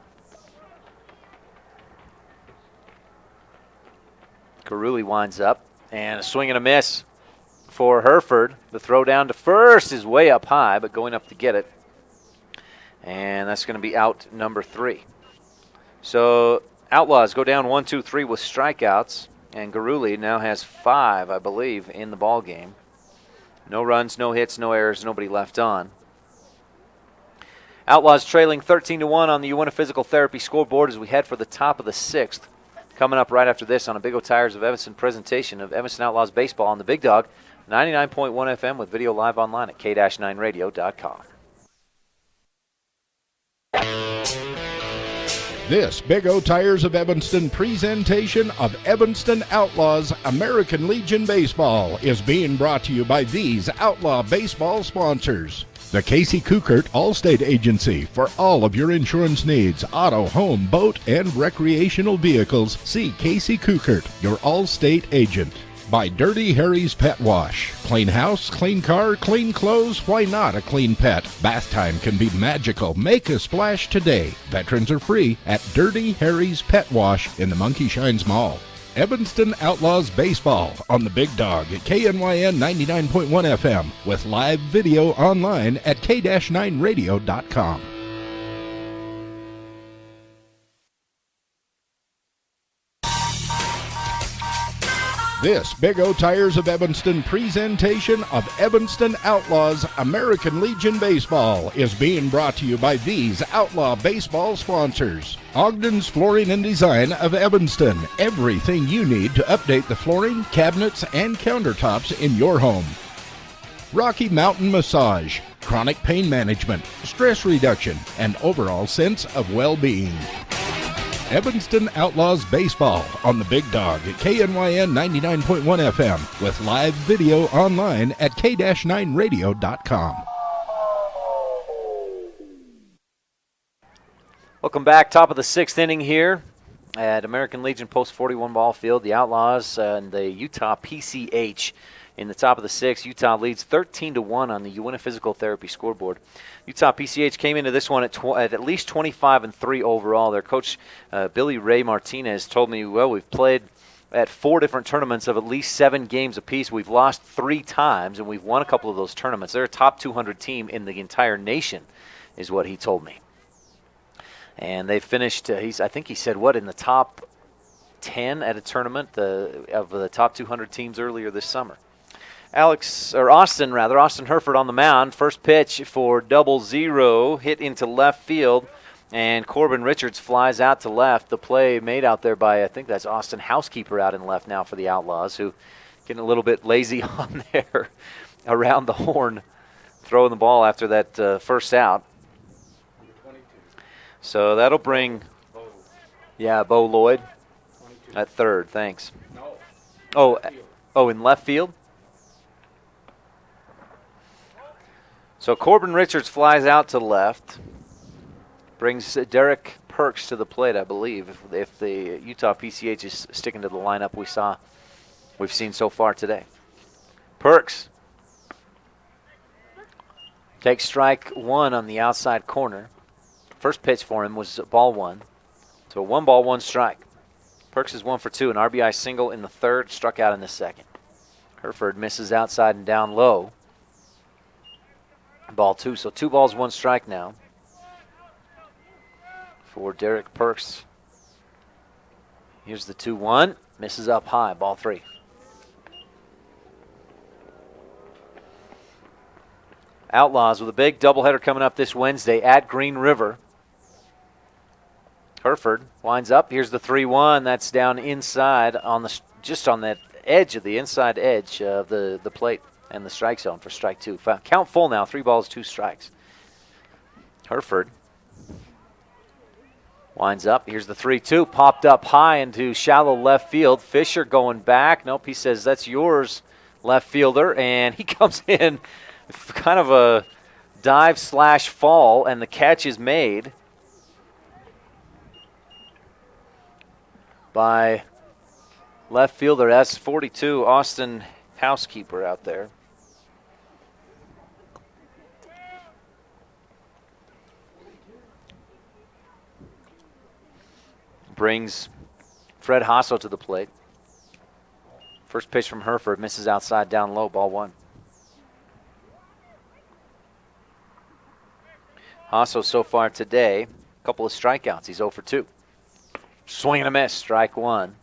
[SPEAKER 2] Garuli winds up, and a swing and a miss for Herford. The throw down to first is way up high, but going up to get it. And that's going to be out number 3. So Outlaws go down 1, 2, 3 with strikeouts, and Garuli now has 5, I believe, in the ball game. No runs, no hits, no errors, nobody left on. Outlaws trailing 13-1 on the Uinta Physical Therapy scoreboard as we head for the top of the 6th. Coming up right after this on a Big O Tires of Evanston presentation of Evanston Outlaws baseball on the Big Dog, 99.1 FM with video live online at k-9radio.com.
[SPEAKER 4] This Big O Tires of Evanston presentation of Evanston Outlaws American Legion Baseball is being brought to you by these Outlaw Baseball sponsors. The Casey Kukert Allstate Agency for all of your insurance needs, auto, home, boat, and recreational vehicles. See Casey Kukert, your Allstate agent. By Dirty Harry's Pet Wash. Clean house, clean car, clean clothes, why not a clean pet? Bath time can be magical. Make a splash today. Veterans are free at Dirty Harry's Pet Wash in the Monkey Shines Mall. Evanston Outlaws Baseball on the Big Dog at KNYN 99.1 FM with live video online at k-9radio.com. This Big O Tires of Evanston presentation of Evanston Outlaws American Legion Baseball is being brought to you by these Outlaw Baseball sponsors. Ogden's Flooring and Design of Evanston. Everything you need to update the flooring, cabinets, and countertops in your home. Rocky Mountain Massage. Chronic pain management, stress reduction, and overall sense of well-being. Evanston Outlaws Baseball on the Big Dog at KNYN 99.1 FM with live video online at k-9radio.com.
[SPEAKER 2] Welcome back. Top of the 6th inning here at American Legion Post 41 ball field. The Outlaws and the Utah PCH in the top of the 6th. Utah leads 13-1 on the Uinta Physical Therapy scoreboard. Utah PCH came into this one at least 25-3 overall. Their coach, Billy Ray Martinez, told me, well, we've played at 4 different tournaments of at least 7 games apiece. We've lost 3 times, and we've won a couple of those tournaments. They're a top 200 team in the entire nation, is what he told me. And they finished, I think he said, in the top 10 at a tournament of the top 200 teams earlier this summer. Austin Herford on the mound. First pitch for 0-0, hit into left field, and Corbin Richards flies out to left. The play made out there by, I think that's Austin Housekeeper out in left now for the Outlaws, who getting a little bit lazy on there around the horn, throwing the ball after that first out. So that'll bring, Bo Lloyd at third. Thanks. Oh, in left field? So Corbin Richards flies out to left, brings Derek Perks to the plate, I believe, if the Utah PCH is sticking to the lineup we've seen so far today. Perks takes strike 1 on the outside corner. First pitch for him was ball 1. So 1 ball, 1 strike. Perks is 1 for 2, an RBI single in the third, struck out in the second. Herford misses outside and down low. Ball 2, so 2 balls, 1 strike now for Derek Perks. Here's the 2-1, misses up high, ball 3. Outlaws with a big doubleheader coming up this Wednesday at Green River. Herford winds up. Here's the 3-1. That's down inside just on that edge of the inside edge of the plate and the strike zone for strike 2. Count full now. 3 balls, 2 strikes. Herford winds up. Here's the 3-2. Popped up high into shallow left field. Fisher going back. Nope, he says that's yours, left fielder. And he comes in kind of a dive/fall, and the catch is made by left fielder S42, Austin Housekeeper out there. Brings Fred Hasso to the plate. First pitch from Herford, misses outside down low, ball 1. Hasso so far today, a couple of strikeouts. He's 0 for 2. Swing and a miss, strike 1.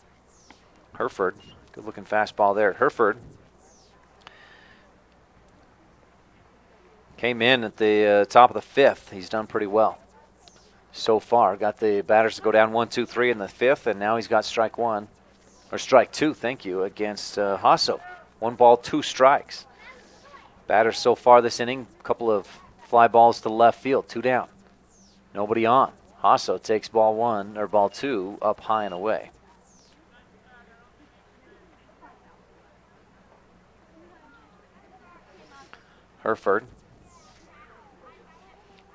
[SPEAKER 2] Herford, good looking fastball there. Herford came in at the top of the 5th. He's done pretty well so far. Got the batters to go down 1, 2, 3 in the 5th, and now he's got strike 2, thank you, against Hasso. 1 ball, 2 strikes. Batter so far this inning, a couple of fly balls to left field, 2 down. Nobody on. Hasso takes ball 2 up high and away. Hereford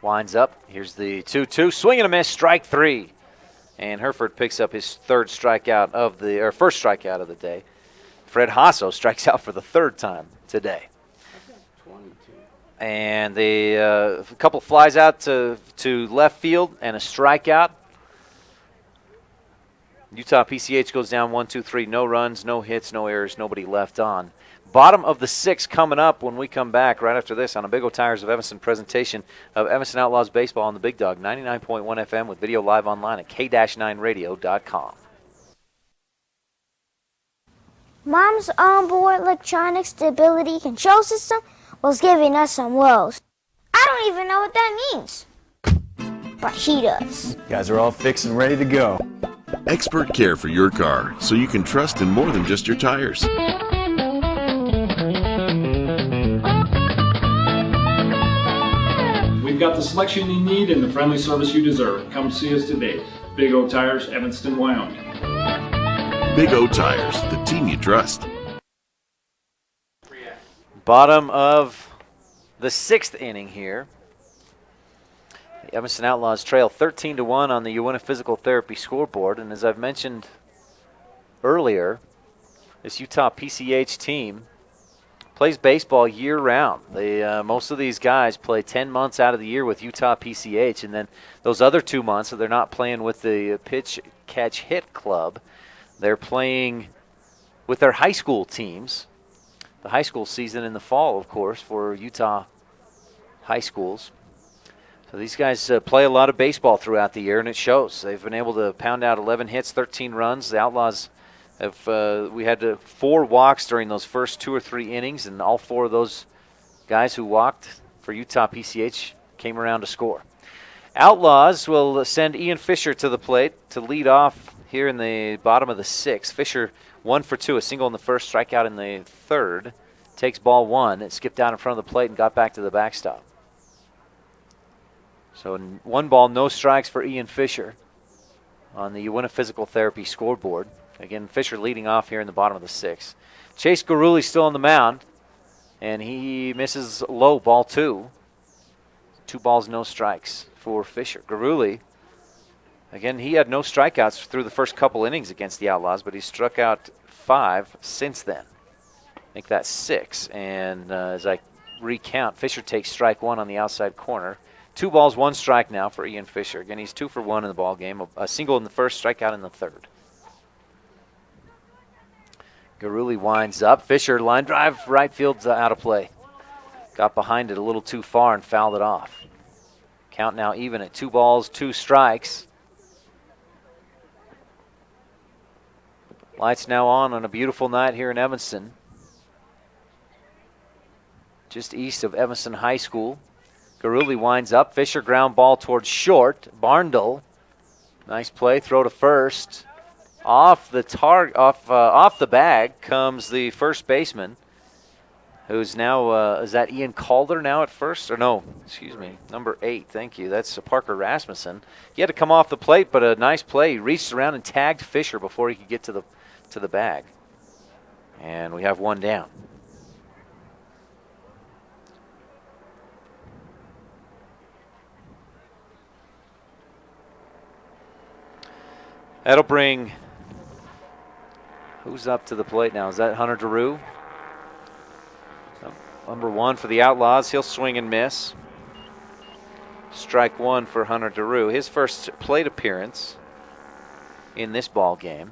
[SPEAKER 2] winds up. Here's the 2-2. Swing and a miss, strike 3. And Hereford picks up his first strikeout of the day. Fred Hasso strikes out for the 3rd time today. And a couple flies out to left field and a strikeout. Utah PCH goes down 1-2-3. No runs, no hits, no errors, nobody left on. Bottom of the 6th coming up when we come back right after this on a Big O Tires of Evanston presentation of Evanston Outlaws baseball on the Big Dog 99.1 FM with video live online at k-9radio.com.
[SPEAKER 8] Mom's onboard electronic stability control system was giving us some woes. I don't even know what that means. But he does.
[SPEAKER 9] You guys are all fixed and ready to go.
[SPEAKER 14] Expert care for your car so you can trust in more than just your tires.
[SPEAKER 11] We've got the selection you need and the friendly service you deserve. Come see us today. Big O Tires, Evanston, Wyoming.
[SPEAKER 14] Big O Tires, the team you trust.
[SPEAKER 2] Bottom of the 6th inning here. The Evanston Outlaws trail 13-1 on the Uinta Physical Therapy scoreboard. And as I've mentioned earlier, this Utah PCH team plays baseball year-round. Most of these guys play 10 months out of the year with Utah PCH, and then those other 2 months that they're not playing with the Pitch, Catch, Hit Club, they're playing with their high school teams. The high school season in the fall, of course, for Utah high schools. So these guys play a lot of baseball throughout the year, and it shows. They've been able to pound out 11 hits, 13 runs. The Outlaws we had 4 walks during those first 2 or 3 innings, and all 4 of those guys who walked for Utah PCH came around to score. Outlaws will send Ian Fisher to the plate to lead off here in the bottom of the 6th. Fisher 1 for 2, a single in the first, strikeout in the 3rd. Takes ball 1. It skipped down in front of the plate and got back to the backstop. So 1 ball, no strikes for Ian Fisher on the Uinta Physical Therapy scoreboard. Again, Fisher leading off here in the bottom of the 6th. Chase Garuli still on the mound, and he misses low, ball 2. 2 balls, no strikes for Fisher. Garuli, again, he had no strikeouts through the first couple innings against the Outlaws, but he struck out 5 since then. Make that 6. And as I recount, Fisher takes strike 1 on the outside corner. 2 balls, 1 strike now for Ian Fisher. Again, he's 2 for 1 in the ball game. A single in the first, strikeout in the 3rd. Garuli winds up. Fisher, line drive, right field's out of play. Got behind it a little too far and fouled it off. Count now even at 2 balls, 2 strikes. Lights now on a beautiful night here in Evanston. Just east of Evanston High School. Garuli winds up. Fisher ground ball towards short. Barndle, nice play, throw to first. Off the bag comes the first baseman, who's now is that Ian Calder now at first? Or no, excuse me, number 8. Thank you. That's Parker Rasmussen. He had to come off the plate, but a nice play. He reached around and tagged Fisher before he could get to the bag, and we have 1 down. That'll bring. Who's up to the plate now? Is that Hunter Daru? Number 1 for the Outlaws. He'll swing and miss. Strike 1 for Hunter Daru. His first plate appearance in this ball game.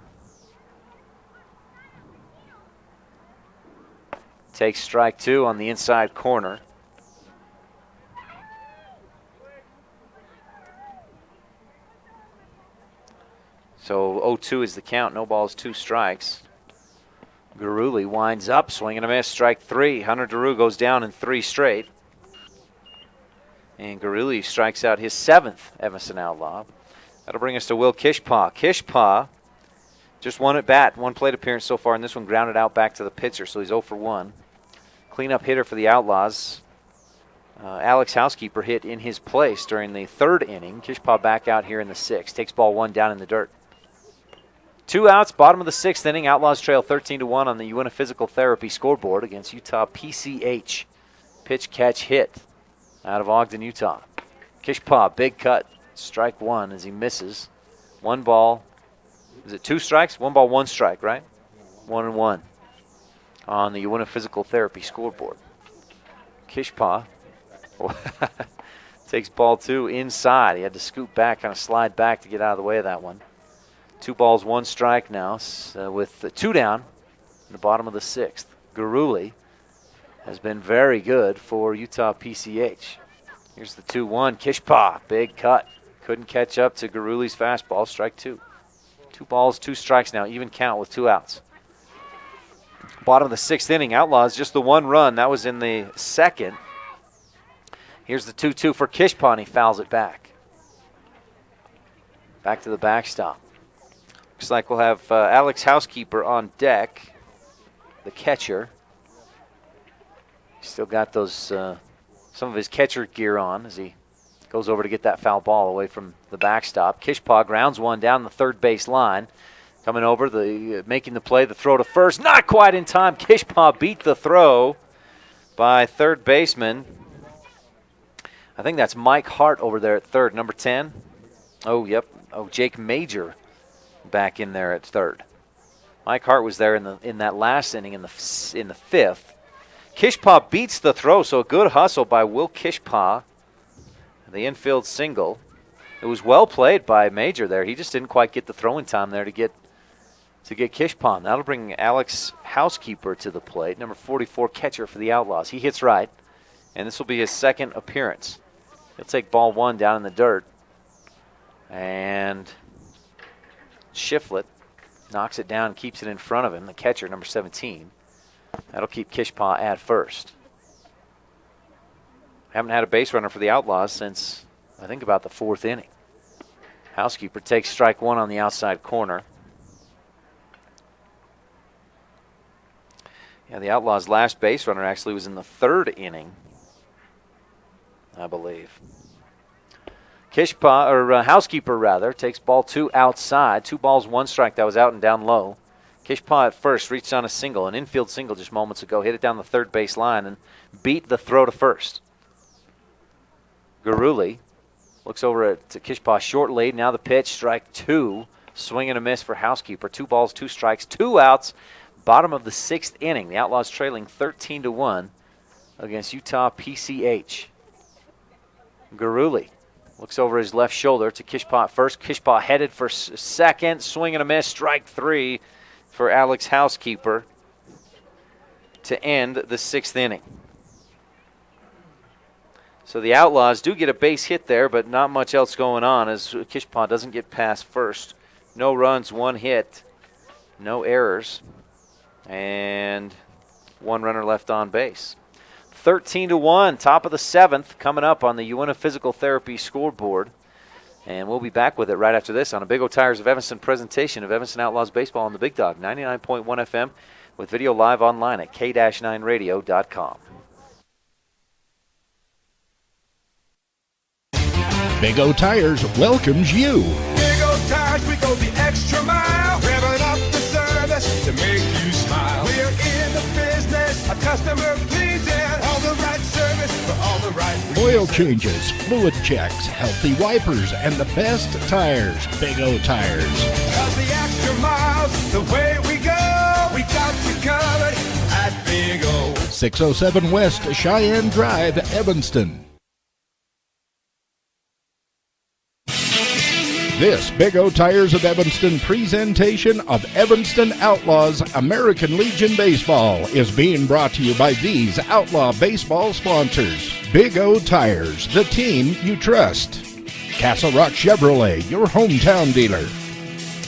[SPEAKER 2] Takes strike 2 on the inside corner. So 0-2 is the count. No balls, 2 strikes. Garuli winds up, swing and a miss, strike 3. Hunter Daru goes down in 3 straight. And Garuli strikes out his 7th Evanston Outlaw. That'll bring us to Will Kishpaw. Kishpaw Just one at bat, one plate appearance so far, and this one grounded out back to the pitcher, so he's 0 for 1. Cleanup hitter for the Outlaws. Alex Housekeeper hit in his place during the 3rd inning. Kishpaw back out here in the 6th. Takes ball 1 down in the dirt. 2 outs, bottom of the 6th inning. Outlaws trail 13-1 on the Uinta Physical Therapy scoreboard against Utah PCH. Pitch, catch, hit out of Ogden, Utah. Kishpaw, big cut. Strike 1 as he misses. 1 ball. Is it 2 strikes? 1 ball, 1 strike, right? 1-1 on the Uinta Physical Therapy scoreboard. Kishpaw takes ball 2 inside. He had to scoot back, kind of slide back to get out of the way of that one. 2 balls, 1 strike now with 2 down in the bottom of the 6th. Garuli has been very good for Utah PCH. Here's the 2-1. Kishpaw, big cut. Couldn't catch up to Garuli's fastball. Strike 2. 2 balls, 2 strikes now. Even count with 2 outs. Bottom of the 6th inning. Outlaws just the 1 run. That was in the 2nd. Here's the 2-2 for Kishpaw, and he fouls it back. Back to the backstop. Looks like we'll have Alex Housekeeper on deck, the catcher. He's still got those some of his catcher gear on as he goes over to get that foul ball away from the backstop. Kishpaw grounds 1 down the 3rd base line. Coming over, making the play, the throw to first. Not quite in time. Kishpaw beat the throw by 3rd baseman. I think that's Mike Hart over there at 3rd, number 10. Oh, yep. Oh, Jake Major back in there at 3rd. Mike Hart was there in that last inning in the 5th. Kishpaw beats the throw, so a good hustle by Will Kishpaw. The infield single. It was well played by Major there. He just didn't quite get the throwing time there to get Kishpaw. That'll bring Alex Housekeeper to the plate, number 44 catcher for the Outlaws. He hits right, and this will be his 2nd appearance. He'll take ball 1 down in the dirt, and Shiflett knocks it down, keeps it in front of him, the catcher, number 17. That'll keep Kishpaw at first. Haven't had a base runner for the Outlaws since, I think, about the 4th inning. Housekeeper takes strike 1 on the outside corner. Yeah, the Outlaws' last base runner actually was in the 3rd inning, I believe. Housekeeper takes ball 2 outside. 2 balls, 1 strike. That was out and down low. Kishpaw at first reached on a single, an infield single just moments ago. Hit it down the 3rd base line and beat the throw to first. Garuli looks over at Kishpaw, short lead. Now the pitch, strike 2. Swing and a miss for Housekeeper. 2 balls, 2 strikes, 2 outs. Bottom of the 6th inning. The Outlaws trailing 13-1 against Utah PCH. Garuli looks over his left shoulder to Kishpaw at first. Kishpaw headed for 2nd. Swing and a miss. Strike 3 for Alex Housekeeper to end the 6th inning. So the Outlaws do get a base hit there, but not much else going on as Kishpaw doesn't get past first. No runs, 1 hit, no errors, and 1 runner left on base. 13-1, top of the 7th, coming up on the Uinta Physical Therapy scoreboard. And we'll be back with it right after this on a Big O Tires of Evanston presentation of Evanston Outlaws baseball on the Big Dog, 99.1 FM, with video live online at k-9radio.com.
[SPEAKER 4] Big O Tires welcomes you.
[SPEAKER 5] Big O Tires, we go the extra mile. Revving up the service to make you smile. We're in the business of customer pleasing. All the right service for all the right reasons.
[SPEAKER 4] Oil changes, fluid checks, healthy wipers, and the best tires. Big O Tires.
[SPEAKER 5] 'Cause the extra mile's the way we go. We got you covered at Big O.
[SPEAKER 4] 607 West Cheyenne Drive, Evanston. This Big O Tires of Evanston presentation of Evanston Outlaws American Legion Baseball is being brought to you by these Outlaw baseball sponsors. Big O Tires, the team you trust. Castle Rock Chevrolet, your hometown dealer.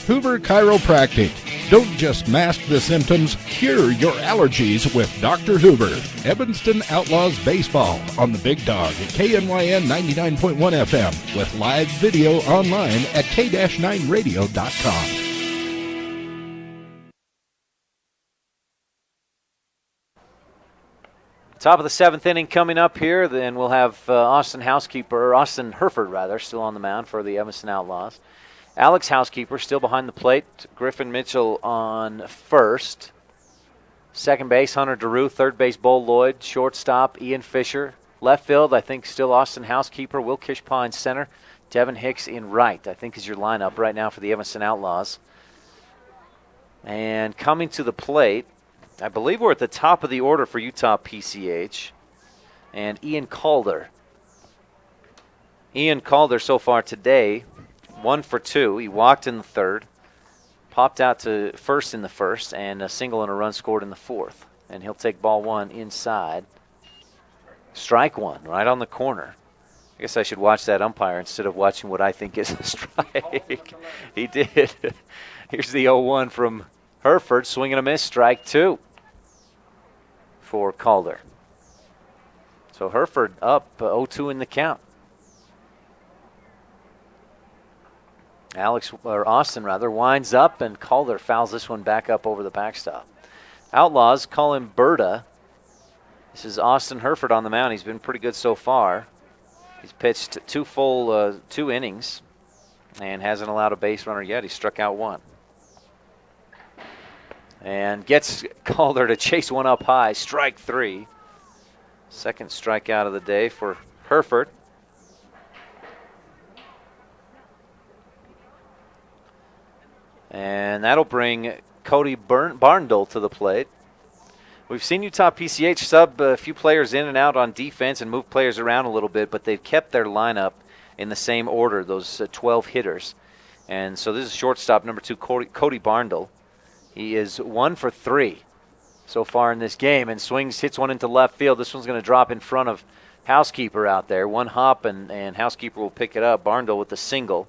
[SPEAKER 4] Hoover Chiropractic. Don't just mask the symptoms, cure your allergies with Dr. Hoover. Evanston Outlaws Baseball on the Big Dog at KNYN 99.1 FM with live video online at k-9radio.com.
[SPEAKER 2] Top of the 7th inning coming up here. Then we'll have Austin Herford, still on the mound for the Evanston Outlaws. Alex Housekeeper still behind the plate. Griffin Mitchell on first. Second base, Hunter DeRue. Third base, Bo Lloyd. Shortstop, Ian Fisher. Left field, I think still Austin Housekeeper. Will Kishpa in center. Devin Hicks in right, I think is your lineup right now for the Evanston Outlaws. And coming to the plate, I believe we're at the top of the order for Utah PCH. And Ian Calder. Ian Calder so far today, 1 for 2. He walked in the third, popped out to first in the first, and a single and a run scored in the fourth. And he'll take ball 1 inside. Strike 1 right on the corner. I guess I should watch that umpire instead of watching what I think is a strike. He did. Here's the 0-1 from Herford. Swing and a miss. Strike 2 for Calder. So Herford up 0-2 in the count. Austin winds up, and Calder fouls this one back up over the backstop. Outlaws call him Berta. This is Austin Herford on the mound. He's been pretty good so far. He's pitched 2 innings and hasn't allowed a base runner yet. He struck out 1. And gets Calder to chase one up high. Strike 3. Second strikeout of the day for Herford. And that'll bring Cody Barndle to the plate. We've seen Utah PCH sub a few players in and out on defense and move players around a little bit, but they've kept their lineup in the same order, those 12 hitters. And so this is shortstop number 2, Cody Barndle. He is 1 for 3 so far in this game, and hits one into left field. This one's going to drop in front of Housekeeper out there. One hop, and Housekeeper will pick it up. Barndle with the single.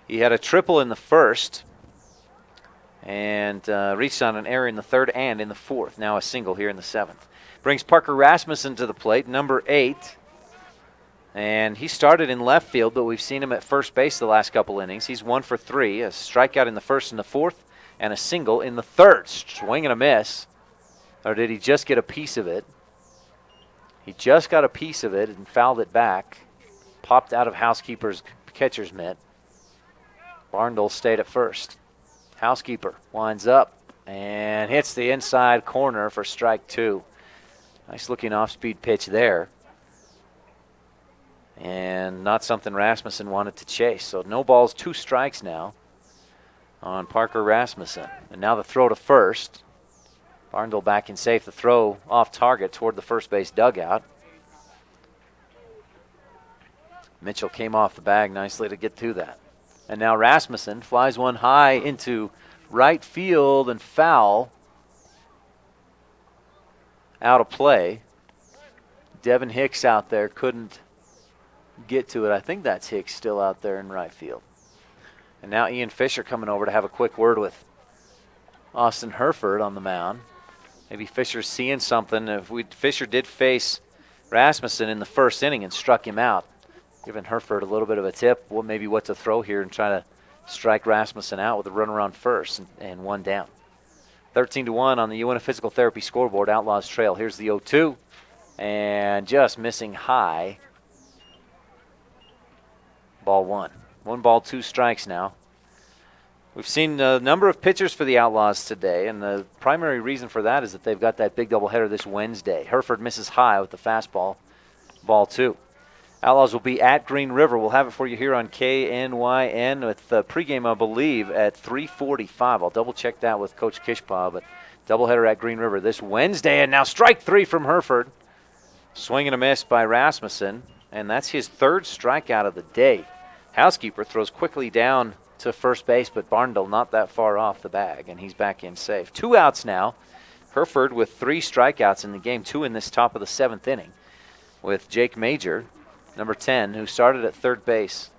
[SPEAKER 2] He had a triple in the first and reached on an error in the third and in the fourth. Now a single here in the 7th. Brings Parker Rasmussen to the plate, number 8. And he started in left field, but we've seen him at first base the last couple innings. He's 1 for 3, a strikeout in the first and the fourth, and a single in the third. Swing and a miss. Or did he just get a piece of it? He just got a piece of it and fouled it back. Popped out of Housekeeper's catcher's mitt. Barndle stayed at first. Housekeeper winds up and hits the inside corner for strike 2. Nice looking off-speed pitch there. And not something Rasmussen wanted to chase. So no balls, 2 strikes now on Parker Rasmussen. And now the throw to first. Barndle back in safe. The throw off target toward the first base dugout. Mitchell came off the bag nicely to get to that. And now Rasmussen flies one high into right field and foul. Out of play. Devin Hicks out there couldn't get to it. I think that's Hicks still out there in right field. And now Ian Fisher coming over to have a quick word with Austin Herford on the mound. Maybe Fisher's seeing something. Fisher did face Rasmussen in the first inning and struck him out, giving Herford a little bit of a tip, maybe what to throw here and try to strike Rasmussen out with a runner on first and 1 down. 13-1 on the UNF Physical Therapy scoreboard. Outlaws trail. Here's the 0-2, and just missing high. Ball 1. 1 ball, 2 strikes now. We've seen a number of pitchers for the Outlaws today, and the primary reason for that is that they've got that big doubleheader this Wednesday. Herford misses high with the fastball. Ball 2. Outlaws will be at Green River. We'll have it for you here on KNYN with pregame, I believe, at 3:45. I'll double-check that with Coach Kishpa, but doubleheader at Green River this Wednesday. And now strike 3 from Herford. Swing and a miss by Rasmussen, and that's his 3rd strikeout of the day. Housekeeper throws quickly down to first base, but Barndle not that far off the bag, and he's back in safe. 2 outs now. Herford with 3 strikeouts in the game, 2 in this top of the 7th inning, with Jake Major, number 10, who started at third base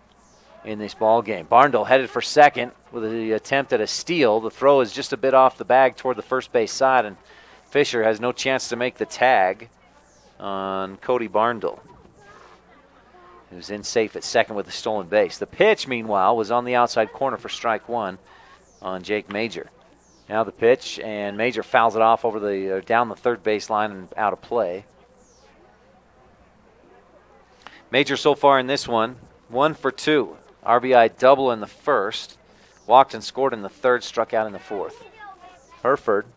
[SPEAKER 2] in this ball game. Barndle headed for second with the attempt at a steal. The throw is just a bit off the bag toward the first base side, and Fisher has no chance to make the tag on Cody Barndle, who's in safe at second with a stolen base. The pitch, meanwhile, was on the outside corner for strike 1 on Jake Major. Now the pitch, and Major fouls it off over the down the third baseline and out of play. Major so far in this one, 1 for 2. RBI double in the first. Walked and scored in the third, struck out in the fourth. Hereford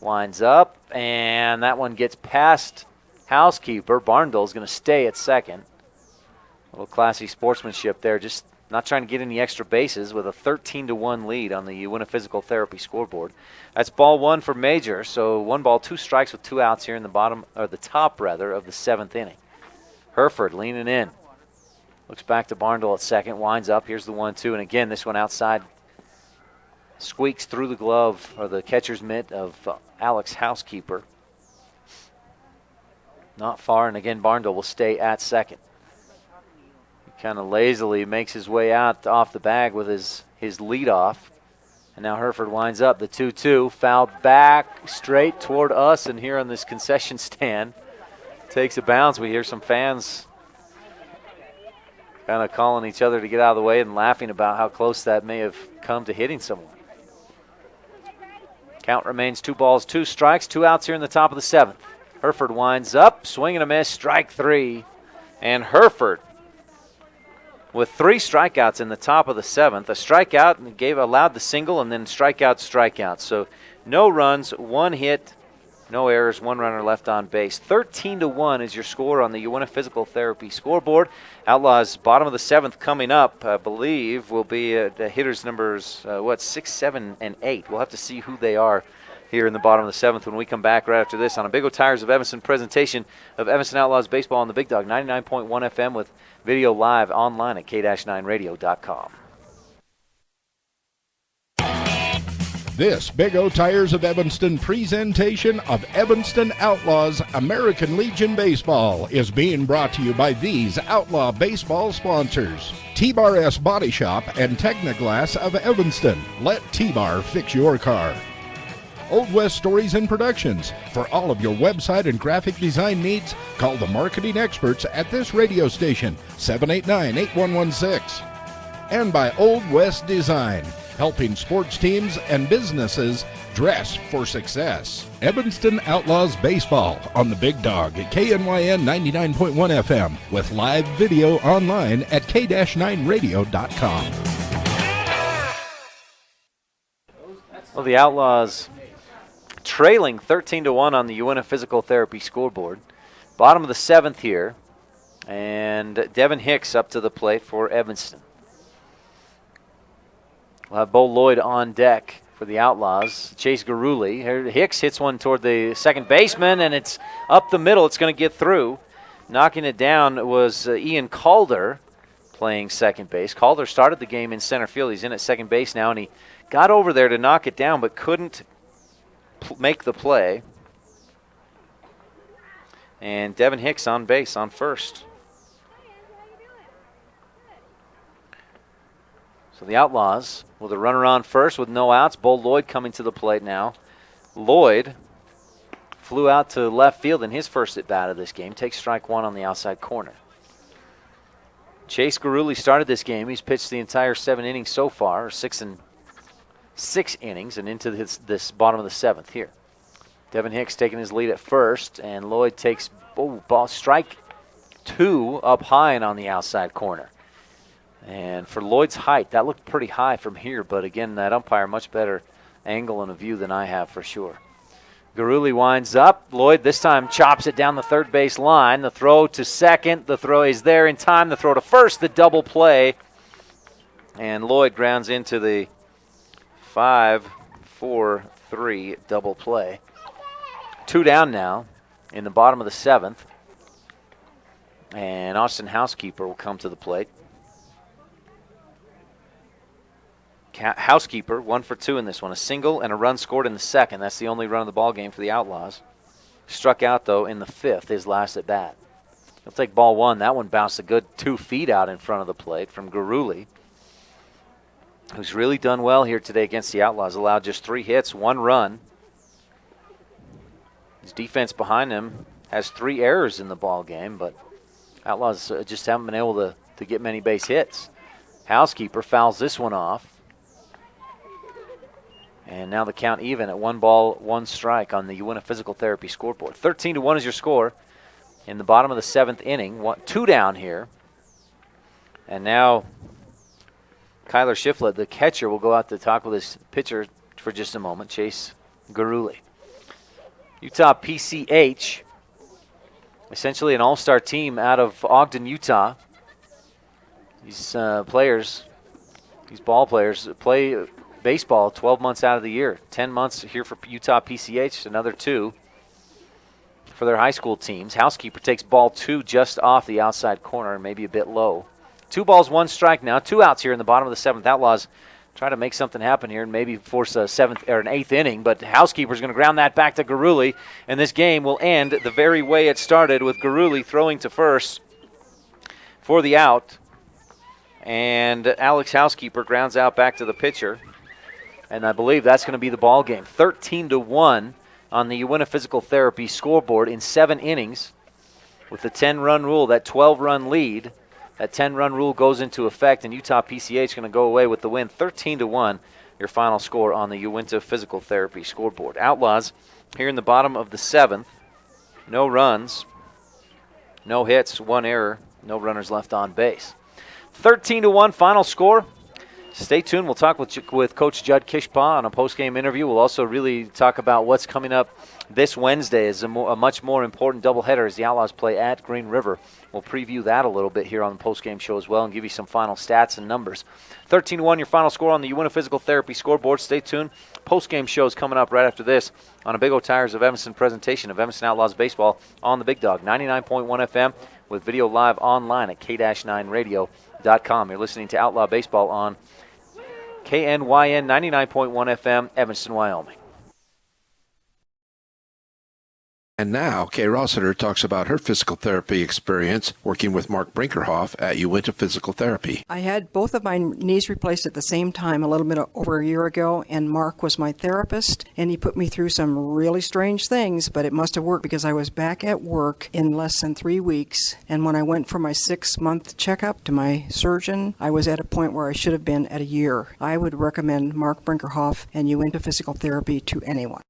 [SPEAKER 2] winds up, and that one gets past Housekeeper. Barndall's going to stay at second. A little classy sportsmanship there, just not trying to get any extra bases with a 13-1 lead on the Uinta Physical Therapy scoreboard. That's ball one for Major, so 1 ball, 2 strikes with 2 outs here in the top of the 7th inning. Hereford leaning in. Looks back to Barndall at second, winds up. Here's the 1-2, and again, this one outside. Squeaks through the glove, or the catcher's mitt of Alex Housekeeper. Not far, and again, Barndall will stay at second. He kind of lazily makes his way out off the bag with his leadoff. And now Hereford winds up the 2-2, fouled back straight toward us, and here on this concession stand. Takes a bounce. We hear some fans kind of calling each other to get out of the way and laughing about how close that may have come to hitting someone. Count remains 2 balls, 2 strikes, 2 outs here in the top of the 7th. Hereford winds up, swing and a miss, strike 3. And Hereford with 3 strikeouts in the top of the 7th. A strikeout and allowed the single, and then strikeout. So no runs, 1 hit, no errors, 1 runner left on base. 13-1 is your score on the Uinta Physical Therapy scoreboard. Outlaws bottom of the 7th coming up, I believe, will be the hitters numbers 6, 7, and 8. We'll have to see who they are here in the bottom of the 7th when we come back right after this on a Big O Tires of Evanston presentation of Evanston Outlaws baseball on the Big Dog 99.1 FM with video live online at k-9radio.com.
[SPEAKER 4] This Big O Tires of Evanston presentation of Evanston Outlaws American Legion Baseball is being brought to you by these Outlaw baseball sponsors. T-Bar S Body Shop and Technoglass of Evanston. Let T-Bar fix your car. Old West Stories and Productions. For all of your website and graphic design needs, call the marketing experts at this radio station, 789-8116. And by Old West Design, helping sports teams and businesses dress for success. Evanston Outlaws Baseball on the Big Dog at KNYN 99.1 FM with live video online at k-9radio.com.
[SPEAKER 2] Well, the Outlaws trailing 13-1 on the Uinta Physical Therapy scoreboard. Bottom of the 7th here, and Devin Hicks up to the plate for Evanston. We'll have Bo Lloyd on deck for the Outlaws. Chase Garuli. Hicks hits one toward the second baseman, and it's up the middle. It's going to get through. Knocking it down was Ian Calder playing second base. Calder started the game in center field. He's in at second base now, and he got over there to knock it down but couldn't make the play. And Devin Hicks on base on first. So the Outlaws with a runner on first with no outs. Bo Lloyd coming to the plate now. Lloyd flew out to left field in his first at-bat of this game. Takes strike 1 on the outside corner. Chase Garuli started this game. He's pitched the entire 7 innings so far, 6 innings, and into this bottom of the 7th here. Devin Hicks taking his lead at first, and Lloyd takes ball strike 2 up high and on the outside corner. And for Lloyd's height, that looked pretty high from here, but again, that umpire much better angle and a view than I have for sure. Garuli winds up. Lloyd this time chops it down the third base line. The throw to second. The throw is there in time. The throw to first, the double play. And Lloyd grounds into the 5-4-3 double play. 2 down now in the bottom of the 7th. And Austin Housekeeper will come to the plate. Housekeeper, 1 for 2 in this one. A single and a run scored in the second. That's the only run of the ball game for the Outlaws. Struck out, though, in the 5th, his last at bat. He'll take ball 1. That one bounced a good 2 feet out in front of the plate from Garuli, who's really done well here today against the Outlaws. Allowed just 3 hits, 1 run. His defense behind him has 3 errors in the ball game, but Outlaws just haven't been able to get many base hits. Housekeeper fouls this one off. And now the count even at 1 ball, 1 strike on the Uinta Physical Therapy scoreboard. 13-1 is your score in the bottom of the 7th inning. 2 down here. And now Kyler Shiflett, the catcher, will go out to talk with his pitcher for just a moment, Chase Garuli. Utah PCH, essentially an all-star team out of Ogden, Utah. These players, these ball players, play baseball 12 months out of the year. 10 months here for Utah PCH, another 2 for their high school teams. Housekeeper takes ball 2 just off the outside corner, maybe a bit low. 2 balls, 1 strike now. 2 outs here in the bottom of the 7th. Outlaws try to make something happen here and maybe force a 7th or an 8th inning, but Housekeeper's going to ground that back to Garuli, and this game will end the very way it started, with Garuli throwing to first for the out, and Alex Housekeeper grounds out back to the pitcher. And I believe that's going to be the ball game. 13-1 on the Uinta Physical Therapy scoreboard in 7 innings. With the 10-run rule, that 12-run lead, that 10-run rule goes into effect, and Utah PCH going to go away with the win. 13-1, your final score on the Uinta Physical Therapy scoreboard. Outlaws here in the bottom of the 7th. No runs, no hits, 1 error, no runners left on base. 13-1 final score. Stay tuned. We'll talk with Coach Judd Kishpaw on a post-game interview. We'll also really talk about what's coming up this Wednesday as a much more important doubleheader as the Outlaws play at Green River. We'll preview that a little bit here on the post-game show as well and give you some final stats and numbers. 13-1, your final score on the Uinta Physical Therapy scoreboard. Stay tuned. Post-game show is coming up right after this on a Big O Tires of Evanston presentation of Evanston Outlaws baseball on the Big Dog, 99.1 FM, with video live online at k-9radio.com. You're listening to Outlaw Baseball on KNYN 99.1 FM, Evanston, Wyoming.
[SPEAKER 10] And now, Kay Rossiter talks about her physical therapy experience working with Mark Brinkerhoff at Uinta Physical Therapy.
[SPEAKER 12] I had both of my knees replaced at the same time a little bit over a year ago, and Mark was my therapist, and he put me through some really strange things, but it must have worked because I was back at work in less than 3 weeks, and when I went for my 6-month checkup to my surgeon, I was at a point where I should have been at a year. I would recommend Mark Brinkerhoff and Uinta Physical Therapy to anyone.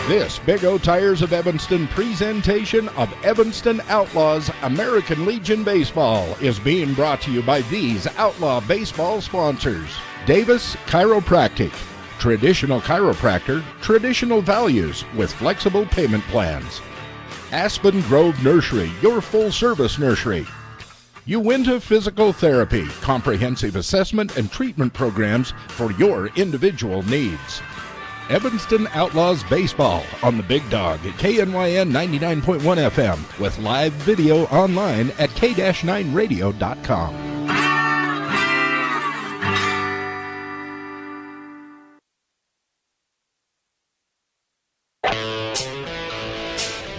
[SPEAKER 4] This Big O Tires of Evanston presentation of Evanston Outlaws American Legion Baseball is being brought to you by these Outlaw Baseball sponsors. Davis Chiropractic, traditional chiropractor, traditional values with flexible payment plans. Aspen Grove Nursery, your full-service nursery. Uinta Physical Therapy, comprehensive assessment and treatment programs for your individual needs. Evanston Outlaws Baseball on the Big Dog at KNYN 99.1 FM with live video online at k-9radio.com.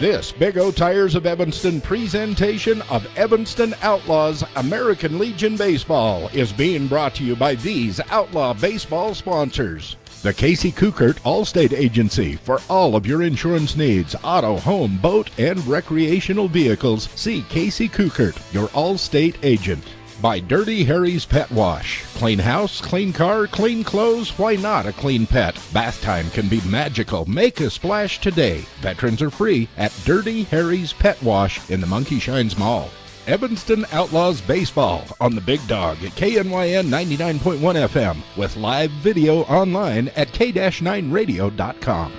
[SPEAKER 4] This Big O Tires of Evanston presentation of Evanston Outlaws American Legion Baseball is being brought to you by these Outlaw Baseball sponsors. The Casey Kukert Allstate Agency for all of your insurance needs, auto, home, boat, and recreational vehicles. See Casey Kukert, your Allstate agent. By Dirty Harry's Pet Wash. Clean house, clean car, clean clothes, why not a clean pet? Bath time can be magical. Make a splash today. Veterans are free at Dirty Harry's Pet Wash in the Monkey Shines Mall. Evanston Outlaws Baseball on the Big Dog at KNYN 99.1 FM with live video online at k-9radio.com.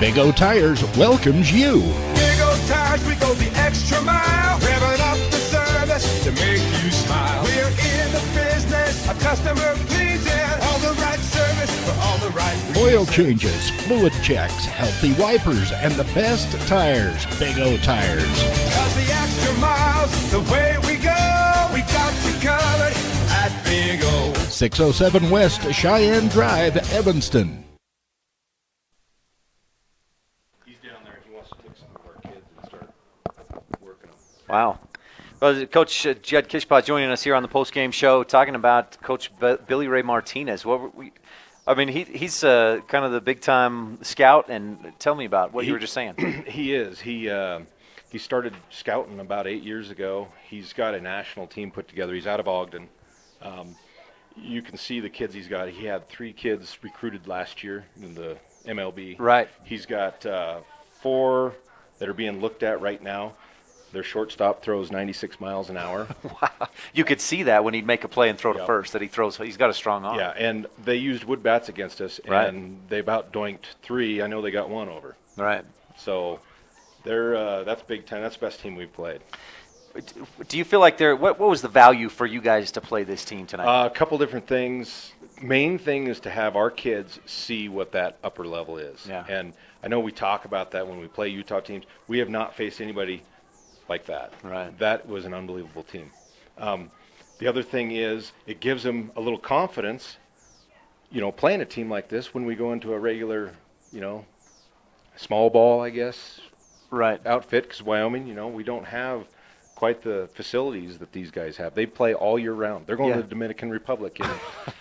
[SPEAKER 4] Big O Tires welcomes you.
[SPEAKER 5] Big O Tires, we go the extra mile, revving up the service to make you smile. We're in the business of customer pleasing, all the right service for all the right reasons.
[SPEAKER 4] Oil changes, fluid checks, healthy wipers, and the best tires. Big O Tires.
[SPEAKER 5] 'Cause the extra miles, the way we go, we got you covered at Big O.
[SPEAKER 4] 607 West Cheyenne Drive, Evanston.
[SPEAKER 2] Wow. Well, Coach Judd Kishpaw joining us here on the post-game show, talking about Coach Billy Ray Martinez. I mean, he's kind of the big-time scout, and tell me about what you were just saying.
[SPEAKER 7] He is. He started scouting about 8 years ago. He's got a national team put together. He's out of Ogden. You can see the kids he's got. He had 3 kids recruited last year in the MLB.
[SPEAKER 2] Right.
[SPEAKER 7] He's got 4 that are being looked at right now. Their shortstop throws 96 miles an hour.
[SPEAKER 2] Wow. You could see that when he'd make a play and throw to first, that he's got a strong arm.
[SPEAKER 7] Yeah, and they used wood bats against us, and they about doinked 3. I know they got 1 over.
[SPEAKER 2] Right.
[SPEAKER 7] So that's big time. That's the best team we've played.
[SPEAKER 2] Do you feel like what was the value for you guys to play this team tonight?
[SPEAKER 7] A couple different things. Main thing is to have our kids see what that upper level is.
[SPEAKER 2] Yeah.
[SPEAKER 7] And I know we talk about that when we play Utah teams. We have not faced anybody like that.
[SPEAKER 2] Right.
[SPEAKER 7] That was an unbelievable team. The other thing is it gives them a little confidence, playing a team like this when we go into a regular, small ball, I guess, outfit, because Wyoming, we don't have quite the facilities that these guys have. They play all year round. They're going to the Dominican Republic in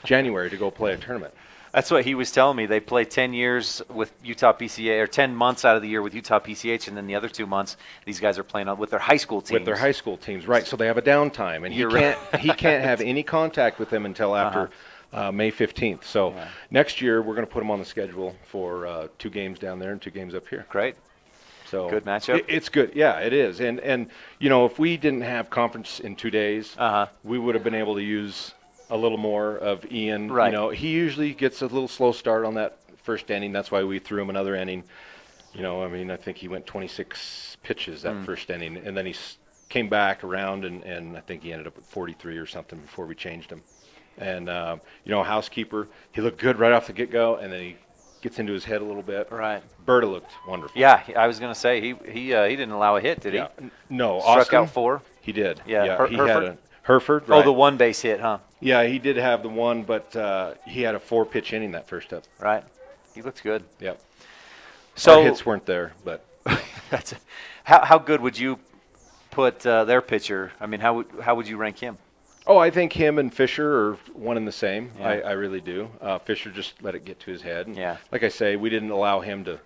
[SPEAKER 7] January to go play a tournament.
[SPEAKER 2] That's what he was telling me. They play 10 years with Utah PCH, or 10 months out of the year with Utah PCH, and then the other 2 months, these guys are playing with their high school teams.
[SPEAKER 7] With their high school teams, right. So they have a downtime, and he can't have any contact with them until after May 15th. So next year, we're going to put them on the schedule for 2 games down there and 2 games up here.
[SPEAKER 2] Great.
[SPEAKER 7] So
[SPEAKER 2] good matchup.
[SPEAKER 7] It's good. Yeah, it is. And if we didn't have conference in 2 days, we would have been able to use a little more of Ian.
[SPEAKER 2] Right.
[SPEAKER 7] He usually gets a little slow start on that first inning. That's why we threw him another inning. I think he went 26 pitches that first inning, and then he came back around, and I think he ended up at 43 or something before we changed him. And housekeeper, he looked good right off the get-go, and then he gets into his head a little bit.
[SPEAKER 2] Right.
[SPEAKER 7] Berta looked wonderful.
[SPEAKER 2] Yeah, I was going to say he didn't allow a hit, did he?
[SPEAKER 7] No.
[SPEAKER 2] Struck
[SPEAKER 7] Austin,
[SPEAKER 2] out 4.
[SPEAKER 7] He did.
[SPEAKER 2] Yeah.
[SPEAKER 7] He
[SPEAKER 2] Hereford?
[SPEAKER 7] had a Hereford. Right.
[SPEAKER 2] Oh, the 1 base hit, huh?
[SPEAKER 7] Yeah, he did have the 1, but he had a 4-pitch inning that first up.
[SPEAKER 2] Right. He looked good.
[SPEAKER 7] Yep.
[SPEAKER 2] So
[SPEAKER 7] our hits weren't there, but
[SPEAKER 2] how good would you put their pitcher? I mean, how would you rank him?
[SPEAKER 7] Oh, I think him and Fisher are one and the same.
[SPEAKER 2] Yeah.
[SPEAKER 7] I really do. Fisher just let it get to his head. And
[SPEAKER 2] yeah.
[SPEAKER 7] Like I say, we didn't allow him to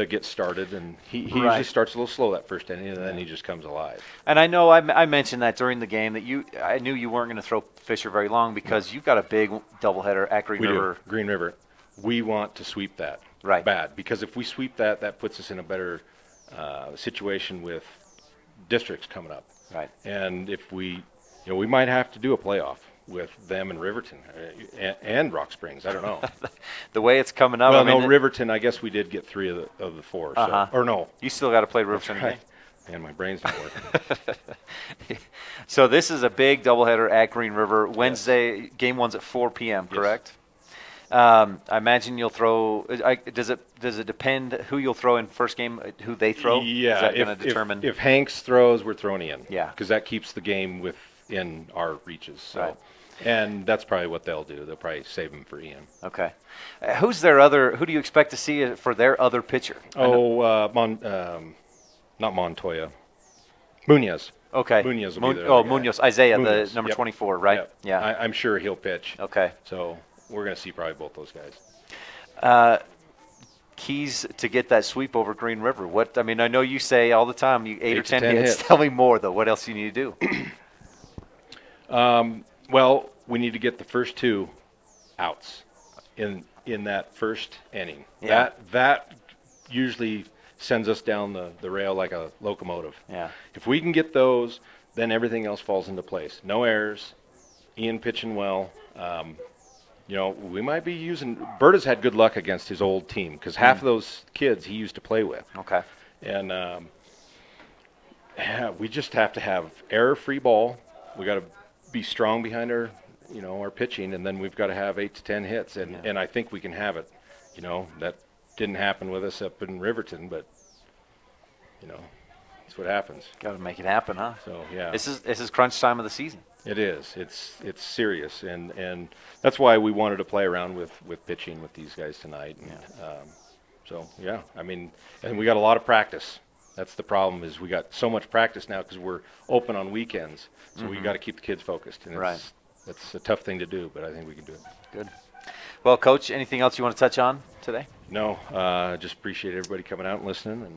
[SPEAKER 7] get started, and he usually starts a little slow that first inning, and then he just comes alive.
[SPEAKER 2] And I know I mentioned that during the game that I knew you weren't going to throw Fisher very long because you've got a big doubleheader at Green River.
[SPEAKER 7] Do. Green River. We want to sweep that bad, because if we sweep that puts us in a better situation with districts coming up.
[SPEAKER 2] Right.
[SPEAKER 7] And if we might have to do a playoff with them and Riverton and Rock Springs. I don't know.
[SPEAKER 2] The way it's coming up.
[SPEAKER 7] Well, Riverton. I guess we did get 3 of the 4. So, or no,
[SPEAKER 2] you still got to play Riverton.
[SPEAKER 7] Right. Man, my brain's not working.
[SPEAKER 2] So this is a big doubleheader at Green River Wednesday. Yes. Game 1's at 4 p.m. Correct? I imagine you'll throw. Does it depend who you'll throw in first game? Who they throw?
[SPEAKER 7] Yeah.
[SPEAKER 2] Is that going to determine?
[SPEAKER 7] If Hanks throws, we're throwing in.
[SPEAKER 2] Yeah.
[SPEAKER 7] Because that keeps the game within our reaches. So.
[SPEAKER 2] Right.
[SPEAKER 7] And that's probably what they'll do. They'll probably save him for Ian.
[SPEAKER 2] Okay. Who's their other? Who do you expect to see for their other pitcher?
[SPEAKER 7] Not Montoya. Munoz.
[SPEAKER 2] Okay.
[SPEAKER 7] Munoz will be there.
[SPEAKER 2] Oh, Munoz. Isaiah, the number 24, right?
[SPEAKER 7] Yep.
[SPEAKER 2] Yeah.
[SPEAKER 7] I'm sure he'll pitch.
[SPEAKER 2] Okay.
[SPEAKER 7] So we're going to see probably both those guys.
[SPEAKER 2] Keys to get that sweep over Green River. I know you say all the time, 8 or 10 hits.
[SPEAKER 7] hits.
[SPEAKER 2] Tell me more, though. What else do you need to
[SPEAKER 7] do? Well, we need to get the first 2 outs in that first inning.
[SPEAKER 2] Yeah.
[SPEAKER 7] That usually sends us down the rail like a locomotive.
[SPEAKER 2] Yeah.
[SPEAKER 7] If we can get those, then everything else falls into place. No errors. Ian pitching well. We might be using – Berta's had good luck against his old team because half of those kids he used to play with.
[SPEAKER 2] Okay.
[SPEAKER 7] And we just have to have error-free ball. We got to be strong behind our pitching, and then we've got to have 8 to 10 hits, and I think we can have it. That didn't happen with us up in Riverton, but that's what happens.
[SPEAKER 2] Got to make it happen, huh?
[SPEAKER 7] So yeah,
[SPEAKER 2] this is crunch time of the season.
[SPEAKER 7] It is. It's serious, and that's why we wanted to play around with pitching with these guys tonight. And, and we got a lot of practice. That's the problem, is we got so much practice now because we're open on weekends. So we got to keep the kids focused. And it's a tough thing to do, but I think we can do it.
[SPEAKER 2] Good. Well, Coach, anything else you want to touch on today?
[SPEAKER 7] No, just appreciate everybody coming out and listening, and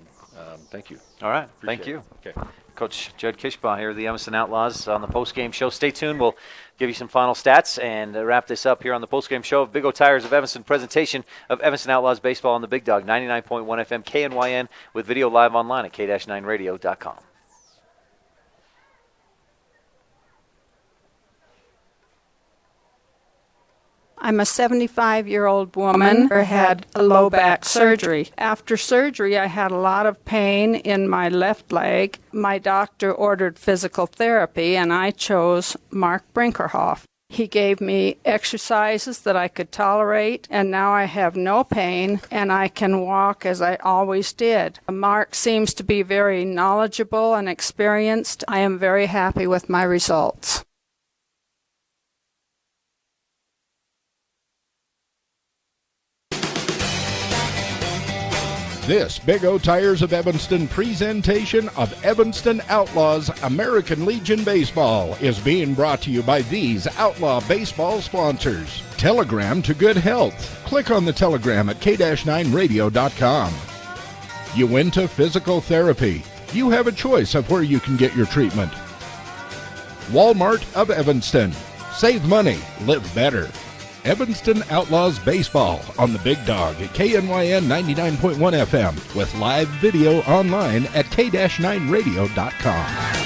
[SPEAKER 7] thank you.
[SPEAKER 2] All right,
[SPEAKER 7] Appreciate
[SPEAKER 2] thank you.
[SPEAKER 7] it. Okay.
[SPEAKER 2] Coach Judd Kishbaugh here, the Evanston Outlaws on the postgame show. Stay tuned. We'll give you some final stats and wrap this up here on the postgame show of Big O Tires of Evanston, presentation of Evanston Outlaws baseball on the Big Dog, 99.1 FM KNYN, with video live online at k-9radio.com.
[SPEAKER 6] I'm a 75-year-old woman who had a low back surgery. After surgery, I had a lot of pain in my left leg. My doctor ordered physical therapy, and I chose Mark Brinkerhoff. He gave me exercises that I could tolerate, and now I have no pain, and I can walk as I always did. Mark seems to be very knowledgeable and experienced. I am very happy with my results.
[SPEAKER 4] This Big O Tires of Evanston presentation of Evanston Outlaws American Legion Baseball is being brought to you by these Outlaw baseball sponsors. Telegram to good health. Click on the telegram at k-9radio.com. Uinta Physical Therapy. You have a choice of where you can get your treatment. Walmart of Evanston. Save money, live better. Evanston Outlaws Baseball on the Big Dog at KNYN 99.1 FM with live video online at k-9radio.com.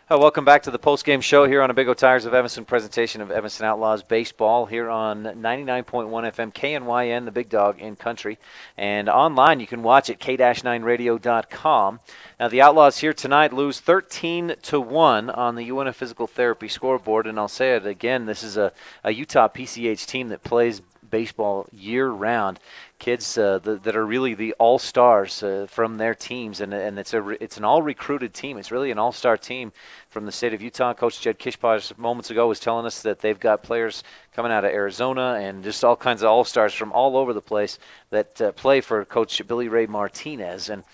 [SPEAKER 2] Welcome back to the postgame show here on a Big O Tires of Evanston, presentation of Evanston Outlaws baseball here on 99.1 FM KNYN, the Big Dog in country. And online you can watch at k-9radio.com. Now the Outlaws here tonight lose 13-1 on the Uinta Physical Therapy scoreboard. And I'll say it again, this is a Utah PCH team that plays baseball year-round. Kids that are really the all-stars from their teams, and it's an all-recruited team. It's really an all-star team from the state of Utah. Coach Jed Kishbaugh moments ago was telling us that they've got players coming out of Arizona and just all kinds of all-stars from all over the place that play for Coach Billy Ray Martinez, and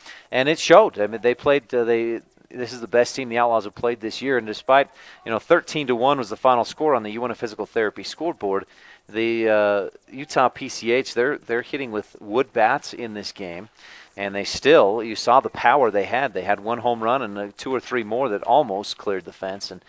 [SPEAKER 2] it showed. I mean, they played. This is the best team the Outlaws have played this year, and despite 13-1 was the final score on the Uinta Physical Therapy scoreboard. The Utah PCH, they're hitting with wood bats in this game, and you saw the power they had. They had one home run and 2 or 3 more that almost cleared the fence, and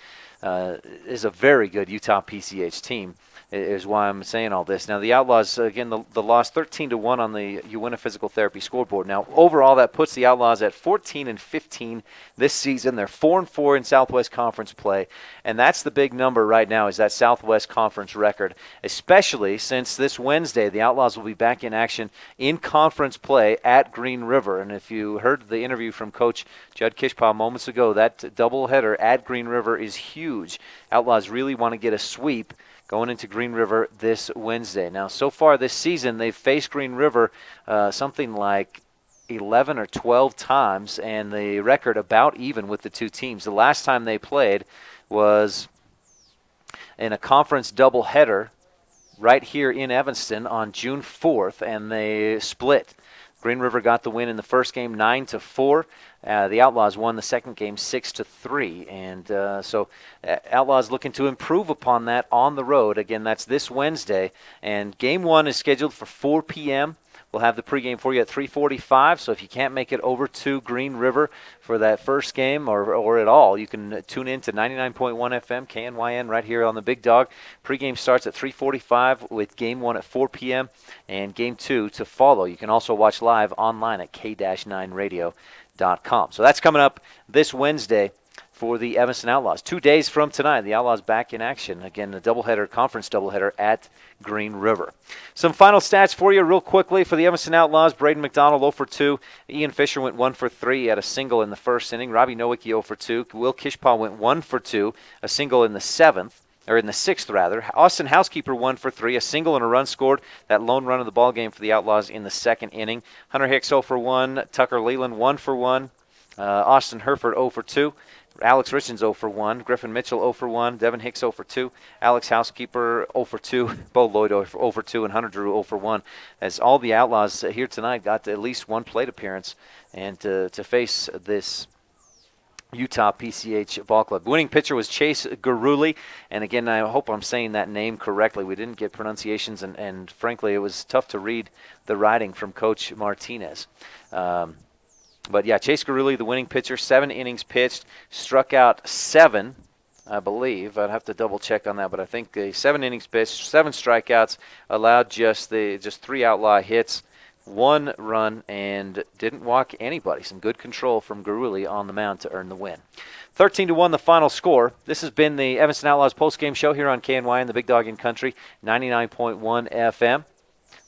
[SPEAKER 2] is a very good Utah PCH team, is why I'm saying all this. Now, the Outlaws, again, the loss 13-1 on the Uinta Physical Therapy scoreboard. Now, overall, that puts the Outlaws at 14-15 this season. They're 4-4 in Southwest Conference play, and that's the big number right now, is that Southwest Conference record, especially since this Wednesday the Outlaws will be back in action in conference play at Green River. And if you heard the interview from Coach Judd Kishbaugh moments ago, that doubleheader at Green River is huge. Outlaws really want to get a sweep going into Green River this Wednesday. Now, so far this season, they've faced Green River something like 11 or 12 times, and the record about even with the two teams. The last time they played was in a conference doubleheader right here in Evanston on June 4th, and they split. Green River got the win in the first game 9-4. The Outlaws won the second game 6-3, and so Outlaws looking to improve upon that on the road. Again, that's this Wednesday, and Game 1 is scheduled for 4 p.m. We'll have the pregame for you at 3:45, so if you can't make it over to Green River for that first game or at all, you can tune in to 99.1 FM KNYN right here on the Big Dog. Pregame starts at 3:45 with Game 1 at 4 p.m. and Game 2 to follow. You can also watch live online at k-9radio.com. So that's coming up this Wednesday for the Evanston Outlaws. 2 days from tonight, the Outlaws back in action. Again, the conference doubleheader at Green River. Some final stats for you real quickly for the Evanston Outlaws. Braden McDonald 0 for 2. Ian Fisher went 1 for 3. He had a single in the first inning. Robbie Nowicki 0 for 2. Will Kishbaugh went 1 for 2. A single in the sixth rather. Austin Housekeeper 1 for 3. A single and a run scored. That lone run of the ball game for the Outlaws in the second inning. Hunter Hicks 0 for 1. Tucker Leland 1 for 1. Austin Herford 0 for 2. Alex Richens 0 for 1, Griffin Mitchell 0 for 1, Devin Hicks 0 for 2, Alex Housekeeper 0 for 2, Bo Lloyd 0 for 2, and Hunter Drew 0 for 1. As all the Outlaws here tonight got at least one plate appearance, and to face this Utah PCH Ball Club. Winning pitcher was Chase Guruli, and again, I hope I'm saying that name correctly. We didn't get pronunciations, and frankly, it was tough to read the writing from Coach Martinez. But yeah, Chase Guruli, the winning pitcher, 7 innings pitched, struck out 7, I believe. I'd have to double check on that, but I think 7 innings pitched, 7 strikeouts, allowed just 3 outlaw hits, 1 run, and didn't walk anybody. Some good control from Guruli on the mound to earn the win. 13-1 the final score. This has been the Evanston Outlaws postgame show here on KNY and the Big Dog in Country, 99.1 FM.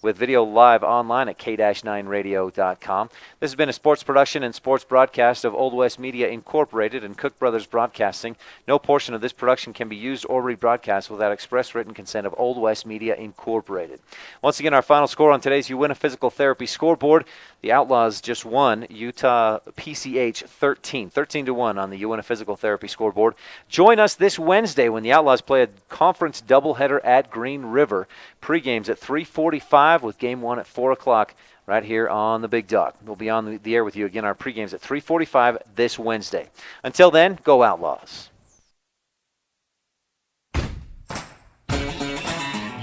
[SPEAKER 2] With video live online at k-9radio.com. This has been a sports production and sports broadcast of Old West Media Incorporated and Cook Brothers Broadcasting. No portion of this production can be used or rebroadcast without express written consent of Old West Media Incorporated. Once again, our final score on today's You Win a Physical Therapy scoreboard. The Outlaws just won Utah PCH 13-1 on the You Win a Physical Therapy scoreboard. Join us this Wednesday when the Outlaws play a conference doubleheader at Green River. Pre-games at 3:45 with Game 1 at 4 o'clock right here on the Big Dog. We'll be on the air with you again. Our pre-games at 3:45 this Wednesday. Until then, go Outlaws.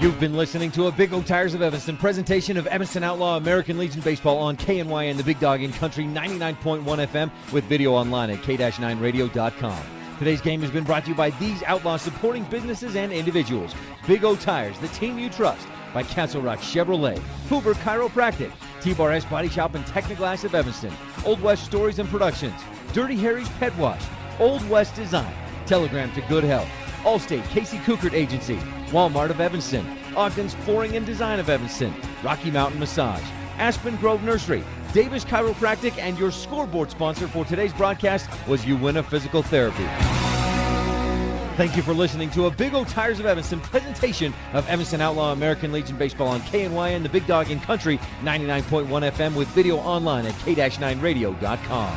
[SPEAKER 3] You've been listening to a Big O Tires of Evanston presentation of Evanston Outlaw American Legion Baseball on KNY and the Big Dog in Country 99.1 FM with video online at k-9radio.com. Today's game has been brought to you by these Outlaws supporting businesses and individuals. Big O Tires, the team you trust, by Castle Rock Chevrolet, Hoover Chiropractic, T-Bar S Body Shop and Technoglass of Evanston, Old West Stories and Productions, Dirty Harry's Pet Wash, Old West Design, Telegram to Good Health, Allstate Casey Cookert Agency, Walmart of Evanston, Ogden's Flooring and Design of Evanston, Rocky Mountain Massage, Aspen Grove Nursery, Davis Chiropractic, and your scoreboard sponsor for today's broadcast was You Win a Physical Therapy. Thank you for listening to a Big O Tires of Evanston presentation of Evanston Outlaw American Legion Baseball on KNY and the Big Dog in Country 99.1 FM with video online at k-9radio.com.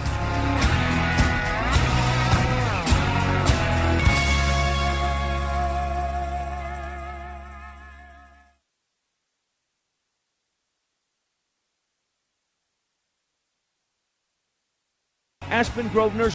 [SPEAKER 3] Aspen Grove Nursery.